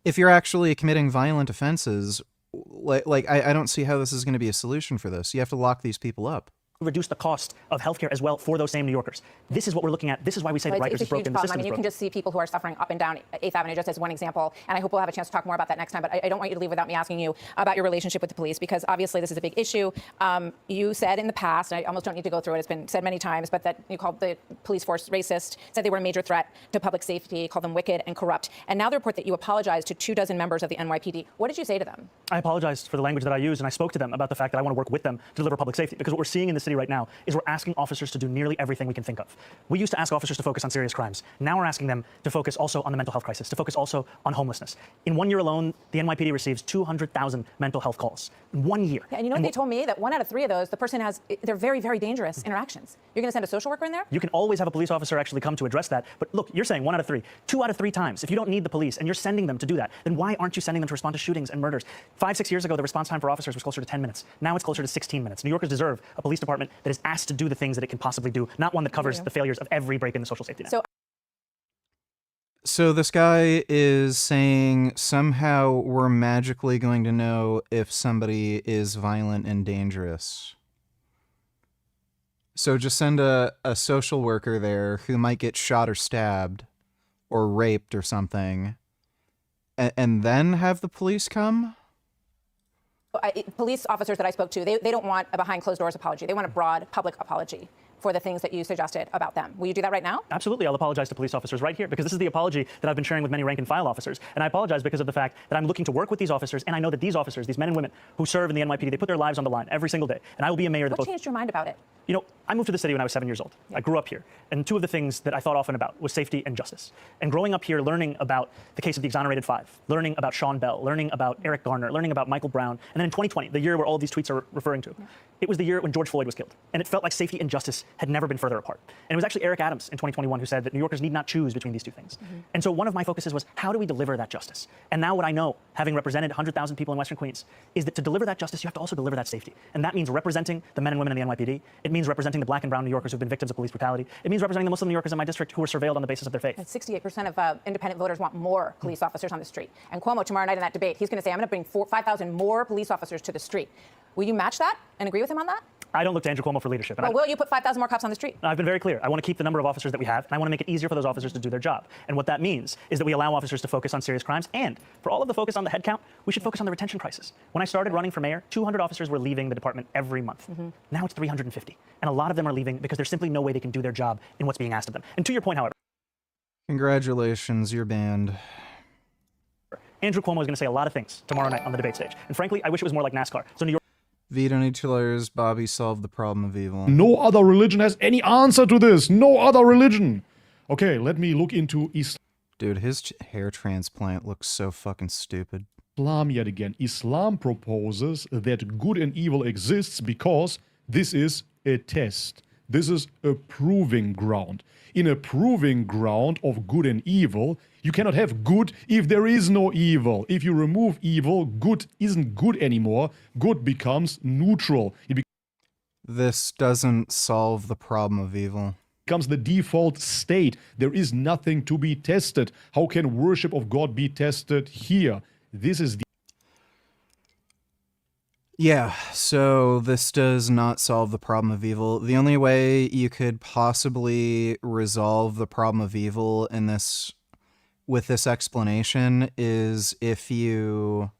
if you're actually committing violent offenses, like I don't see how this is going to be a solution for this. You have to lock these people up. Reduce the cost of healthcare as well for those same New Yorkers. This is what we're looking at. This is why we say that Rikers is broken. The system is broken. You can just see people who are suffering up and down 8th Avenue, just as one example. And I hope we'll have a chance to talk more about that next time. But I don't want you to leave without me asking you about your relationship with the police, because obviously this is a big issue. You said in the past, and I almost don't need to go through it, it's been said many times, but that you called the police force racist, said they were a major threat to public safety, called them wicked and corrupt. And now the report that you apologized to 24 members of the NYPD. What did you say to them? I apologized for the language that I used, and I spoke to them about the fact that I want to work with them to deliver public safety. Because what we're seeing in the city right now is we're asking officers to do nearly everything we can think of. We used to ask officers to focus on serious crimes. Now we're asking them to focus also on the mental health crisis, to focus also on homelessness. In 1 year alone, the NYPD receives 200,000 mental health calls. In 1 year. Yeah, and you know what they told me? That 1 out of 3 of those, the person they're very, very dangerous interactions. You're going to send a social worker in there? You can always have a police officer actually come to address that. But look, you're saying 1 out of 3. 2 out of 3 times. If you don't need the police and you're sending them to do that, then why aren't you sending them to respond to shootings and murders? 5-6 years ago, the response time for officers was closer to 10 minutes. Now it's closer to 16 minutes. New Yorkers deserve a police department that is asked to do the things that it can possibly do, not one that covers the failures of every break in the social safety net. So this guy is saying somehow we're magically going to know if somebody is violent and dangerous. So just send a social worker there who might get shot or stabbed or raped or something, and then have the police come? Police officers that I spoke to, they don't want a behind closed doors apology. They want a broad public apology for the things that you suggested about them. Will you do that right now? Absolutely. I'll apologize to police officers right here, because this is the apology that I've been sharing with many rank and file officers. And I apologize because of the fact that I'm looking to work with these officers, and I know that these officers, these men and women who serve in the NYPD, they put their lives on the line every single day. And I will be a mayor that What changed your mind about it? You know, I moved to the city when I was 7 years old. I grew up here. And 2 of the things that I thought often about was safety and justice. And growing up here, learning about the case of the exonerated 5, learning about Sean Bell, learning about Eric Garner, learning about Michael Brown. And then in 2020, the year where all of these tweets are referring to, it was the year when George Floyd was killed. And it felt like safety and justice had never been further apart. And it was actually Eric Adams in 2021 who said that New Yorkers need not choose between these 2 things. And so one of my focuses was, how do we deliver that justice? And now what I know, having represented 100,000 people in Western Queens, is that to deliver that justice, you have to also deliver that safety. And that means representing the men and women in the NYPD. It means representing the black and brown New Yorkers who've been victims of police brutality. It means representing the Muslim New Yorkers in my district who were surveilled on the basis of their faith. And 68% of independent voters want more police officers on the street. And Cuomo, tomorrow night in that debate, he's going to say, I'm going to bring 5,000 more police officers to the street. Will you match that and agree with him on that? I don't look to Andrew Cuomo for leadership. Well, will you put 5,000 more cops on the street? I've been very clear. I want to keep the number of officers that we have, and I want to make it easier for those officers to do their job. And what that means is that we allow officers to focus on serious crimes, and for all of the focus on the headcount, we should focus on the retention crisis. When I started running for mayor, 200 officers were leaving the department every month. Now it's 350. And a lot of them are leaving because there's simply no way they can do their job in what's being asked of them. And to your point, however, congratulations, you're banned. Andrew Cuomo is going to say a lot of things tomorrow night on the debate stage. And frankly, I wish it was more like NASCAR. So New York. Veto need 2 layers. Bobby solved the problem of evil. No other religion has any answer to this. No other religion. Okay, let me look into Dude, his hair transplant looks so fucking stupid. Islam yet again. Islam proposes that good and evil exists because this is a test. This is a proving ground. In a proving ground of good and evil, you cannot have good if there is no evil. If you remove evil, good isn't good anymore. Good becomes neutral. This doesn't solve the problem of evil. Becomes the default state. There is nothing to be tested. How can worship of God be tested here? This is the... Yeah, so this does not solve the problem of evil. The only way you could possibly resolve the problem of evil in this with this explanation is if you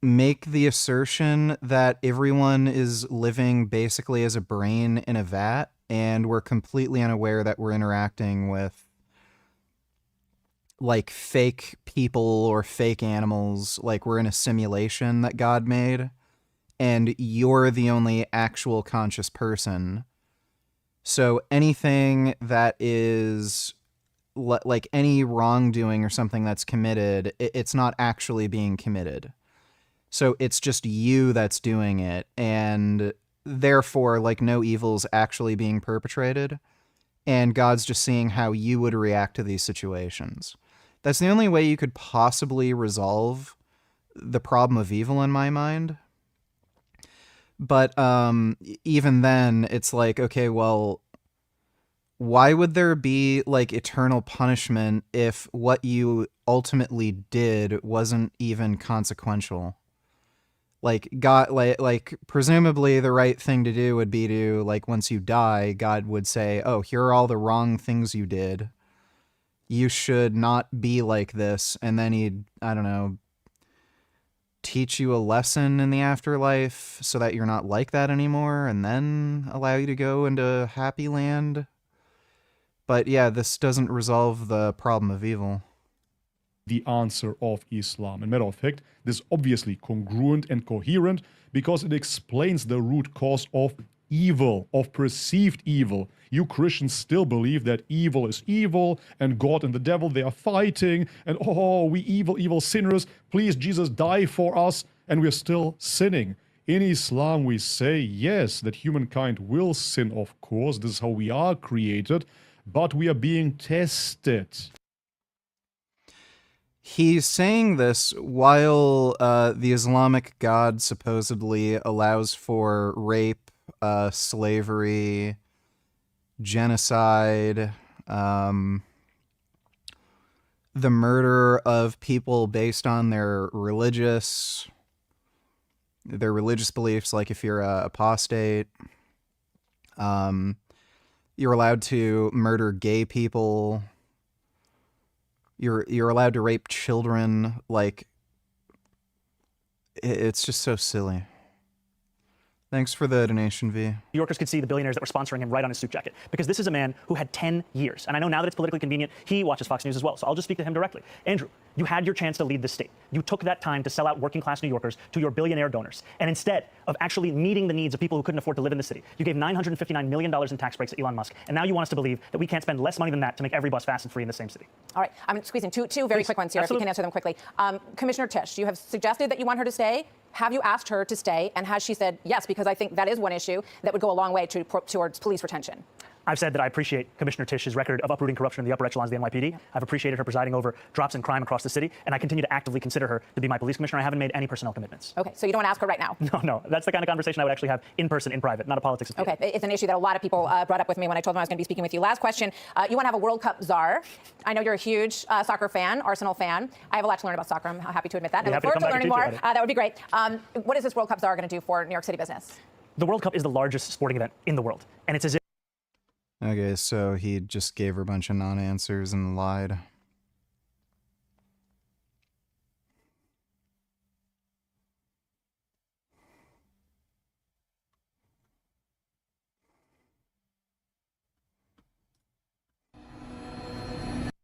make the assertion that everyone is living basically as a brain in a vat, and we're completely unaware that we're interacting with like fake people or fake animals, like we're in a simulation that God made, and you're the only actual conscious person. So anything that is like any wrongdoing or something that's committed, it's not actually being committed. So it's just you that's doing it, and therefore, like, no evil's actually being perpetrated, and God's just seeing how you would react to these situations. That's the only way you could possibly resolve the problem of evil in my mind. But even then, it's like, okay, well, why would there be like eternal punishment if what you ultimately did wasn't even consequential? Like God, like presumably the right thing to do would be to, like, once you die, God would say, "Oh, here are all the wrong things you did. You should not be like this," and then he'd, I don't know, teach you a lesson in the afterlife so that you're not like that anymore, and then allow you to go into happy land. But yeah, this doesn't resolve the problem of evil. The answer of Islam. And matter of fact, this is obviously congruent and coherent because it explains the root cause of evil, of perceived evil. You Christians still believe that evil is evil and God and the devil, they are fighting, and oh, we evil sinners, please Jesus die for us, and we're still sinning. In Islam, we say, yes, that humankind will sin, of course, this is how we are created, but we are being tested. He's saying this while the Islamic God supposedly allows for rape, slavery, genocide, the murder of people based on their religious beliefs, like if you're a apostate. You're allowed to murder gay people. You're allowed to rape children. Like, it's just so silly. Thanks for the donation, V. New Yorkers could see the billionaires that were sponsoring him right on his suit jacket. Because this is a man who had 10 years. And I know now that it's politically convenient, he watches Fox News as well. So I'll just speak to him directly. Andrew, you had your chance to lead the state. You took that time to sell out working class New Yorkers to your billionaire donors. And instead of actually meeting the needs of people who couldn't afford to live in the city, you gave $959 million in tax breaks to Elon Musk. And now you want us to believe that we can't spend less money than that to make every bus fast and free in the same city. All right, I'm squeezing two very quick ones here, if you can answer them quickly. Commissioner Tisch, you have suggested that you want her to stay. Have you asked her to stay? And has she said yes? Because I think that is one issue that would go a long way towards police retention. I've said that I appreciate Commissioner Tisch's record of uprooting corruption in the upper echelons of the NYPD. I've appreciated her presiding over drops in crime across the city, and I continue to actively consider her to be my police commissioner. I haven't made any personnel commitments. Okay, so you don't want to ask her right now? No. That's the kind of conversation I would actually have in person, in private, not a politics. Okay, it's an issue that a lot of people brought up with me when I told them I was going to be speaking with you. Last question. You want to have a World Cup czar. I know you're a huge soccer fan, Arsenal fan. I have a lot to learn about soccer. I'm happy to admit that. I look forward to learning more. That would be great. What is this World Cup czar going to do for New York City business? The World Cup is the largest sporting event in the world, and it's as if Okay, so he just gave her a bunch of non-answers and lied.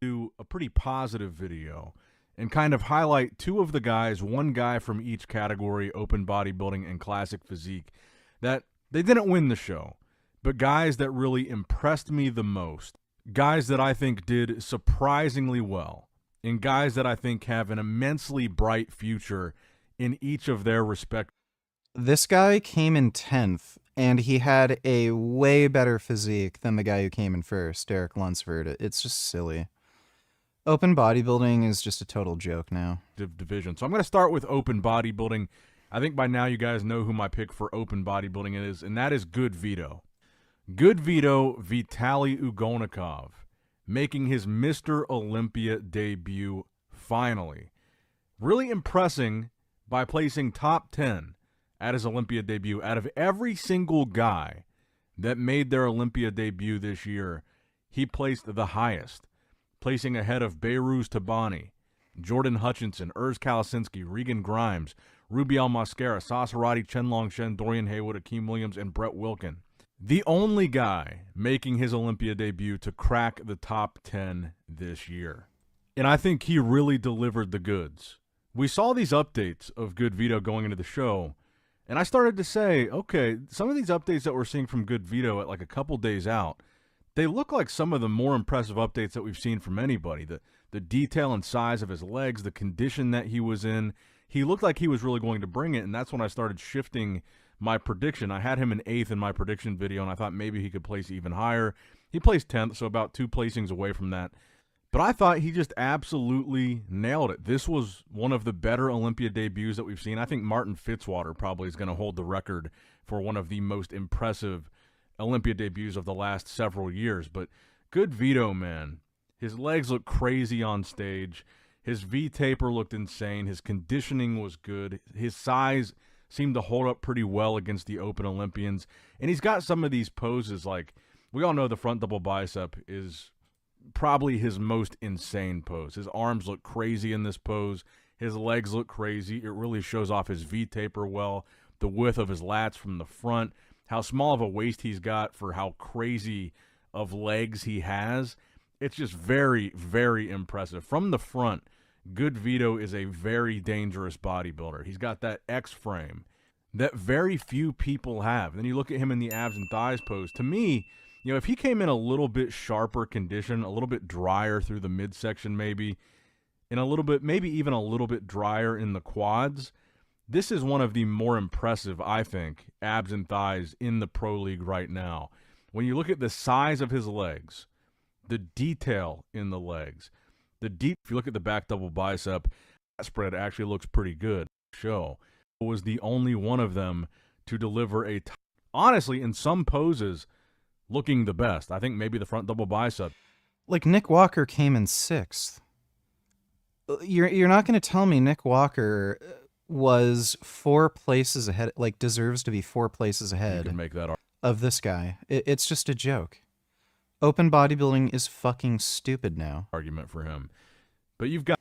Do a pretty positive video and kind of highlight two of the guys, one guy from each category, open bodybuilding and classic physique, that they didn't win the show, but guys that really impressed me the most, guys that I think did surprisingly well, and guys that I think have an immensely bright future in each of their respective. This guy came in 10th, and he had a way better physique than the guy who came in first, Derek Lunsford. It's just silly. Open bodybuilding is just a total joke now. Division. So I'm going to start with open bodybuilding. I think by now you guys know who my pick for open bodybuilding is, and that is Good Vito. Good Vito Vitaly Ugonikov, making his Mr. Olympia debut finally. Really impressing by placing top 10 at his Olympia debut. Out of every single guy that made their Olympia debut this year, he placed the highest, placing ahead of Behruz Tabani, Jordan Hutchinson, Urs Kalasinski, Regan Grimes, Rubiel Mosquera, Sas Harati, Chen Longshen, Dorian Haywood, Akeem Williams, and Brett Wilkin. The only guy making his Olympia debut to crack the top 10 this year. And I think he really delivered the goods. We saw these updates of Good Vito going into the show, and I started to say, okay, some of these updates that we're seeing from Good Vito at like a couple days out, they look like some of the more impressive updates that we've seen from anybody. The detail and size of his legs, the condition that he was in, he looked like he was really going to bring it, and that's when I started shifting my prediction. I had him in 8th in my prediction video, and I thought maybe he could place even higher. He placed 10th, so about 2 placings away from that. But I thought he just absolutely nailed it. This was one of the better Olympia debuts that we've seen. I think Martin Fitzwater probably is going to hold the record for one of the most impressive Olympia debuts of the last several years. But Good Vito, man. His legs look crazy on stage. His V-taper looked insane. His conditioning was good. His size seemed to hold up pretty well against the Open Olympians. And he's got some of these poses, like, we all know the front double bicep is probably his most insane pose. His arms look crazy in this pose. His legs look crazy. It really shows off his V-taper well, the width of his lats from the front, how small of a waist he's got for how crazy of legs he has. It's just very, very impressive. From the front, Good Vito is a very dangerous bodybuilder. He's got that X frame that very few people have. And then you look at him in the abs and thighs pose. To me, you know, if he came in a little bit sharper condition, a little bit drier through the midsection maybe, and a little bit, maybe even a little bit drier in the quads, this is one of the more impressive, I think, abs and thighs in the pro league right now. When you look at the size of his legs, the detail in the legs, if you look at the back double bicep, that spread actually looks pretty good. Show was the only one of them to deliver honestly, in some poses, looking the best. I think maybe the front double bicep. Like, Nick Walker came in 6th. You're not going to tell me Nick Walker was 4 places ahead, like deserves to be 4 places ahead You can make that of this guy. It's just a joke. Open bodybuilding is fucking stupid now. Argument for him. But you've got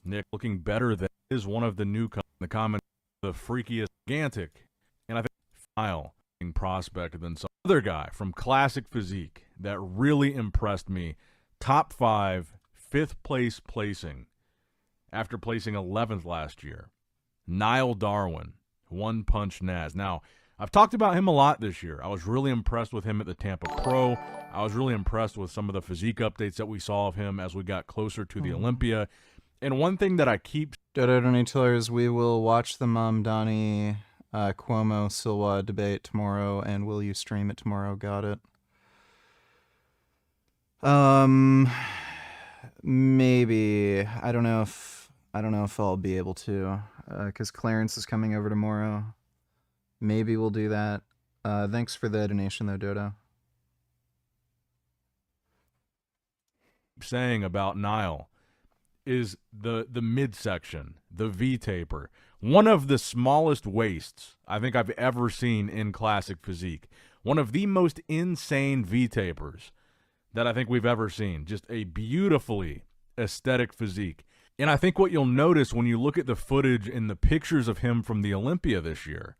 Nick looking better than is one of the newcomers. The comment, the freakiest, gigantic, and I think file prospect than some other guy from Classic Physique that really impressed me. Top 5, 5th place placing after placing 11th last year. Niall Darwin, One Punch Naz. Now, I've talked about him a lot this year. I was really impressed with him at the Tampa Pro. I was really impressed with some of the physique updates that we saw of him as we got closer to the Olympia. And one thing that I keep... Dodo Donatillers, we will watch the Mamdani Cuomo Silwa debate tomorrow, and will you stream it tomorrow? Got it. Maybe. I don't know if I'll be able to, because Clarence is coming over tomorrow. Maybe we'll do that. Thanks for the donation, though, Dodo. Saying about Niall is the midsection, the V-taper. One of the smallest waists I think I've ever seen in Classic Physique. One of the most insane V-tapers that I think we've ever seen. Just a beautifully aesthetic physique. And I think what you'll notice when you look at the footage and the pictures of him from the Olympia this year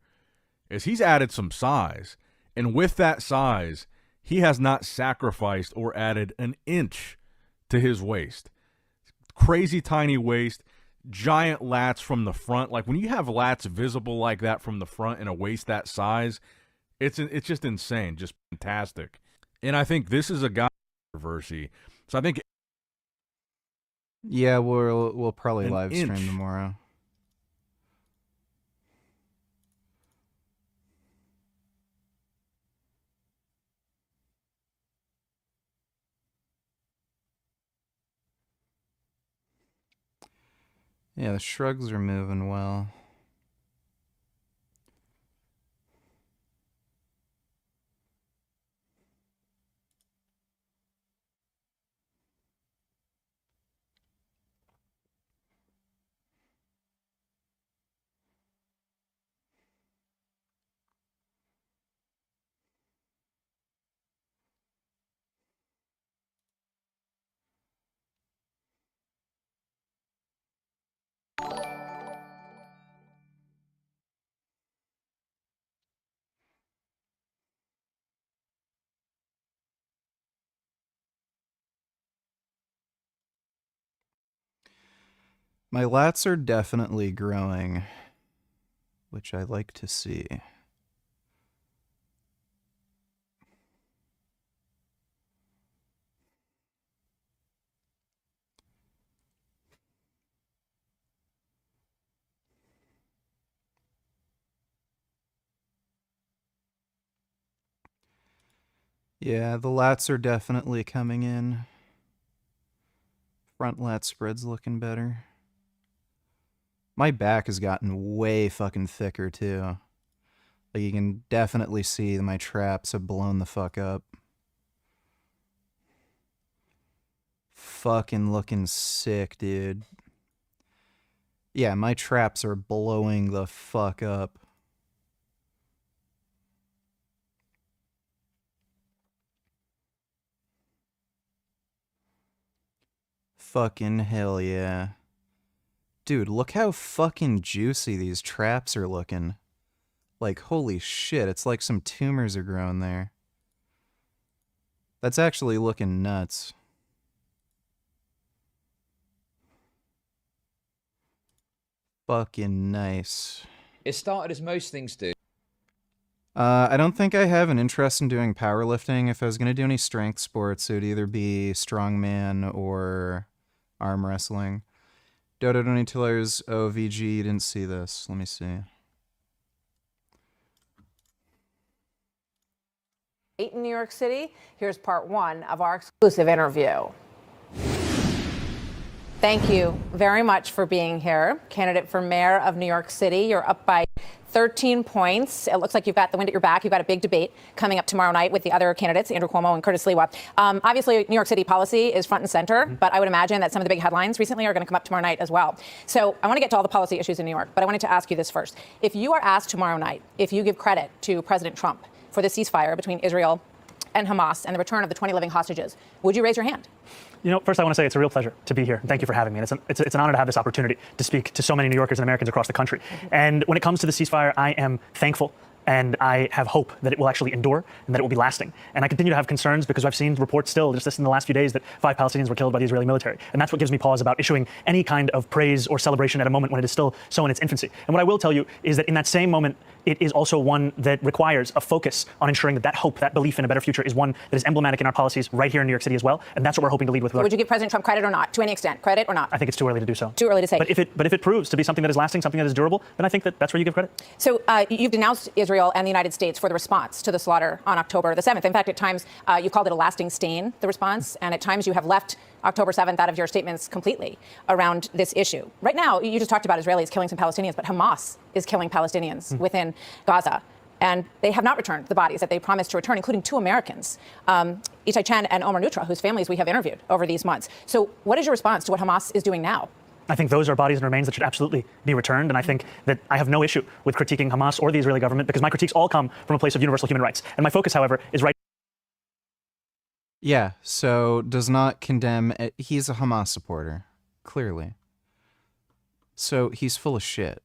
is he's added some size. And with that size, he has not sacrificed or added an inch to his waist. Crazy tiny waist, giant lats from the front. Like when you have lats visible like that from the front and a waist that size, it's just insane, just fantastic. And I think this is a guy controversy. So I think yeah, we'll probably live stream tomorrow. Yeah, the shrugs are moving well. My lats are definitely growing, which I like to see. Yeah, the lats are definitely coming in. Front lat spread's looking better. My back has gotten way fucking thicker, too. Like, you can definitely see that my traps have blown the fuck up. Fucking looking sick, dude. Yeah, my traps are blowing the fuck up. Fucking hell yeah. Dude, look how fucking juicy these traps are looking. Like, holy shit, it's like some tumors are growing there. That's actually looking nuts. Fucking nice. It started as most things do. I don't think I have an interest in doing powerlifting. If I was going to do any strength sports, it would either be strongman or arm wrestling. Dodo Donny Tillers OVG, didn't see this. Let me see. In New York City, here's part 1 of our exclusive interview. Thank you very much for being here. Candidate for mayor of New York City, you're up by 13 points. It looks like you've got the wind at your back. You've got a big debate coming up tomorrow night with the other candidates, Andrew Cuomo and Curtis Lewa. Obviously, New York City policy is front and center, but I would imagine that some of the big headlines recently are going to come up tomorrow night as well. So I want to get to all the policy issues in New York, but I wanted to ask you this first. If you are asked tomorrow night, if you give credit to President Trump for the ceasefire between Israel and Hamas and the return of the 20 living hostages, would you raise your hand? You know, first I want to say it's a real pleasure to be here. Thank you for having me. And it's an honor to have this opportunity to speak to so many New Yorkers and Americans across the country. And when it comes to the ceasefire, I am thankful and I have hope that it will actually endure and that it will be lasting. And I continue to have concerns because I've seen reports still just in the last few days that 5 Palestinians were killed by the Israeli military. And that's what gives me pause about issuing any kind of praise or celebration at a moment when it is still so in its infancy. And what I will tell you is that in that same moment, it is also one that requires a focus on ensuring that that hope, that belief in a better future is one that is emblematic in our policies right here in New York City as well. And that's what we're hoping to lead with. Would you give President Trump credit or not, to any extent? Credit or not? I think it's too early to do so. Too early to say. But if it proves to be something that is lasting, something that is durable, then I think that's where you give credit. So you've denounced Israel and the United States for the response to the slaughter on October the 7th. In fact, at times you called it a lasting stain, the response, and at times you have left October 7th out of your statements completely around this issue. Right now, you just talked about Israelis killing some Palestinians, but Hamas is killing Palestinians within Gaza. And they have not returned the bodies that they promised to return, including 2 Americans, Itai Chen and Omar Nutra, whose families we have interviewed over these months. So what is your response to what Hamas is doing now? I think those are bodies and remains that should absolutely be returned. And I think that I have no issue with critiquing Hamas or the Israeli government because my critiques all come from a place of universal human rights. And my focus, however, is right. Yeah, so does not condemn. He's a Hamas supporter, clearly. So he's full of shit.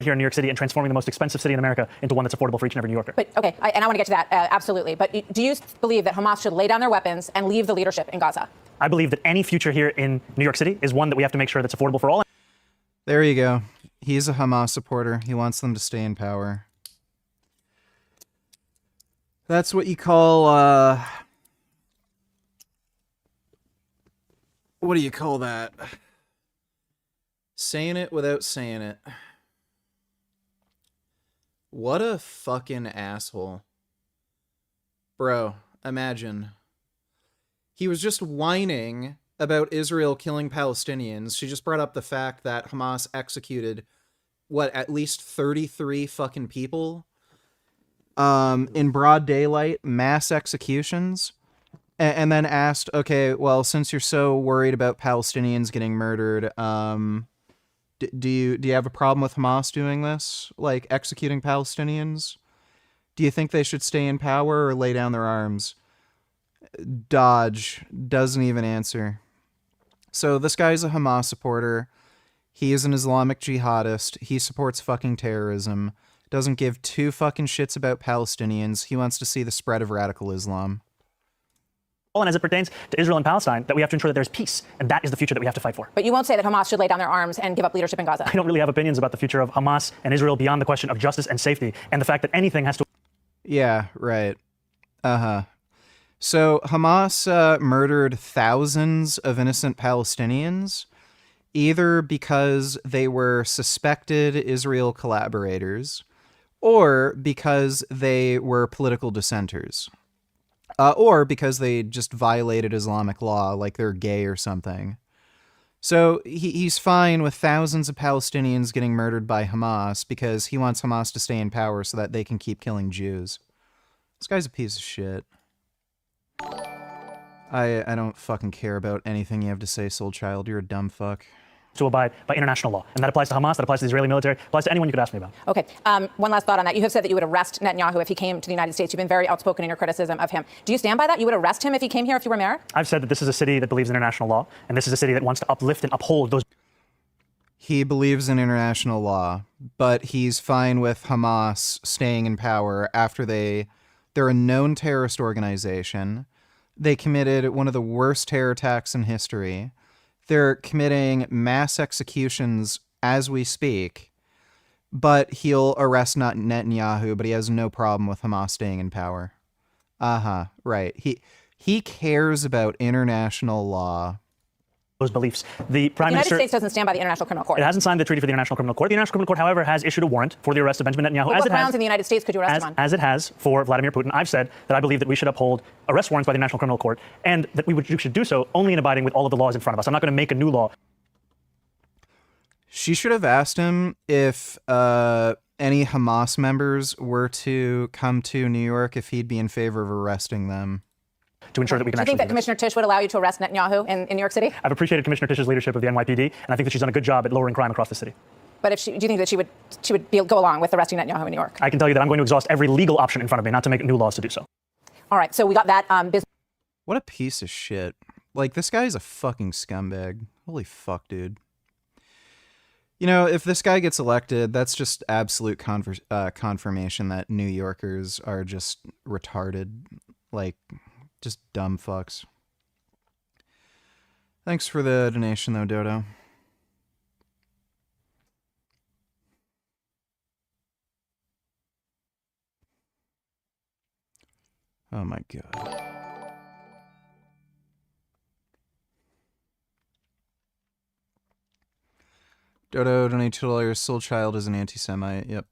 Here in New York City and transforming the most expensive city in America into one that's affordable for each and every New Yorker. But okay, and I want to get to that, absolutely. But do you believe that Hamas should lay down their weapons and leave the leadership in Gaza? I believe that any future here in New York City is one that we have to make sure that's affordable for all. There you go. He's a Hamas supporter. He wants them to stay in power. That's what you call, what do you call that? Saying it without saying it. What a fucking asshole. Bro, imagine. He was just whining about Israel killing Palestinians. She just brought up the fact that Hamas executed, at least 33 fucking people in broad daylight, mass executions, and then asked, okay, well, since you're so worried about Palestinians getting murdered, do you have a problem with Hamas doing this, like executing Palestinians? Do you think they should stay in power or lay down their arms? Dodge doesn't even answer. So this guy's a Hamas supporter. He is an Islamic jihadist. He supports fucking terrorism. Doesn't give 2 fucking shits about Palestinians. He wants to see the spread of radical Islam. And as it pertains to Israel and Palestine, that we have to ensure that there's peace, and that is the future that we have to fight for. But you won't say that Hamas should lay down their arms and give up leadership in Gaza. I don't really have opinions about the future of Hamas and Israel beyond the question of justice and safety, and the fact that anything has to... Yeah, right. So Hamas murdered thousands of innocent Palestinians, either because they were suspected Israel collaborators, or because they were political dissenters. Or because they just violated Islamic law, like they're gay or something. So he's fine with thousands of Palestinians getting murdered by Hamas because he wants Hamas to stay in power so that they can keep killing Jews. This guy's a piece of shit. I don't fucking care about anything you have to say, Soul Child. You're a dumb fuck. To abide by international law. And that applies to Hamas, that applies to the Israeli military, applies to anyone you could ask me about. Okay, one last thought on that. You have said that you would arrest Netanyahu if he came to the United States. You've been very outspoken in your criticism of him. Do you stand by that? You would arrest him if he came here if you were mayor? I've said that this is a city that believes in international law, and this is a city that wants to uplift and uphold those... He believes in international law, but he's fine with Hamas staying in power after they're a known terrorist organization. They committed one of the worst terror attacks in history. They're committing mass executions as we speak, but he'll arrest Netanyahu, but he has no problem with Hamas staying in power. Right. He cares about international law. Those beliefs. The Prime United Minister... States doesn't stand by the International Criminal Court. It hasn't signed the treaty for the International Criminal Court. The International Criminal Court, however, has issued a warrant for the arrest of Benjamin Netanyahu. Well, what grounds in the United States could you arrest him on? As it has for Vladimir Putin. I've said that I believe that we should uphold arrest warrants by the International Criminal Court, and that we should do so only in abiding with all of the laws in front of us. I'm not going to make a new law. She should have asked him if any Hamas members were to come to New York, if he'd be in favor of arresting them. To ensure that we can do you think that Commissioner Tisch would allow you to arrest Netanyahu in New York City? I've appreciated Commissioner Tisch's leadership of the NYPD, and I think that she's done a good job at lowering crime across the city. But do you think that she would go along with arresting Netanyahu in New York? I can tell you that I'm going to exhaust every legal option in front of me, not to make new laws to do so. All right, so we got that business. What a piece of shit. Like, this guy's a fucking scumbag. Holy fuck, dude. You know, if this guy gets elected, that's just absolute confirmation that New Yorkers are just retarded. Like, just dumb fucks. Thanks for the donation, though, Dodo. Oh my god. Dodo, donate $2. Soul Child is an anti-Semite. Yep.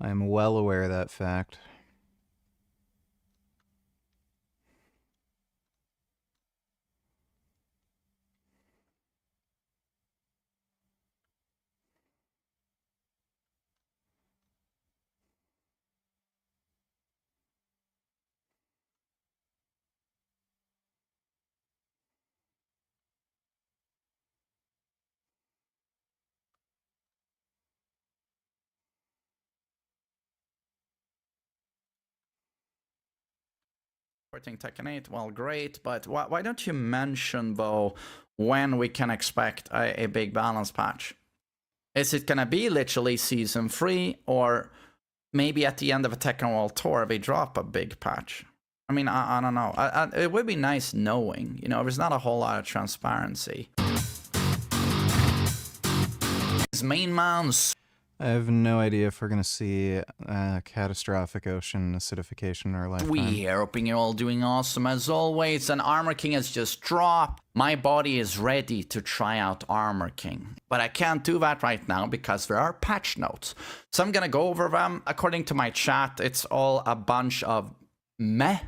I am well aware of that fact. Tekken 8, well, great, but why don't you mention, though, when we can expect a big balance patch? Is it gonna be literally Season 3, or maybe at the end of a Tekken World Tour they drop a big patch? I mean, I don't know. It would be nice knowing, you know, there's not a whole lot of transparency. His main man's... I have no idea if we're going to see catastrophic ocean acidification in our lifetime. We here, hoping you're all doing awesome as always, and Armor King has just dropped. My body is ready to try out Armor King, but I can't do that right now because there are patch notes. So I'm gonna go over them. According to my chat, it's all a bunch of meh,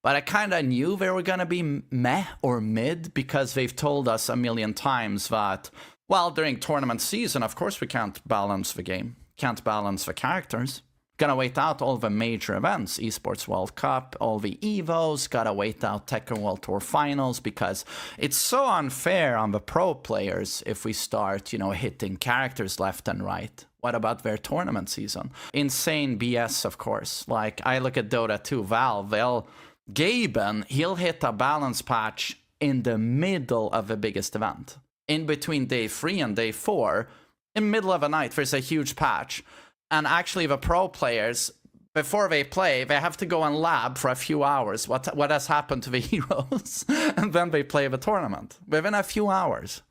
but I kinda knew they were gonna be meh or mid because they've told us a million times that, well, during tournament season, of course we can't balance the game. Can't balance the characters. Gonna wait out all the major events. Esports World Cup, all the EVOs. Gotta wait out Tekken World Tour Finals because it's so unfair on the pro players if we start, you know, hitting characters left and right. What about their tournament season? Insane BS, of course. Like, I look at Dota 2, Valve, Gaben, he'll hit a balance patch in the middle of the biggest event. In between day 3 and day 4, in middle of a night, there's a huge patch. And actually the pro players, before they play, they have to go and lab for a few hours what has happened to the heroes, and then they play the tournament within a few hours.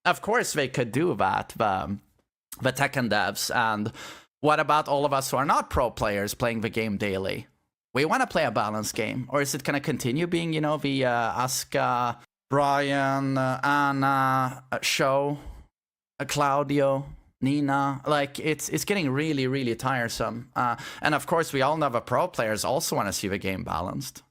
Of course, they could do that, the Tekken devs. And what about all of us who are not pro players playing the game daily? We want to play a balanced game, or is it going to continue being, you know, the Asuka, Brian, Anna show, Claudio, Nina? Like, it's getting really, really tiresome. And of course, we all know the pro players also want to see the game balanced.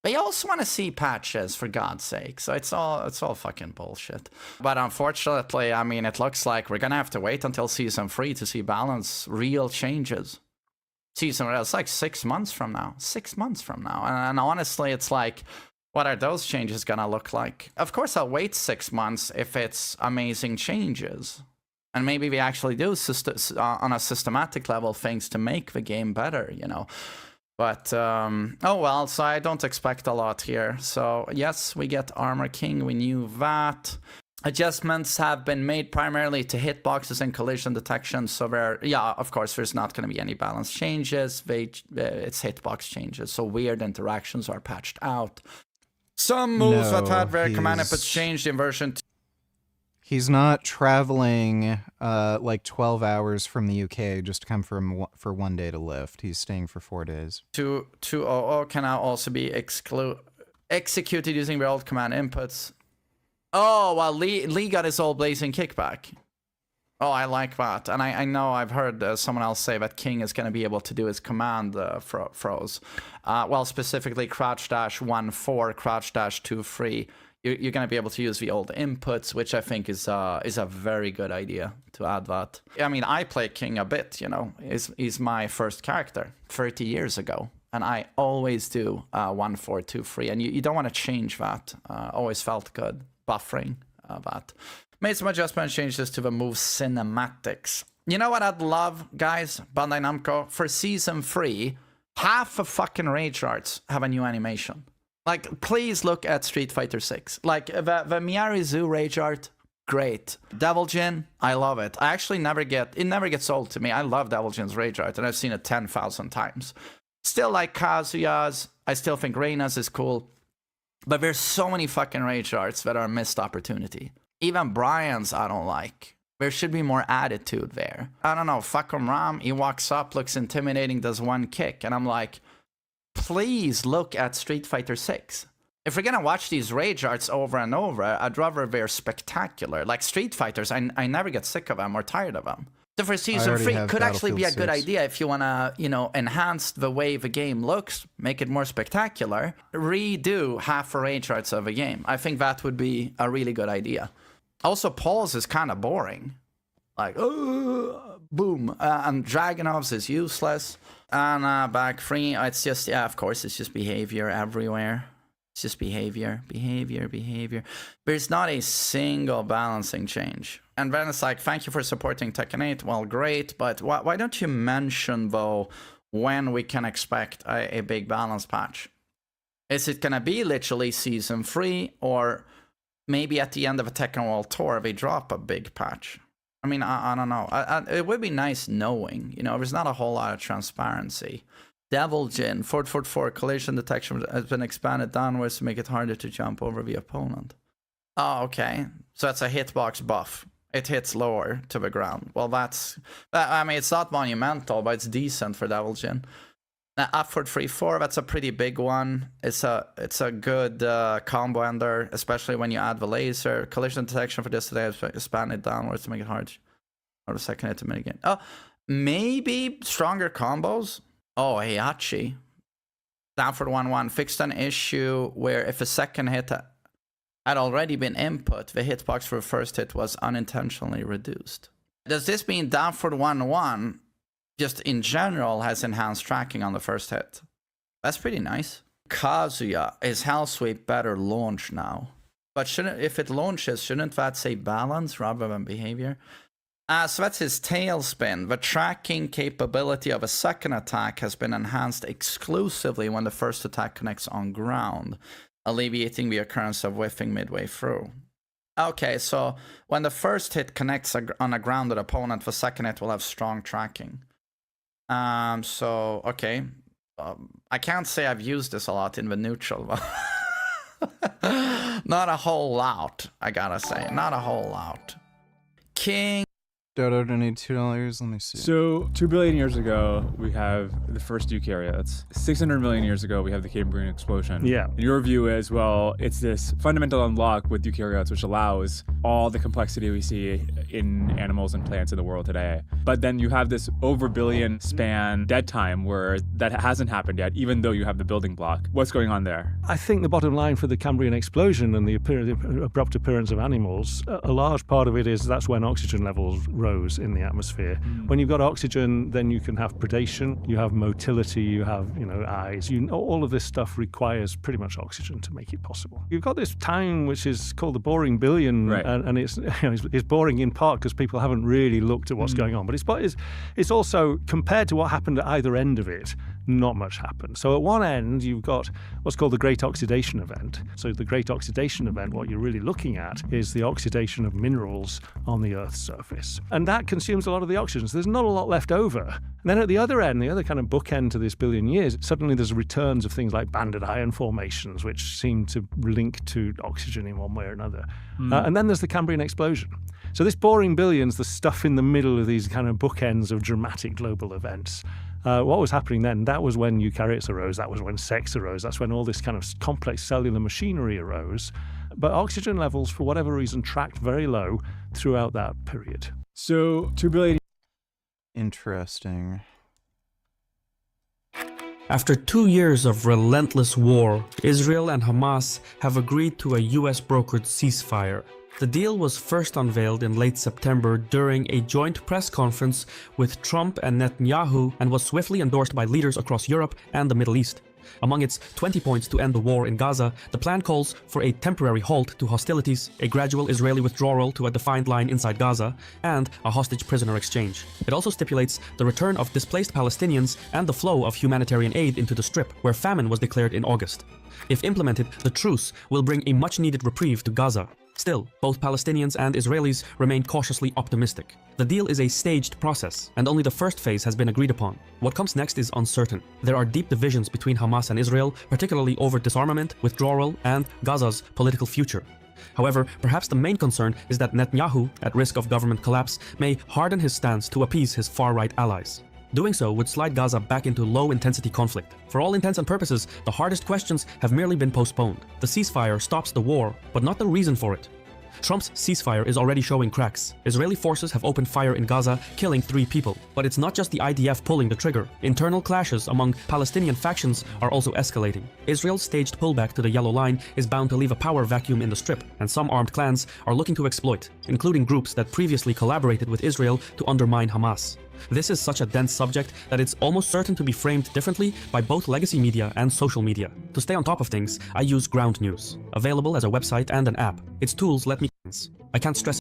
They also want to see patches, for God's sake. So it's all fucking bullshit. But unfortunately, I mean, it looks like we're gonna have to wait until Season 3 to see balance, real changes. It's like 6 months from now. 6 months from now. And honestly, it's like, what are those changes gonna look like? Of course, I'll wait 6 months if it's amazing changes. And maybe we actually do, on a systematic level, things to make the game better, you know. But, oh well, so I don't expect a lot here. So, yes, we get Armor King, we knew that. Adjustments have been made primarily to hitboxes and collision detection. So, yeah, of course, there's not going to be any balance changes. It's hitbox changes. So, weird interactions are patched out. Some moves that had their command inputs changed in version 2. He's not traveling like 12 hours from the UK just to come for 1 day to lift. He's staying for 4 days. 2.0 can now also be executed using the old command inputs. Oh, well, Lee got his old blazing kickback. Oh, I like that. And I know I've heard someone else say that King is going to be able to do his command throws. Well, specifically crouch dash 1-4, crouch dash 2-3. You're going to be able to use the old inputs, which I think is a very good idea to add that. I mean, I play King a bit, you know. He's my first character 30 years ago. And I always do 1-4, 2-3. And you don't want to change that. Always felt good. Buffering that. Made some adjustment changes to the move cinematics. You know what I'd love, guys? Bandai Namco, for Season 3, half of fucking Rage Arts have a new animation. Like, please look at Street Fighter 6. Like, the Miyari-Zu Rage Art, great. Devil Jin, I love it. It never gets old to me. I love Devil Jin's Rage Art, and I've seen it 10,000 times. Still like Kazuya's. I still think Reina's is cool. But there's so many fucking Rage Arts that are missed opportunity. Even Brian's I don't like. There should be more attitude there. I don't know, fucking Ram, he walks up, looks intimidating, does one kick, and I'm like, please look at Street Fighter 6. If we're gonna watch these Rage Arts over and over, I'd rather they're spectacular. Like Street Fighters, I never get sick of them or tired of them. So for Season 3, could actually be a good idea if you wanna, you know, enhance the way the game looks, make it more spectacular, redo half the Rage Arts of a game. I think that would be a really good idea. Also, Paul's is kind of boring. Like, boom. And Dragunov's is useless. And back 3, it's just, yeah, of course, it's just behavior everywhere. It's just behavior. There's not a single balancing change. And then it's like, thank you for supporting Tekken 8. Well, great, but why don't you mention, though, when we can expect a big balance patch? Is it going to be literally Season 3, or maybe at the end of a Tekken World Tour, they drop a big patch? I mean, I don't know. It would be nice knowing. You know, there's not a whole lot of transparency. Devil Jin, 444 collision detection has been expanded downwards to make it harder to jump over the opponent. Oh, okay. So that's a hitbox buff. It hits lower to the ground. Well, I mean, it's not monumental, but it's decent for Devil Jin. Upward 3-4, that's a pretty big one. It's a good combo ender, especially when you add the laser. Collision detection for this today is expanded downwards to make it hard. Or the second hit to mitigate. Oh, maybe stronger combos? Oh, Heihachi. Downward 1-1 fixed an issue where if a second hit had already been input, the hitbox for the first hit was unintentionally reduced. Does this mean downward 1-1 just in general has enhanced tracking on the first hit? That's pretty nice. Kazuya, is Hell Sweep better launch now? But if it launches, shouldn't that say balance rather than behavior? So that's his tailspin. The tracking capability of a second attack has been enhanced exclusively when the first attack connects on ground, alleviating the occurrence of whiffing midway through. Okay, so when the first hit connects on a grounded opponent, the second hit will have strong tracking. So, okay. I can't say I've used this a lot in the neutral. Not a whole lot, I gotta say. Not a whole lot. King. Dodo donated $2. Let me see. So 2 billion years ago, we have the first eukaryotes. 600 million years ago, we have the Cambrian explosion. Yeah. And your view is, well, it's this fundamental unlock with eukaryotes, which allows all the complexity we see in animals and plants in the world today. But then you have this over billion span dead time where that hasn't happened yet, even though you have the building block. What's going on there? I think the bottom line for the Cambrian explosion and the abrupt appearance of animals, a large part of it is that's when oxygen levels rose in the atmosphere. When you've got oxygen, then you can have predation, you have motility, you have, eyes. All of this stuff requires pretty much oxygen to make it possible. You've got this time which is called the boring billion, right. and it's it's boring in part because people haven't really looked at what's going on. But it's also, compared to what happened at either end of it, not much happened. So at one end, you've got what's called the Great Oxidation Event. So the Great Oxidation Event, what you're really looking at is the oxidation of minerals on the Earth's surface. And that consumes a lot of the oxygen. So there's not a lot left over. And then at the other end, the other kind of bookend to this billion years, suddenly there's returns of things like banded iron formations, which seem to link to oxygen in one way or another. And then there's the Cambrian explosion. So this boring billion's the stuff in the middle of these kind of bookends of dramatic global events. What was happening then, that was when eukaryotes arose, that was when sex arose, that's when all this kind of complex cellular machinery arose. But oxygen levels, for whatever reason, tracked very low throughout that period. So 2 billion. Interesting. After 2 years of relentless war, Israel and Hamas have agreed to a US-brokered ceasefire. The deal was first unveiled in late September during a joint press conference with Trump and Netanyahu and was swiftly endorsed by leaders across Europe and the Middle East. Among its 20 points to end the war in Gaza, the plan calls for a temporary halt to hostilities, a gradual Israeli withdrawal to a defined line inside Gaza, and a hostage prisoner exchange. It also stipulates the return of displaced Palestinians and the flow of humanitarian aid into the Strip, where famine was declared in August. If implemented, the truce will bring a much-needed reprieve to Gaza. Still, both Palestinians and Israelis remain cautiously optimistic. The deal is a staged process, and only the first phase has been agreed upon. What comes next is uncertain. There are deep divisions between Hamas and Israel, particularly over disarmament, withdrawal, and Gaza's political future. However, perhaps the main concern is that Netanyahu, at risk of government collapse, may harden his stance to appease his far-right allies. Doing so would slide Gaza back into low-intensity conflict. For all intents and purposes, the hardest questions have merely been postponed. The ceasefire stops the war, but not the reason for it. Trump's ceasefire is already showing cracks. Israeli forces have opened fire in Gaza, killing 3 people. But it's not just the IDF pulling the trigger. Internal clashes among Palestinian factions are also escalating. Israel's staged pullback to the Yellow Line is bound to leave a power vacuum in the Strip, and some armed clans are looking to exploit, including groups that previously collaborated with Israel to undermine Hamas. This is such a dense subject that it's almost certain to be framed differently by both legacy media and social media. To stay on top of things, I use Ground News, available as a website and an app. Its tools let me... I can't stress...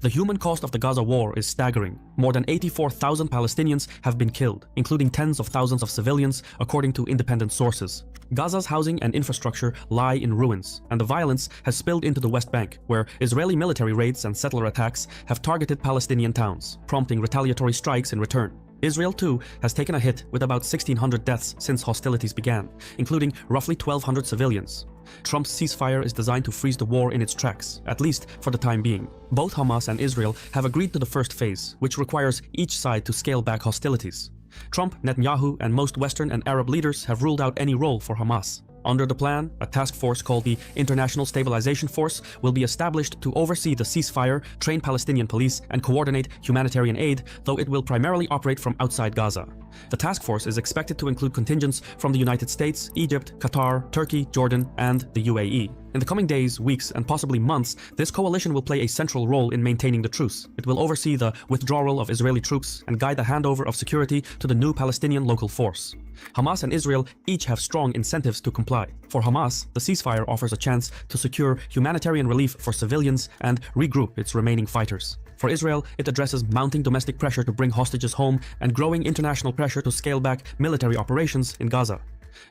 The human cost of the Gaza war is staggering. More than 84,000 Palestinians have been killed, including tens of thousands of civilians, according to independent sources. Gaza's housing and infrastructure lie in ruins, and the violence has spilled into the West Bank, where Israeli military raids and settler attacks have targeted Palestinian towns, prompting retaliatory strikes in return. Israel, too, has taken a hit with about 1,600 deaths since hostilities began, including roughly 1,200 civilians. Trump's ceasefire is designed to freeze the war in its tracks, at least for the time being. Both Hamas and Israel have agreed to the first phase, which requires each side to scale back hostilities. Trump, Netanyahu, and most Western and Arab leaders have ruled out any role for Hamas. Under the plan, a task force called the International Stabilization Force will be established to oversee the ceasefire, train Palestinian police, and coordinate humanitarian aid, though it will primarily operate from outside Gaza. The task force is expected to include contingents from the United States, Egypt, Qatar, Turkey, Jordan, and the UAE. In the coming days, weeks, and possibly months, this coalition will play a central role in maintaining the truce. It will oversee the withdrawal of Israeli troops and guide the handover of security to the new Palestinian local force. Hamas and Israel each have strong incentives to comply. For Hamas, the ceasefire offers a chance to secure humanitarian relief for civilians and regroup its remaining fighters. For Israel, it addresses mounting domestic pressure to bring hostages home and growing international pressure to scale back military operations in Gaza.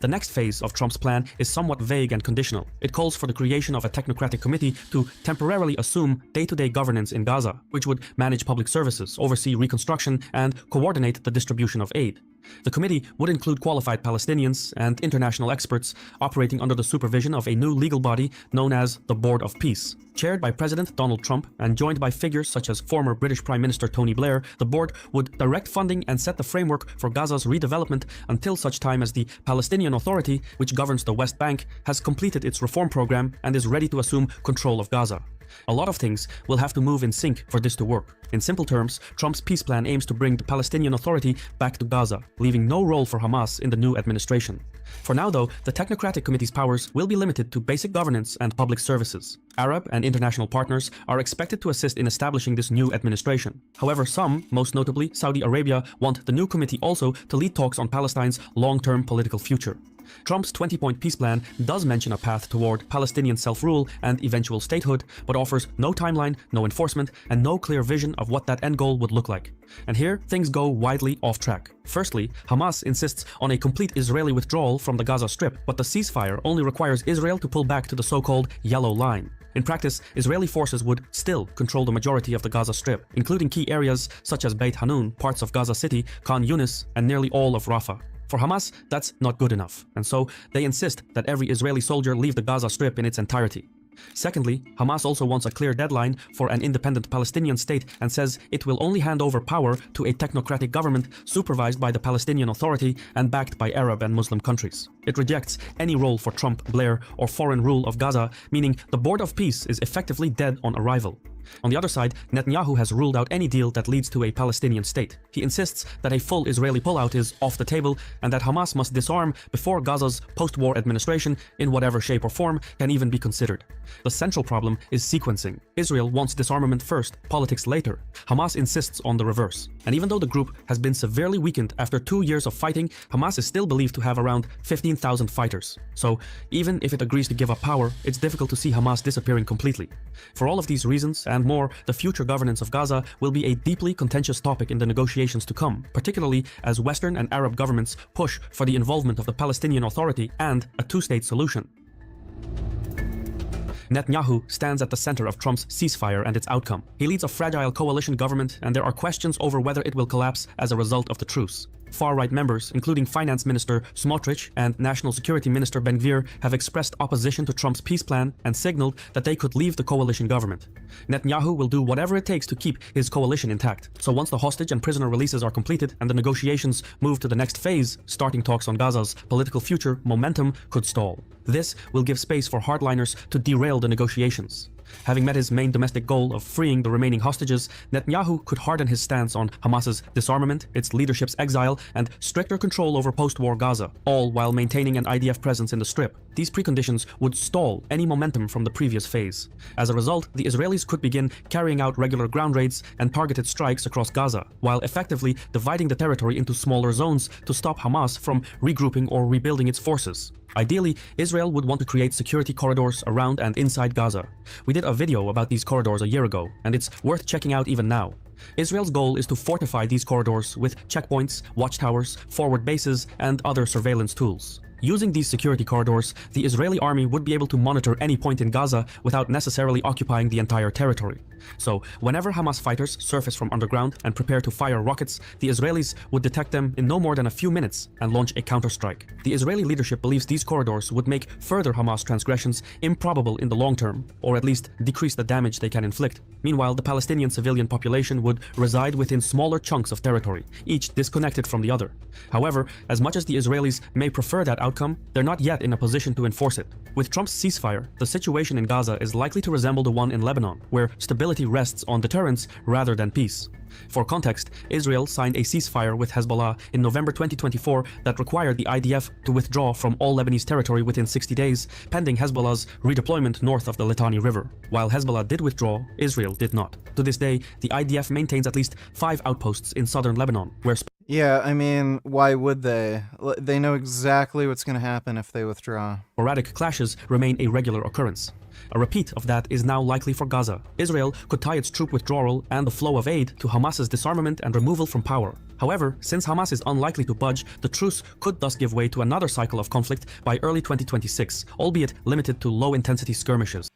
The next phase of Trump's plan is somewhat vague and conditional. It calls for the creation of a technocratic committee to temporarily assume day-to-day governance in Gaza, which would manage public services, oversee reconstruction, and coordinate the distribution of aid. The committee would include qualified Palestinians and international experts operating under the supervision of a new legal body known as the Board of Peace. Chaired by President Donald Trump and joined by figures such as former British Prime Minister Tony Blair, the board would direct funding and set the framework for Gaza's redevelopment until such time as the Palestinian Authority, which governs the West Bank, has completed its reform program and is ready to assume control of Gaza. A lot of things will have to move in sync for this to work. In simple terms, Trump's peace plan aims to bring the Palestinian Authority back to Gaza, leaving no role for Hamas in the new administration. For now, though, the Technocratic Committee's powers will be limited to basic governance and public services. Arab and international partners are expected to assist in establishing this new administration. However, some, most notably Saudi Arabia, want the new committee also to lead talks on Palestine's long-term political future. Trump's 20-point peace plan does mention a path toward Palestinian self-rule and eventual statehood, but offers no timeline, no enforcement, and no clear vision of what that end goal would look like. And here, things go widely off track. Firstly, Hamas insists on a complete Israeli withdrawal from the Gaza Strip, but the ceasefire only requires Israel to pull back to the so-called Yellow Line. In practice, Israeli forces would still control the majority of the Gaza Strip, including key areas such as Beit Hanun, parts of Gaza City, Khan Yunis, and nearly all of Rafah. For Hamas, that's not good enough, and so they insist that every Israeli soldier leave the Gaza Strip in its entirety. Secondly, Hamas also wants a clear deadline for an independent Palestinian state and says it will only hand over power to a technocratic government supervised by the Palestinian Authority and backed by Arab and Muslim countries. It rejects any role for Trump, Blair, or foreign rule of Gaza, meaning the Board of Peace is effectively dead on arrival. On the other side, Netanyahu has ruled out any deal that leads to a Palestinian state. He insists that a full Israeli pullout is off the table and that Hamas must disarm before Gaza's post-war administration, in whatever shape or form, can even be considered. The central problem is sequencing. Israel wants disarmament first, politics later. Hamas insists on the reverse. And even though the group has been severely weakened after 2 years of fighting, Hamas is still believed to have around 15,000 fighters. So even if it agrees to give up power, it's difficult to see Hamas disappearing completely. For all of these reasons, and more, the future governance of Gaza will be a deeply contentious topic in the negotiations to come, particularly as Western and Arab governments push for the involvement of the Palestinian Authority and a two-state solution. Netanyahu stands at the center of Trump's ceasefire and its outcome. He leads a fragile coalition government, and there are questions over whether it will collapse as a result of the truce. Far-right members, including Finance Minister Smotrich and National Security Minister Ben-Gvir, have expressed opposition to Trump's peace plan and signaled that they could leave the coalition government. Netanyahu will do whatever it takes to keep his coalition intact. So once the hostage and prisoner releases are completed and the negotiations move to the next phase, starting talks on Gaza's political future, momentum could stall. This will give space for hardliners to derail the negotiations. Having met his main domestic goal of freeing the remaining hostages, Netanyahu could harden his stance on Hamas's disarmament, its leadership's exile, and stricter control over post-war Gaza, all while maintaining an IDF presence in the Strip. These preconditions would stall any momentum from the previous phase. As a result, the Israelis could begin carrying out regular ground raids and targeted strikes across Gaza, while effectively dividing the territory into smaller zones to stop Hamas from regrouping or rebuilding its forces. Ideally, Israel would want to create security corridors around and inside Gaza. We did a video about these corridors a year ago, and it's worth checking out even now. Israel's goal is to fortify these corridors with checkpoints, watchtowers, forward bases, and other surveillance tools. Using these security corridors, the Israeli army would be able to monitor any point in Gaza without necessarily occupying the entire territory. So, whenever Hamas fighters surface from underground and prepare to fire rockets, the Israelis would detect them in no more than a few minutes and launch a counterstrike. The Israeli leadership believes these corridors would make further Hamas transgressions improbable in the long term, or at least decrease the damage they can inflict. Meanwhile, the Palestinian civilian population would reside within smaller chunks of territory, each disconnected from the other. However, as much as the Israelis may prefer that outcome, they're not yet in a position to enforce it. With Trump's ceasefire, the situation in Gaza is likely to resemble the one in Lebanon, where stability rests on deterrence rather than peace. For context, Israel signed a ceasefire with Hezbollah in November 2024 that required the IDF to withdraw from all Lebanese territory within 60 days, pending Hezbollah's redeployment north of the Litani River. While Hezbollah did withdraw, Israel did not. To this day, the IDF maintains at least 5 outposts in southern Lebanon, where yeah, I mean, why would they? They know exactly what's going to happen if they withdraw. Sporadic clashes remain a regular occurrence. A repeat of that is now likely for Gaza. Israel could tie its troop withdrawal and the flow of aid to Hamas's disarmament and removal from power. However, since Hamas is unlikely to budge, the truce could thus give way to another cycle of conflict by early 2026, albeit limited to low-intensity skirmishes.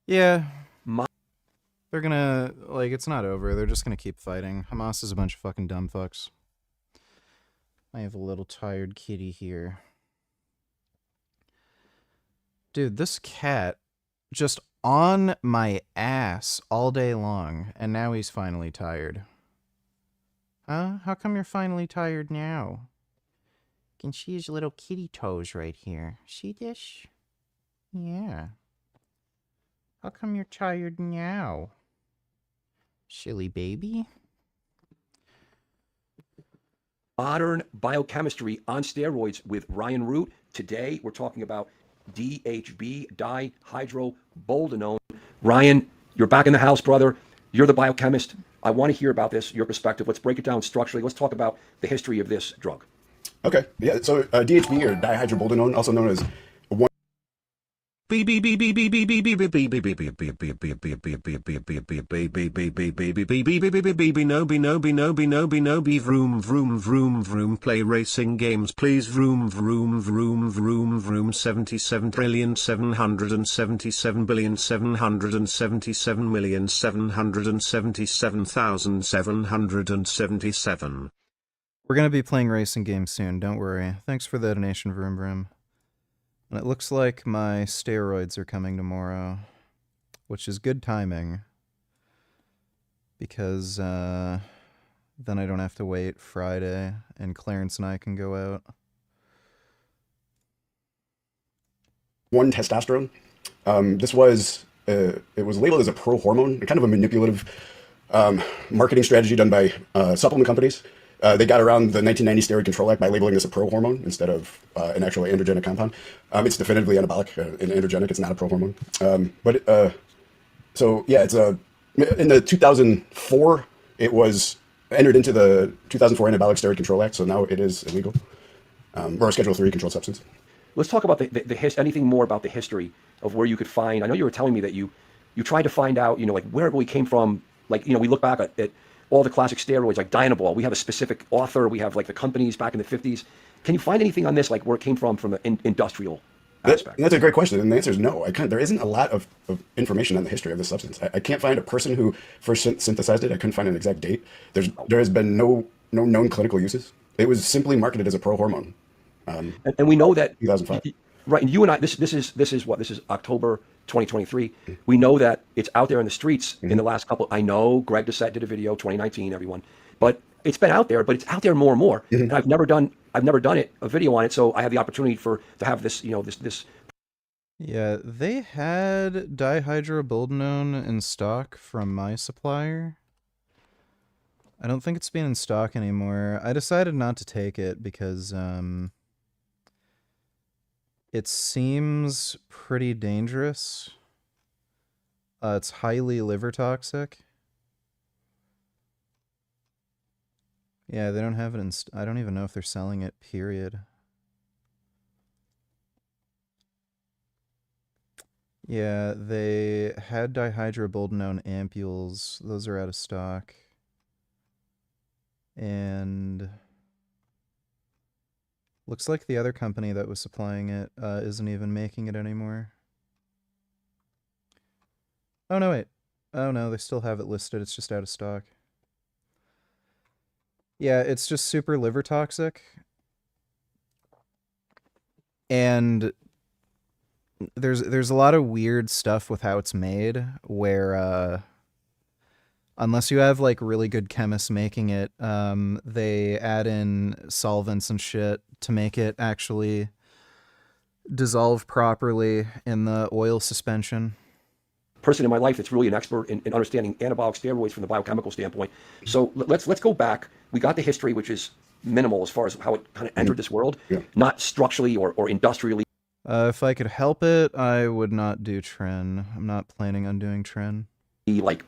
Yeah. They're gonna, like, it's not over. They're just gonna keep fighting. Hamas is a bunch of fucking dumb fucks. I have a little tired kitty here. Dude, this cat just on my ass all day long, and now he's finally tired. Huh? How come you're finally tired now? Can see his little kitty toes right here. See this? Yeah. How come you're tired now? Silly baby. Modern biochemistry on steroids with Ryan Root. Today, we're talking about DHB, dihydroboldenone. Ryan, you're back in the house, brother. You're the biochemist. I want to hear about this, your perspective. Let's break it down structurally. Let's talk about the history of this drug. Okay. Yeah. So DHB, or dihydroboldenone, also known as one. Vroom vroom vroom vroom. Play racing games please. Vroom vroom vroom vroom vroom. 77,777,777,777,777. We're gonna be playing racing games soon, don't worry. Thanks for the donation, Vroom Vroom. And it looks like my steroids are coming tomorrow, which is good timing, because then I don't have to wait Friday, and Clarence and I can go out. One testosterone. This was it was labeled as a pro-hormone, kind of a manipulative marketing strategy done by supplement companies. They got around the 1990 Steroid Control Act by labeling this a pro-hormone instead of an actual androgenic compound. It's definitively anabolic and androgenic. It's not a pro-hormone. So yeah, it's in the 2004, it was entered into the 2004 Anabolic Steroid Control Act, so now it is illegal, or a Schedule 3 controlled substance. Let's talk about anything more about the history of where you could find. I know you were telling me that you tried to find out, like where it really came from. Like, we look back at all the classic steroids, like Dynabol. We have a specific author. We have like the companies back in the 50s. Can you find anything on this, like where it came from the industrial aspect? That's a great question, and the answer is no. There isn't a lot of information on the history of this substance. I can't find a person who first synthesized it. I couldn't find an exact date. There has been no known clinical uses. It was simply marketed as a pro-hormone. And we know that 2005. Right, and you and I, this is October 2023. We know that it's out there in the streets in the last couple. I know Greg Doucette did a video 2019, everyone, but it's been out there. But it's out there more and more. And I've never done a video on it, so I have the opportunity to have this, this. Yeah, they had dihydroboldenone in stock from my supplier. I don't think it's been in stock anymore. I decided not to take it because it seems pretty dangerous. It's highly liver toxic. Yeah, they don't have it in... I don't even know if they're selling it, period. Yeah, they had dihydroboldenone ampules. Those are out of stock. And... looks like the other company that was supplying it isn't even making it anymore. Oh, no, wait. Oh, no, they still have it listed. It's just out of stock. Yeah, it's just super liver toxic. And there's a lot of weird stuff with how it's made, where unless you have like really good chemists making it, they add in solvents and shit to make it actually dissolve properly in the oil suspension. Person in my life that's really an expert in understanding anabolic steroids from the biochemical standpoint. So let's go back. We got the history, which is minimal as far as how it kind of entered this world, not structurally or industrially. If I could help it, I would not do Tren. I'm not planning on doing Tren. Like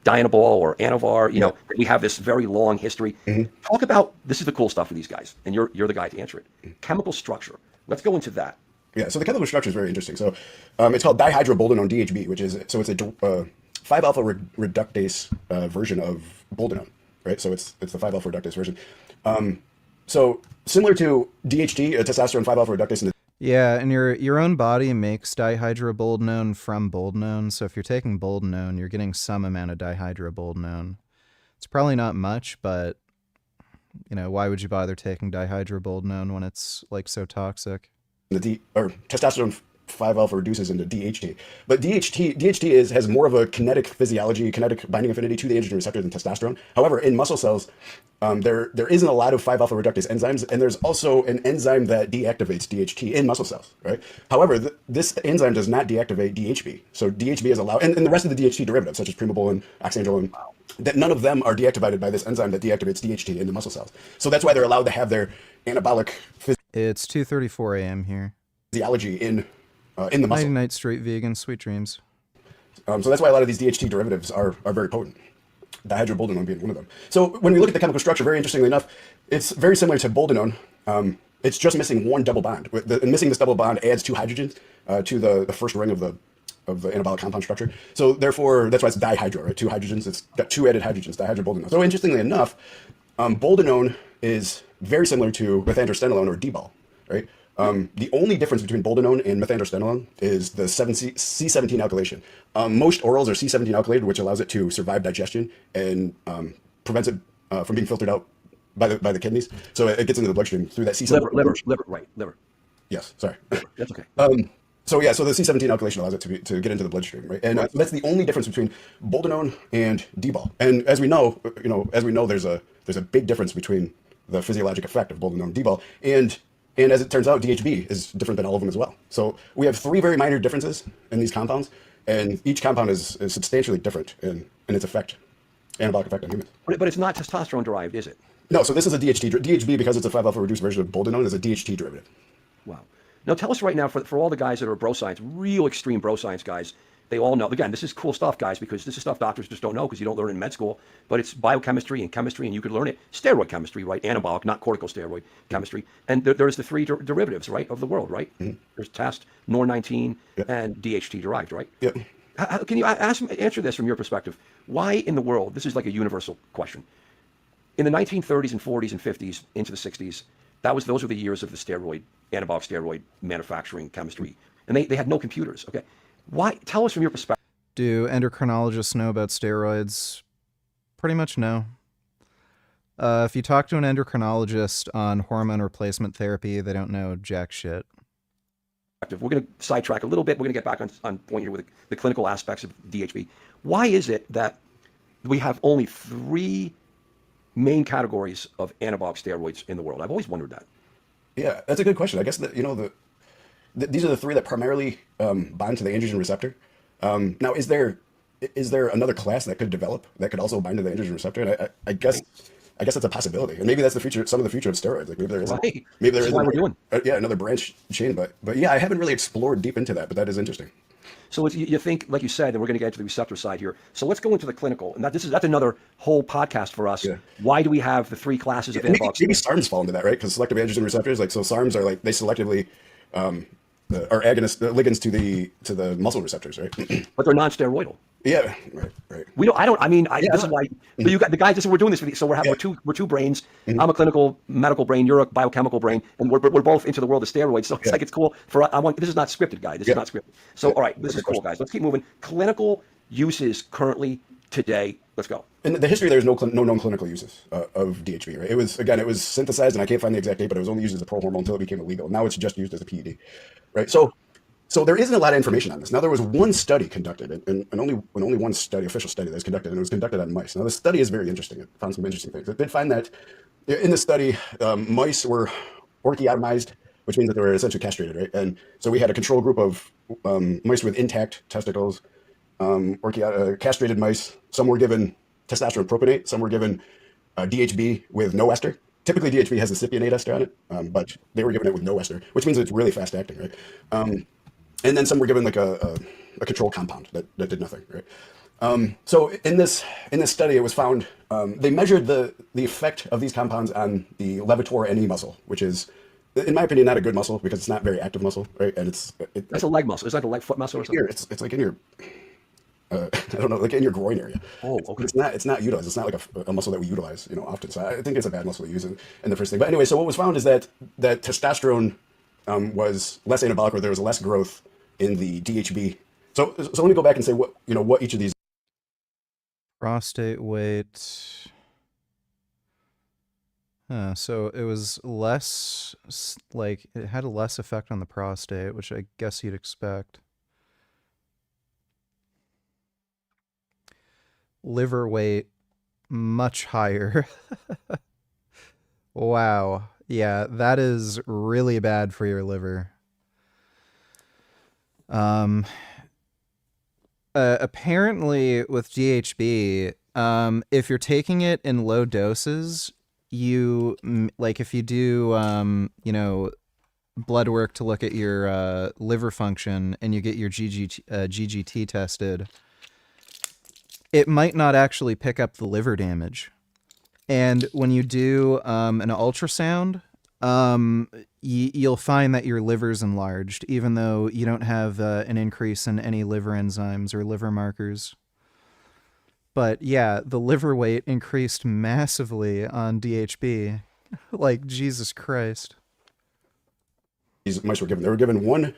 Dynabol or Anavar, we have this very long history. Talk about, this is the cool stuff for these guys, and you're the guy to answer it. Chemical structure. Let's go into that. Yeah, so the chemical structure is very interesting. So it's called dihydroboldenone, DHB, which is, so it's a 5-alpha reductase version of boldenone, right? So it's the 5-alpha reductase version. So similar to DHT, testosterone 5-alpha reductase, and Yeah, and your own body makes dihydroboldenone from boldenone. So if you're taking boldenone, you're getting some amount of dihydroboldenone. It's probably not much, but why would you bother taking dihydroboldenone when it's like so toxic? Testosterone 5-alpha reduces into DHT. But DHT has more of a kinetic physiology, kinetic binding affinity to the androgen receptor than testosterone. However, in muscle cells, there isn't a lot of 5-alpha reductase enzymes, and there's also an enzyme that deactivates DHT in muscle cells, right? However, this enzyme does not deactivate DHB. So DHB is allowed, and the rest of the DHT derivatives, such as primobolan, oxandrolone, that none of them are deactivated by this enzyme that deactivates DHT in the muscle cells. So that's why they're allowed to have their anabolic It's 2:34 a.m. here. physiology in the muscle. Night, straight vegan, sweet dreams. So that's why a lot of these DHT derivatives are very potent. Dihydroboldenone being one of them. So when we look at the chemical structure, very interestingly enough, it's very similar to boldenone. It's just missing one double bond. And missing this double bond adds 2 hydrogens to the first ring of the anabolic compound structure. So therefore, that's why it's dihydro, right? 2 hydrogens. It's got 2 added hydrogens, dihydroboldenone. So interestingly enough, boldenone is very similar to methandrostenolone or D-bol, right? The only difference between boldenone and methandrostenolone is the C17 alkylation. Most orals are C17 alkylated, which allows it to survive digestion and prevents it from being filtered out by the kidneys. So it gets into the bloodstream through that C17. Liver. Yes, sorry. That's okay. So the C17 alkylation allows it to get into the bloodstream, right? And that's the only difference between boldenone and D-bol. And as we know, there's a big difference between the physiologic effect of boldenone and D-bol. And as it turns out, DHB is different than all of them as well. So we have 3 very minor differences in these compounds, and each compound is substantially different in its effect, anabolic effect on humans. But it's not testosterone derived, is it? No, so this is a DHB because it's a 5-alpha reduced version of boldenone, is a DHT derivative. Wow. Now tell us right now, for all the guys that are bro science, real extreme bro science guys, they all know. Again, this is cool stuff, guys, because this is stuff doctors just don't know because you don't learn it in med school. But it's biochemistry and chemistry, and you could learn it. Steroid chemistry, right? Anabolic, not corticosteroid chemistry. And there's the 3 derivatives, right, of the world, right? Mm-hmm. There's test, NOR19, and DHT derived, right? Yep. Can you answer this from your perspective? Why in the world, this is like a universal question. In the 1930s and 40s and 50s into the 60s, those were the years of the anabolic steroid manufacturing chemistry. And they had no computers, okay? Why? Tell us from your perspective. Do endocrinologists know about steroids? Pretty much no. If you talk to an endocrinologist on hormone replacement therapy, they don't know jack shit. We're going to sidetrack a little bit. We're going to get back on point here with the clinical aspects of DHB. Why is it that we have only 3 main categories of anabolic steroids in the world? I've always wondered that. Yeah, that's a good question. I guess that these are the 3 that primarily bind to the androgen receptor. Now, is there another class that could develop that could also bind to the androgen receptor? And I guess that's a possibility. And maybe that's the future. Some of the future of steroids. Like maybe there is. Right. Maybe there That's is. why we're doing. Another branch chain. But yeah, I haven't really explored deep into that. But that is interesting. So you think, like you said, and we're going to get into the receptor side here. So let's go into the clinical, and that's another whole podcast for us. Yeah. Why do we have the 3 classes of anabolic? Maybe SARMs fall into that, right? Because selective androgen receptors, so SARMs are they selectively are ligands to the muscle receptors, right? But they're non-steroidal. Yeah, right. This is why. But you got the guys. We're doing this. So we're two brains. Mm-hmm. I'm a clinical medical brain. You're a biochemical brain, and we're both into the world of steroids. So it's it's cool for. This is not scripted, guys. This is not scripted. So all right, this is cool, guys. Let's keep moving. Clinical uses currently today. Let's go. In the history, there's no known clinical uses of DHB. Right? It was synthesized, and I can't find the exact date, but it was only used as a pro-hormone until it became illegal. Now it's just used as a PED. Right. So there isn't a lot of information on this. Now, there was one study conducted, and only one official study that was conducted, and it was conducted on mice. Now, the study is very interesting. It found some interesting things. It did find that in the study, mice were orchiotomized, which means that they were essentially castrated, right? And so we had a control group of mice with intact testicles, castrated mice. Some were given testosterone propionate. Some were given DHB with no ester. Typically, DHB has a cypionate ester on it, but they were given it with no ester, which means it's really fast acting, right? And then some were given like a control compound that did nothing, right? So in this study, it was found they measured the effect of these compounds on the levator NE muscle, which is, in my opinion, not a good muscle because it's not very active muscle, right? And that's a leg muscle. Is that a leg foot muscle or something? It's like in your. I don't know, like in your groin area. Oh, But okay. it's not utilized. It's not like a muscle that we utilize, often. So I think it's a bad muscle to use in the first thing. But anyway, so what was found is that testosterone was less anabolic, or there was less growth in the DHB. So let me go back and say what each of these. Prostate weight. So it was less, like, it had a less effect on the prostate, which I guess you'd expect. Liver weight, much higher. Wow. Yeah, that is really bad for your liver. Apparently with GHB, if you're taking it in low doses, like if you do, blood work to look at your liver function and you get your GGT tested, it might not actually pick up the liver damage. And when you do an ultrasound, you'll find that your liver's enlarged, even though you don't have an increase in any liver enzymes or liver markers. But yeah, the liver weight increased massively on DHB. Like, Jesus Christ. These mice were given. They were given 1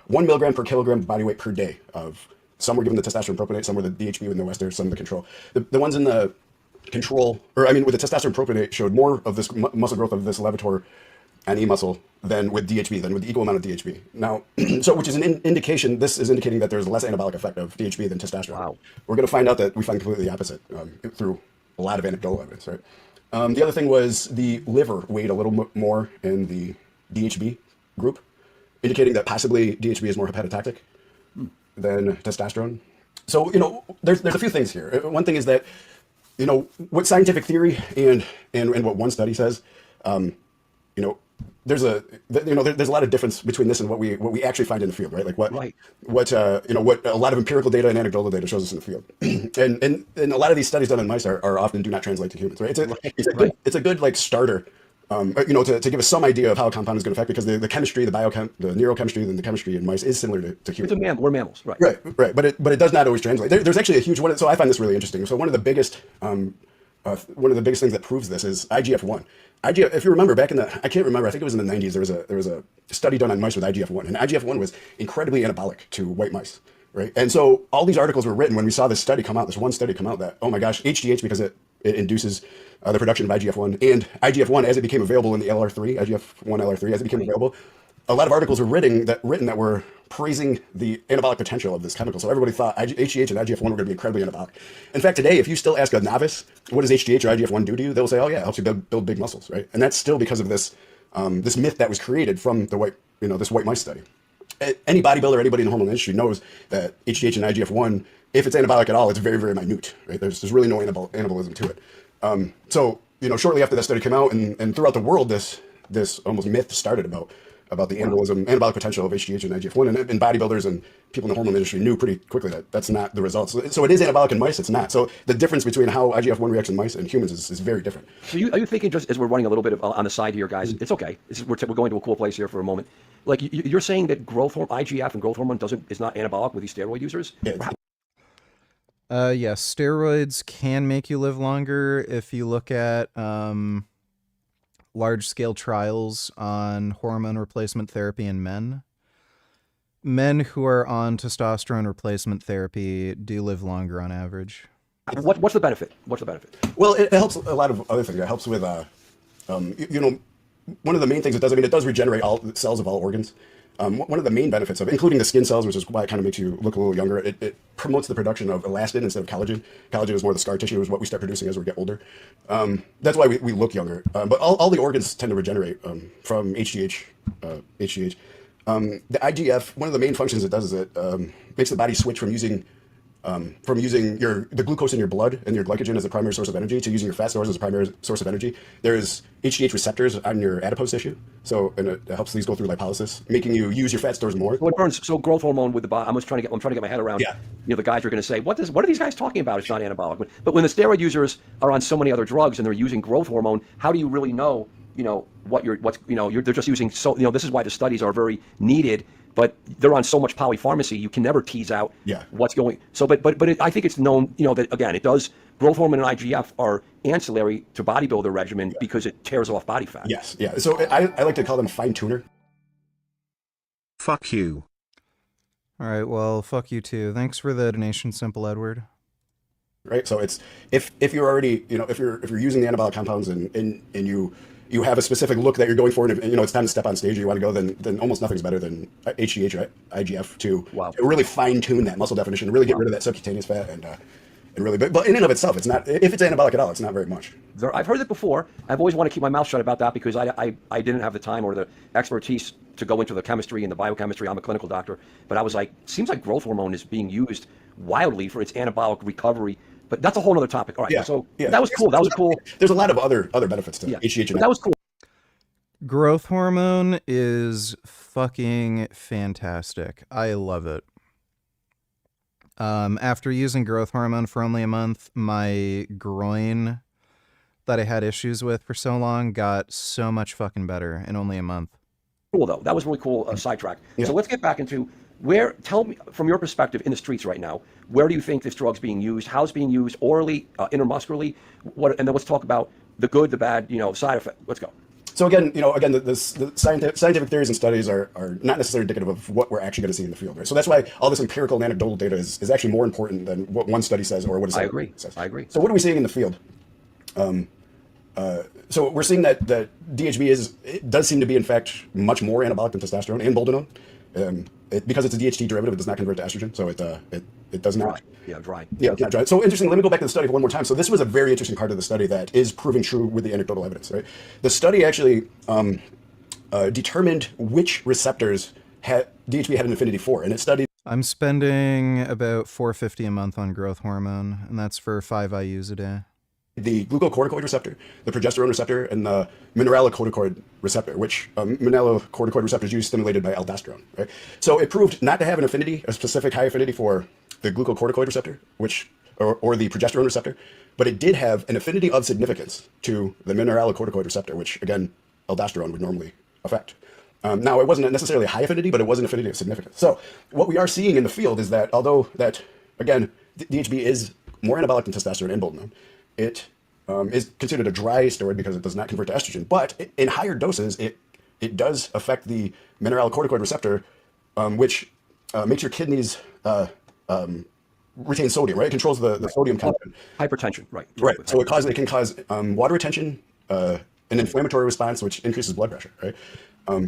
milligram per kilogram body weight per day of. Some were given the testosterone propionate, some were the DHB with no ester, some the control. The ones in the control, with the testosterone propionate, showed more of this muscle growth of this levator and E muscle than with DHB, than with the equal amount of DHB. Now, so which is an indication, this is indicating that there's less anabolic effect of DHB than testosterone. Wow. We're going to find out that we find completely the opposite through a lot of anecdotal evidence, right? The other thing was the liver weighed a little more in the DHB group, indicating that possibly DHB is more hepatotoxic than testosterone. So, there's a few things here. One thing is that, what scientific theory and what one study says, there's a lot of difference between this and what we actually find in the field, right? Like what a lot of empirical data and anecdotal data shows us in the field. and a lot of these studies done in mice are often do not translate to humans, right? It's a good like starter. To give us some idea of how a compound is going to affect, because the chemistry, the neurochemistry, and the chemistry in mice is similar to humans. We're mammals, right? Right. But it does not always translate. There's actually a huge one. So I find this really interesting. So one of the biggest things that proves this is IGF-1. If you remember back I can't remember, I think it was in the 90s, there was a study done on mice with IGF-1, and IGF-1 was incredibly anabolic to white mice, right? And so all these articles were written when we saw this one study come out that, oh my gosh, HGH, because it induces the production of IGF-1, and IGF-1 as it became available in the LR3, IGF-1 LR3 as it became available, a lot of articles were written that were praising the anabolic potential of this chemical. So everybody thought HGH and IGF-1 were going to be incredibly anabolic. In fact, today, if you still ask a novice, what does HGH or IGF-1 do to you? They'll say, oh yeah, it helps you build big muscles, right? And that's still because of this this myth that was created from this white mice study. Any bodybuilder, anybody in the hormone industry knows that HGH and IGF-1, if it's anabolic at all, it's very, very minute, right? There's really no anabolism to it. So shortly after that study came out, and throughout the world, this almost myth started about the anabolic potential of HGH and IGF-1, and bodybuilders and people in the hormone industry knew pretty quickly that that's not the result. So it is anabolic in mice, it's not. So the difference between how IGF-1 reacts in mice and humans is very different. So are you thinking, just as we're running a little bit on the side here, guys, it's okay. We're going to a cool place here for a moment. Like you're saying that IGF and growth hormone is not anabolic with these steroid users? Yes, steroids can make you live longer if you look at large-scale trials on hormone replacement therapy in men. Men who are on testosterone replacement therapy do live longer on average. What's the benefit? Well, it helps a lot of other things. It helps with, one of the main things it does, it does regenerate all cells of all organs. One of the main benefits of it, including the skin cells, which is why it kind of makes you look a little younger, it promotes the production of elastin instead of collagen. Collagen is more the scar tissue, is what we start producing as we get older. That's why we look younger. But all the organs tend to regenerate from HGH. The IGF, one of the main functions it does is it makes the body switch from using the glucose in your blood and your glycogen as the primary source of energy to using your fat stores as a primary source of energy. There's HGH receptors on your adipose tissue, and it helps these go through lipolysis, making you use your fat stores more. Well, it burns. So growth hormone with the body. I'm trying to get my head around. Yeah. The guys are going to say, what are these guys talking about? It's not anabolic. But when the steroid users are on so many other drugs and they're using growth hormone, how do you really know? They're just using. So this is why the studies are very needed but they're on so much polypharmacy, you can never tease out what's going. So, I think it's known, that again, it does. Growth hormone and IGF are ancillary to bodybuilder regimen because it tears off body fat. Yes, yeah. So I like to call them fine tuner. Fuck you. All right, well, fuck you too. Thanks for the donation, Simple Edward. Right, so it's if you're already if you're using the anabolic compounds and you have a specific look that you're going for, and it's time to step on stage or you want to go, then almost nothing's better than HGH or IGF to really fine tune that muscle definition, really get rid of that subcutaneous fat and really, but in and of itself, it's not, if it's anabolic at all, it's not very much. I've heard it before. I've always wanted to keep my mouth shut about that because I didn't have the time or the expertise to go into the chemistry and the biochemistry. I'm a clinical doctor, but I was like, seems like growth hormone is being used wildly for its anabolic recovery. But that's a whole other topic. All right, that was cool. That was cool. There's a lot of other benefits to HGH. But that was cool. Growth hormone is fucking fantastic. I love it. After using growth hormone for only a month, my groin that I had issues with for so long got so much fucking better in only a month. Cool though. That was really cool. Sidetrack. So let's get back into tell me from your perspective in the streets right now, where do you think this drug's being used? How it's being used orally, intramuscularly? And then let's talk about the good, the bad, side effect. Let's go. So again, the scientific theories and studies are not necessarily indicative of what we're actually going to see in the field, right? So that's why all this empirical and anecdotal data is actually more important than what one study says or what a study says. I agree. So what are we seeing in the field? So we're seeing that DHB does seem to be in fact much more anabolic than testosterone and boldenone. Because it's a DHT derivative, it does not convert to estrogen, so it does not. Dry. Yeah, it's not dry. So interesting. Let me go back to the study one more time. So this was a very interesting part of the study that is proving true with the anecdotal evidence. Right, the study actually determined which receptors DHB had an affinity for, and it studied. I'm spending about $450 a month on growth hormone, and that's for 5 IUs a day. The glucocorticoid receptor, the progesterone receptor, and the mineralocorticoid receptor, which mineralocorticoid receptor is usually stimulated by aldosterone. Right, so it proved not to have an affinity, a specific high affinity for the glucocorticoid receptor, or the progesterone receptor, but it did have an affinity of significance to the mineralocorticoid receptor, which again, aldosterone would normally affect. Now, it wasn't necessarily a high affinity, but it was an affinity of significance. So what we are seeing in the field is that although that, again, DHB is more anabolic than testosterone and boldenone, it is considered a dry steroid because it does not convert to estrogen. But in higher doses, it does affect the mineralocorticoid receptor, which makes your kidneys retain sodium, right? It controls the sodium content. Hypertension, right. Right. So it can cause water retention, an inflammatory response, which increases blood pressure, right?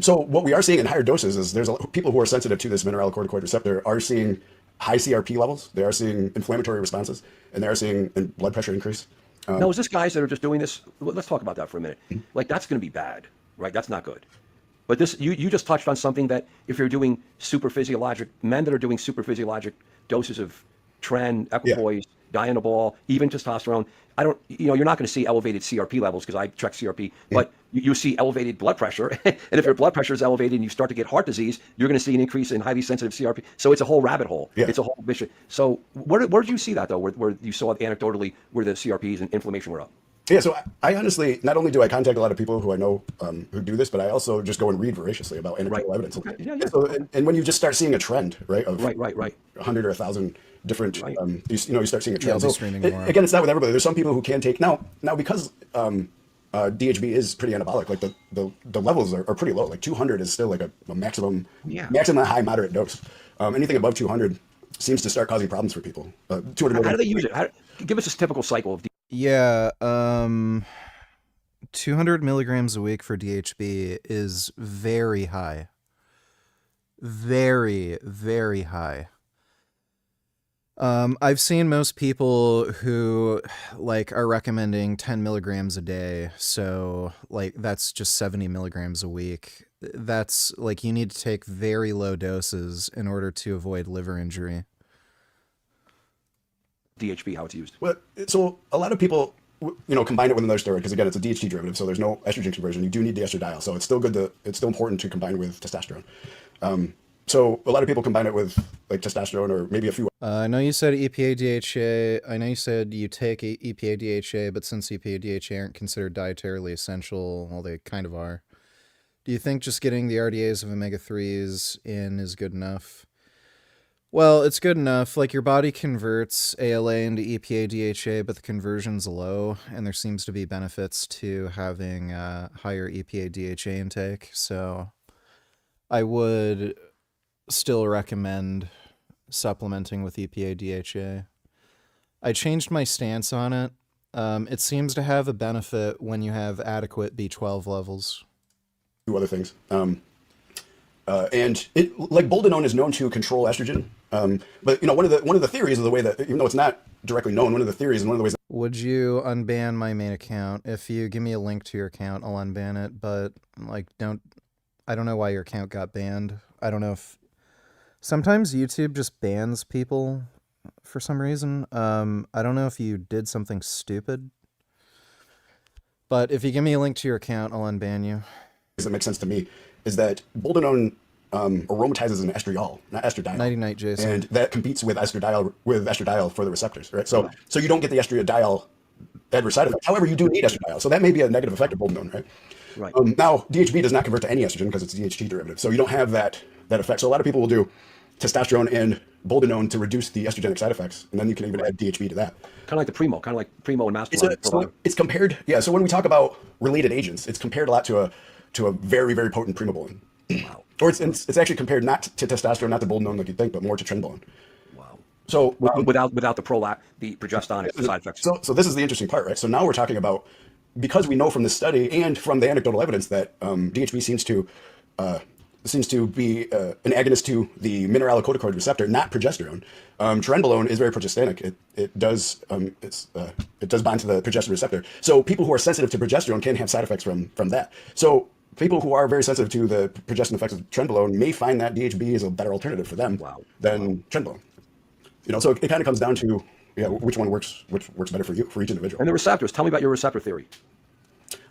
So what we are seeing in higher doses is people who are sensitive to this mineralocorticoid receptor are seeing high CRP levels, they are seeing inflammatory responses, and they are seeing blood pressure increase. Now, is this guys that are just doing this? Let's talk about that for a minute. Like, that's going to be bad, right? That's not good. But this, you just touched on something that if you're doing men that are doing super physiologic doses of tren, equipoise, dianabol, even testosterone, you're not going to see elevated CRP levels because I check CRP, but you see elevated blood pressure. And if your blood pressure is elevated and you start to get heart disease, you're going to see an increase in highly sensitive CRP. So it's a whole rabbit hole. It's a whole vicious. So where did you see that though, where you saw anecdotally where the CRPs and inflammation were up? Yeah, so I honestly, not only do I contact a lot of people who I know who do this, but I also just go and read voraciously about anecdotal evidence. Okay. And when you just start seeing a trend, right, of 100 or 1,000 different, you start seeing a trend. So, again, it's not with everybody. There's some people who can take now because DHB is pretty anabolic. Like the levels are pretty low. Like 200 is still like a maximum high moderate dose. Anything above 200 seems to start causing problems for people. 200. How do they use it? Give us a typical cycle of. Yeah, 200 milligrams a week for DHB is very high. Very, very high. I've seen most people who are recommending 10 milligrams a day. So that's just 70 milligrams a week. That's you need to take very low doses in order to avoid liver injury. DHB, how it's used? Well, so a lot of people, combine it with another steroid because again, it's a DHT derivative, so there's no estrogen conversion. You do need the estradiol, so it's still important to combine with testosterone. So a lot of people combine it with testosterone or maybe a few. I know you said EPA DHA. I know you said you take EPA DHA, but since EPA DHA aren't considered dietarily essential, well, they kind of are. Do you think just getting the RDAs of omega-3s in is good enough? Well, it's good enough. Like, your body converts ALA into EPA DHA, but the conversion's low, and there seems to be benefits to having higher EPA DHA intake. So I would still recommend supplementing with EPA DHA. I changed my stance on it. It seems to have a benefit when you have adequate B12 levels. Do other things. And it, like boldenone is known to control estrogen. But one of the theories of the way that, even though it's not directly known, one of the theories and one of the ways. Would you unban my main account? If you give me a link to your account, I'll unban it. But like, I don't know why your account got banned. I don't know if sometimes YouTube just bans people for some reason. I don't know if you did something stupid. But if you give me a link to your account, I'll unban you. That makes sense to me is that boldenone aromatizes an estriol, not estradiol. Nighty-night, Jason. And that competes with estradiol for the receptors, right? So you don't get the estradiol adverse side effect. However, you do need estradiol. So that may be a negative effect of boldenone, right? Right. Now, DHB does not convert to any estrogen because it's a DHT derivative. So you don't have that effect. So a lot of people will do testosterone and boldenone to reduce the estrogenic side effects. And then you can even add DHB to that. Kind of like the Primo, kind of like Primo and Mastermind. It's compared, yeah. So when we talk about related agents, it's compared a lot to a very, very potent primobolan. Wow. Or it's actually compared not to testosterone, not to boldenone like you'd think, but more to trenbolone. Wow. So without the progestin side effects. So this is the interesting part, right? So now we're talking about, because we know from this study and from the anecdotal evidence that DHB seems to be an agonist to the mineralocorticoid receptor, not progesterone. Trenbolone is very progestanic. It does bond to the progesterone receptor. So people who are sensitive to progesterone can have side effects from that. So people who are very sensitive to the progestin effects of trenbolone may find that DHB is a better alternative for them than trenbolone. So it kind of comes down to which one works better for each individual. And the receptors. Tell me about your receptor theory.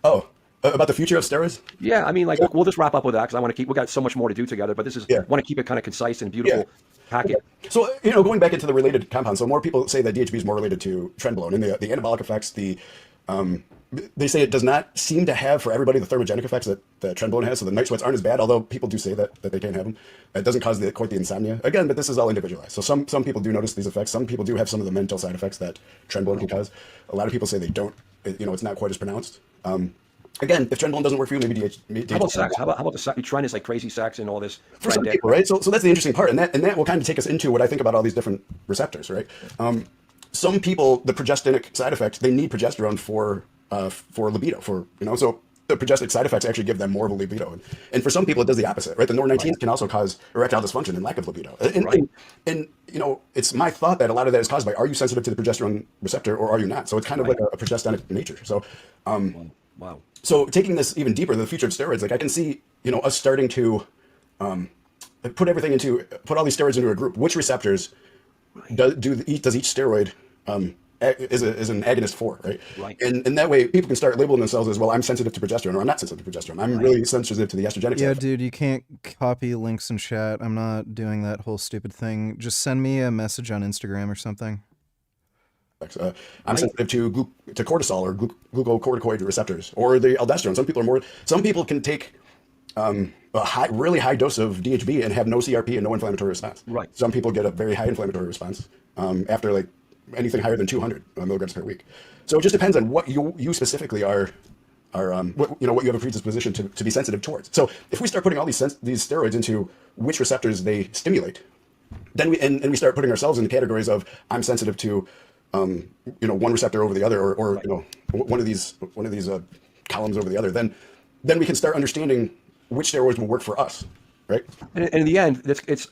Oh. About the future of steroids? Yeah, I mean, like we'll just wrap up with that because we got so much more to do together. But this is want to keep it kind of concise and beautiful package. Okay. So going back into the related compounds, so more people say that DHB is more related to trenbolone, and the anabolic effects. They say it does not seem to have for everybody the thermogenic effects that trenbolone has. So the night sweats aren't as bad, although people do say that they can have them. It doesn't cause quite the insomnia. Again, but this is all individualized. So some people do notice these effects. Some people do have some of the mental side effects that trenbolone can cause. A lot of people say they don't. It's not quite as pronounced. Again, if trenbolone doesn't work for you, maybe DHB. How about sex? How about the sex? Trend is like crazy sex and all this. For some people, right? So that's the interesting part, and that will kind of take us into what I think about all these different receptors, right? Some people, the progestinic side effects, they need progesterone for libido, so the progestic side effects actually give them more of a libido, and for some people it does the opposite, right? The norr-19s can also cause erectile dysfunction and lack of libido, and it's my thought that a lot of that is caused by, are you sensitive to the progesterone receptor or are you not? So it's kind of like a progestinic nature. So. Wow. So taking this even deeper, the future of steroids, like I can see, us starting to put all these steroids into a group. Which receptors does each steroid is an agonist for, right? Right. And that way people can start labeling themselves as, well, I'm sensitive to progesterone, or I'm not sensitive to progesterone. I'm really sensitive to the estrogenic. Yeah, dude, you can't copy links in chat. I'm not doing that whole stupid thing. Just send me a message on Instagram or something. I'm sensitive to cortisol or glucocorticoid receptors, or the aldosterone. Some people can take a really high dose of DHB and have no CRP and no inflammatory response. Right. Some people get a very high inflammatory response after like anything higher than 200 milligrams per week. So it just depends on what you specifically are what you have a predisposition to be sensitive towards. So if we start putting all these steroids into which receptors they stimulate, then we start putting ourselves in the categories of, I'm sensitive to one receptor over the other, or one of these columns over the other, then we can start understanding which steroids will work for us, right? And in the end, it's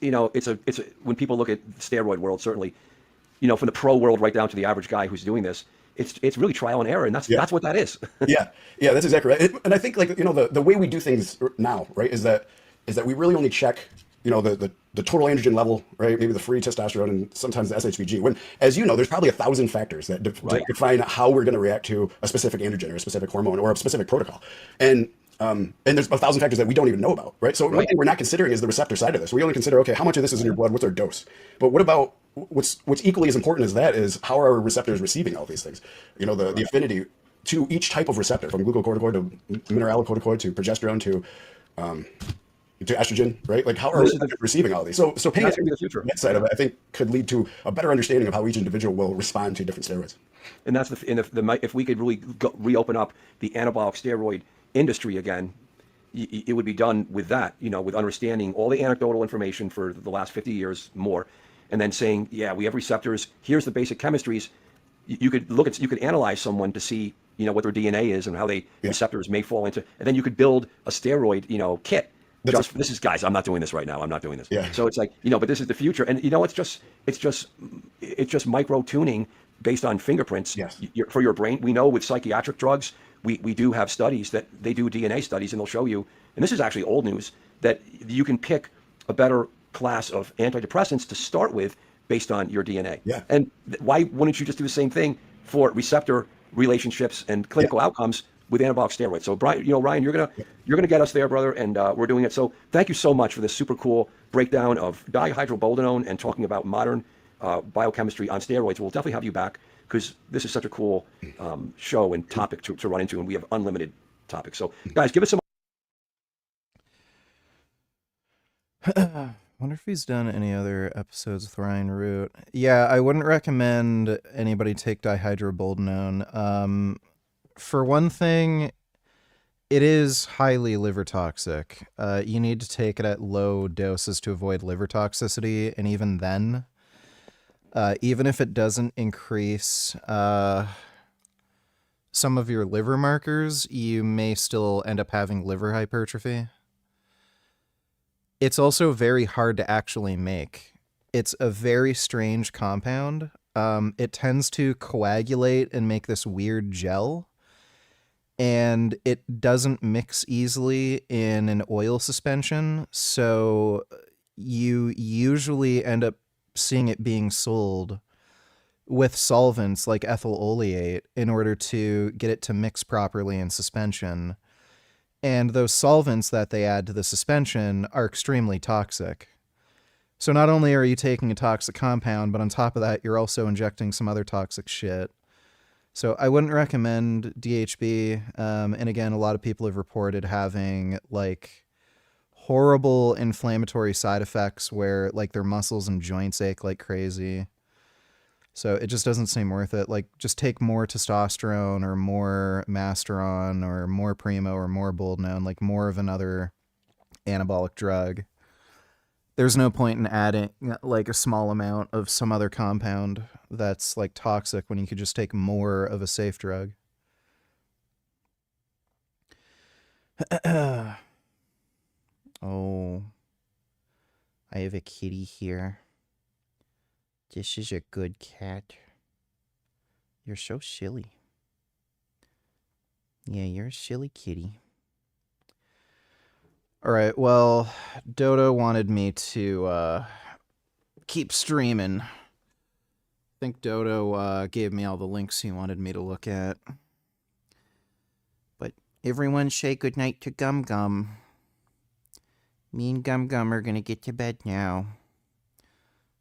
when people look at the steroid world, certainly, from the pro world right down to the average guy who's doing this, it's really trial and error, and that's what that is. yeah, that's exactly right. And I think the way we do things now, right, is that we really only check the total androgen level, right? Maybe the free testosterone and sometimes the SHBG. When, as you know, there's probably 1,000 factors that define how we're going to react to a specific androgen or a specific hormone or a specific protocol. And there's 1,000 factors that we don't even know about, right? So one thing we're not considering is the receptor side of this. We only consider, okay, how much of this is in your blood? What's our dose? But what about what's equally as important as that is how are our receptors receiving all these things? The affinity to each type of receptor, from glucocorticoid to mineralocorticoid to progesterone to to estrogen, right? Like how are we receiving all these? So paying That's attention gonna be the future. to that side of it, I think, could lead to a better understanding of how each individual will respond to different steroids. And that's if we could really reopen up the anabolic steroid industry again, it would be done with that, with understanding all the anecdotal information for the last 50 years more, and then saying, yeah, we have receptors. Here's the basic chemistries. You could analyze someone to see, what their DNA is and how receptors may fall into, and then you could build a steroid, kit. Guys, I'm not doing this right now. I'm not doing this. Yeah. So it's like, but this is the future, and it's just micro tuning based on fingerprints for your brain. We know with psychiatric drugs, we do have studies that they do DNA studies, and they'll show you, and this is actually old news, that you can pick a better class of antidepressants to start with based on your DNA. Yeah. And why wouldn't you just do the same thing for receptor relationships and clinical outcomes with anabolic steroids? So Ryan, you're gonna get us there, brother, and we're doing it. So thank you so much for this super cool breakdown of dihydroboldenone and talking about modern biochemistry on steroids. We'll definitely have you back because this is such a cool show and topic to run into, and we have unlimited topics. So guys, give us some. Wonder if he's done any other episodes with Ryan Root. Yeah, I wouldn't recommend anybody take dihydroboldenone. For one thing, it is highly liver toxic. You need to take it at low doses to avoid liver toxicity, and even then, even if it doesn't increase some of your liver markers, you may still end up having liver hypertrophy. It's also very hard to actually make. It's a very strange compound. It tends to coagulate and make this weird gel, and it doesn't mix easily in an oil suspension, so you usually end up seeing it being sold with solvents like ethyl oleate in order to get it to mix properly in suspension. And those solvents that they add to the suspension are extremely toxic. So not only are you taking a toxic compound, but on top of that, you're also injecting some other toxic shit. So I wouldn't recommend DHB. And again, a lot of people have reported having like horrible inflammatory side effects where like their muscles and joints ache like crazy. So it just doesn't seem worth it. Like, just take more testosterone or more Masteron or more Primo or more Boldenone, like more of another anabolic drug. There's no point in adding like a small amount of some other compound that's like toxic when you could just take more of a safe drug. Oh, I have a kitty here. This is a good cat. You're so silly. Yeah, you're a silly kitty. Alright, well, Dodo wanted me to keep streaming. I think Dodo gave me all the links he wanted me to look at. But everyone say goodnight to Gum Gum. Me and Gum Gum are gonna get to bed now.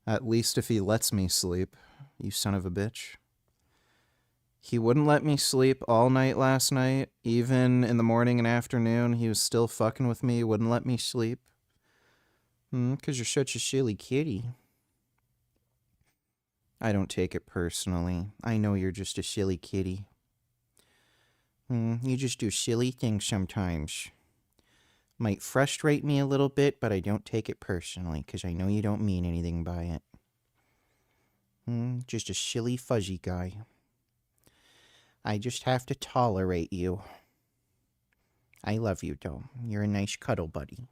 At least if he lets me sleep, you son of a bitch. He wouldn't let me sleep all night last night. Even in the morning and afternoon, he was still fucking with me, wouldn't let me sleep. 'Cause you're such a silly kitty. I don't take it personally. I know you're just a silly kitty. You just do silly things sometimes. Might frustrate me a little bit, but I don't take it personally, 'cause I know you don't mean anything by it. Just a silly, fuzzy guy. I just have to tolerate you. I love you, though. You're a nice cuddle buddy.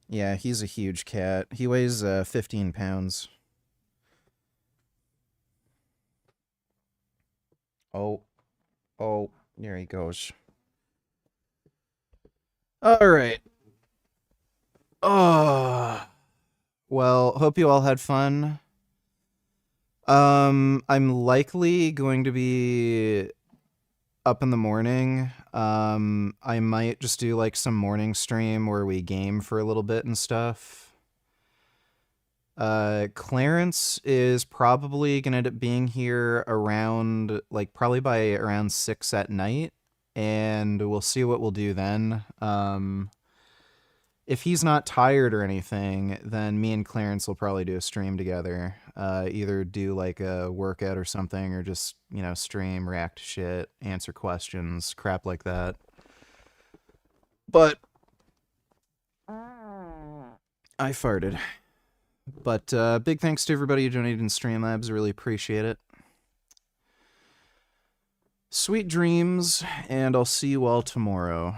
Yeah, he's a huge cat. He weighs 15 pounds. Oh, there he goes. All right. Well, hope you all had fun. I'm likely going to be up in the morning. I might just do like some morning stream where we game for a little bit and stuff. Clarence is probably gonna end up being here around, like, probably by around 6 at night. and we'll see what we'll do then. If he's not tired or anything, then me and Clarence will probably do a stream together. Either do like a workout or something, or just, you know, stream, react to shit, answer questions, crap like that. But I farted. But big thanks to everybody who donated in Streamlabs. Really appreciate it. Sweet dreams, and I'll see you all tomorrow.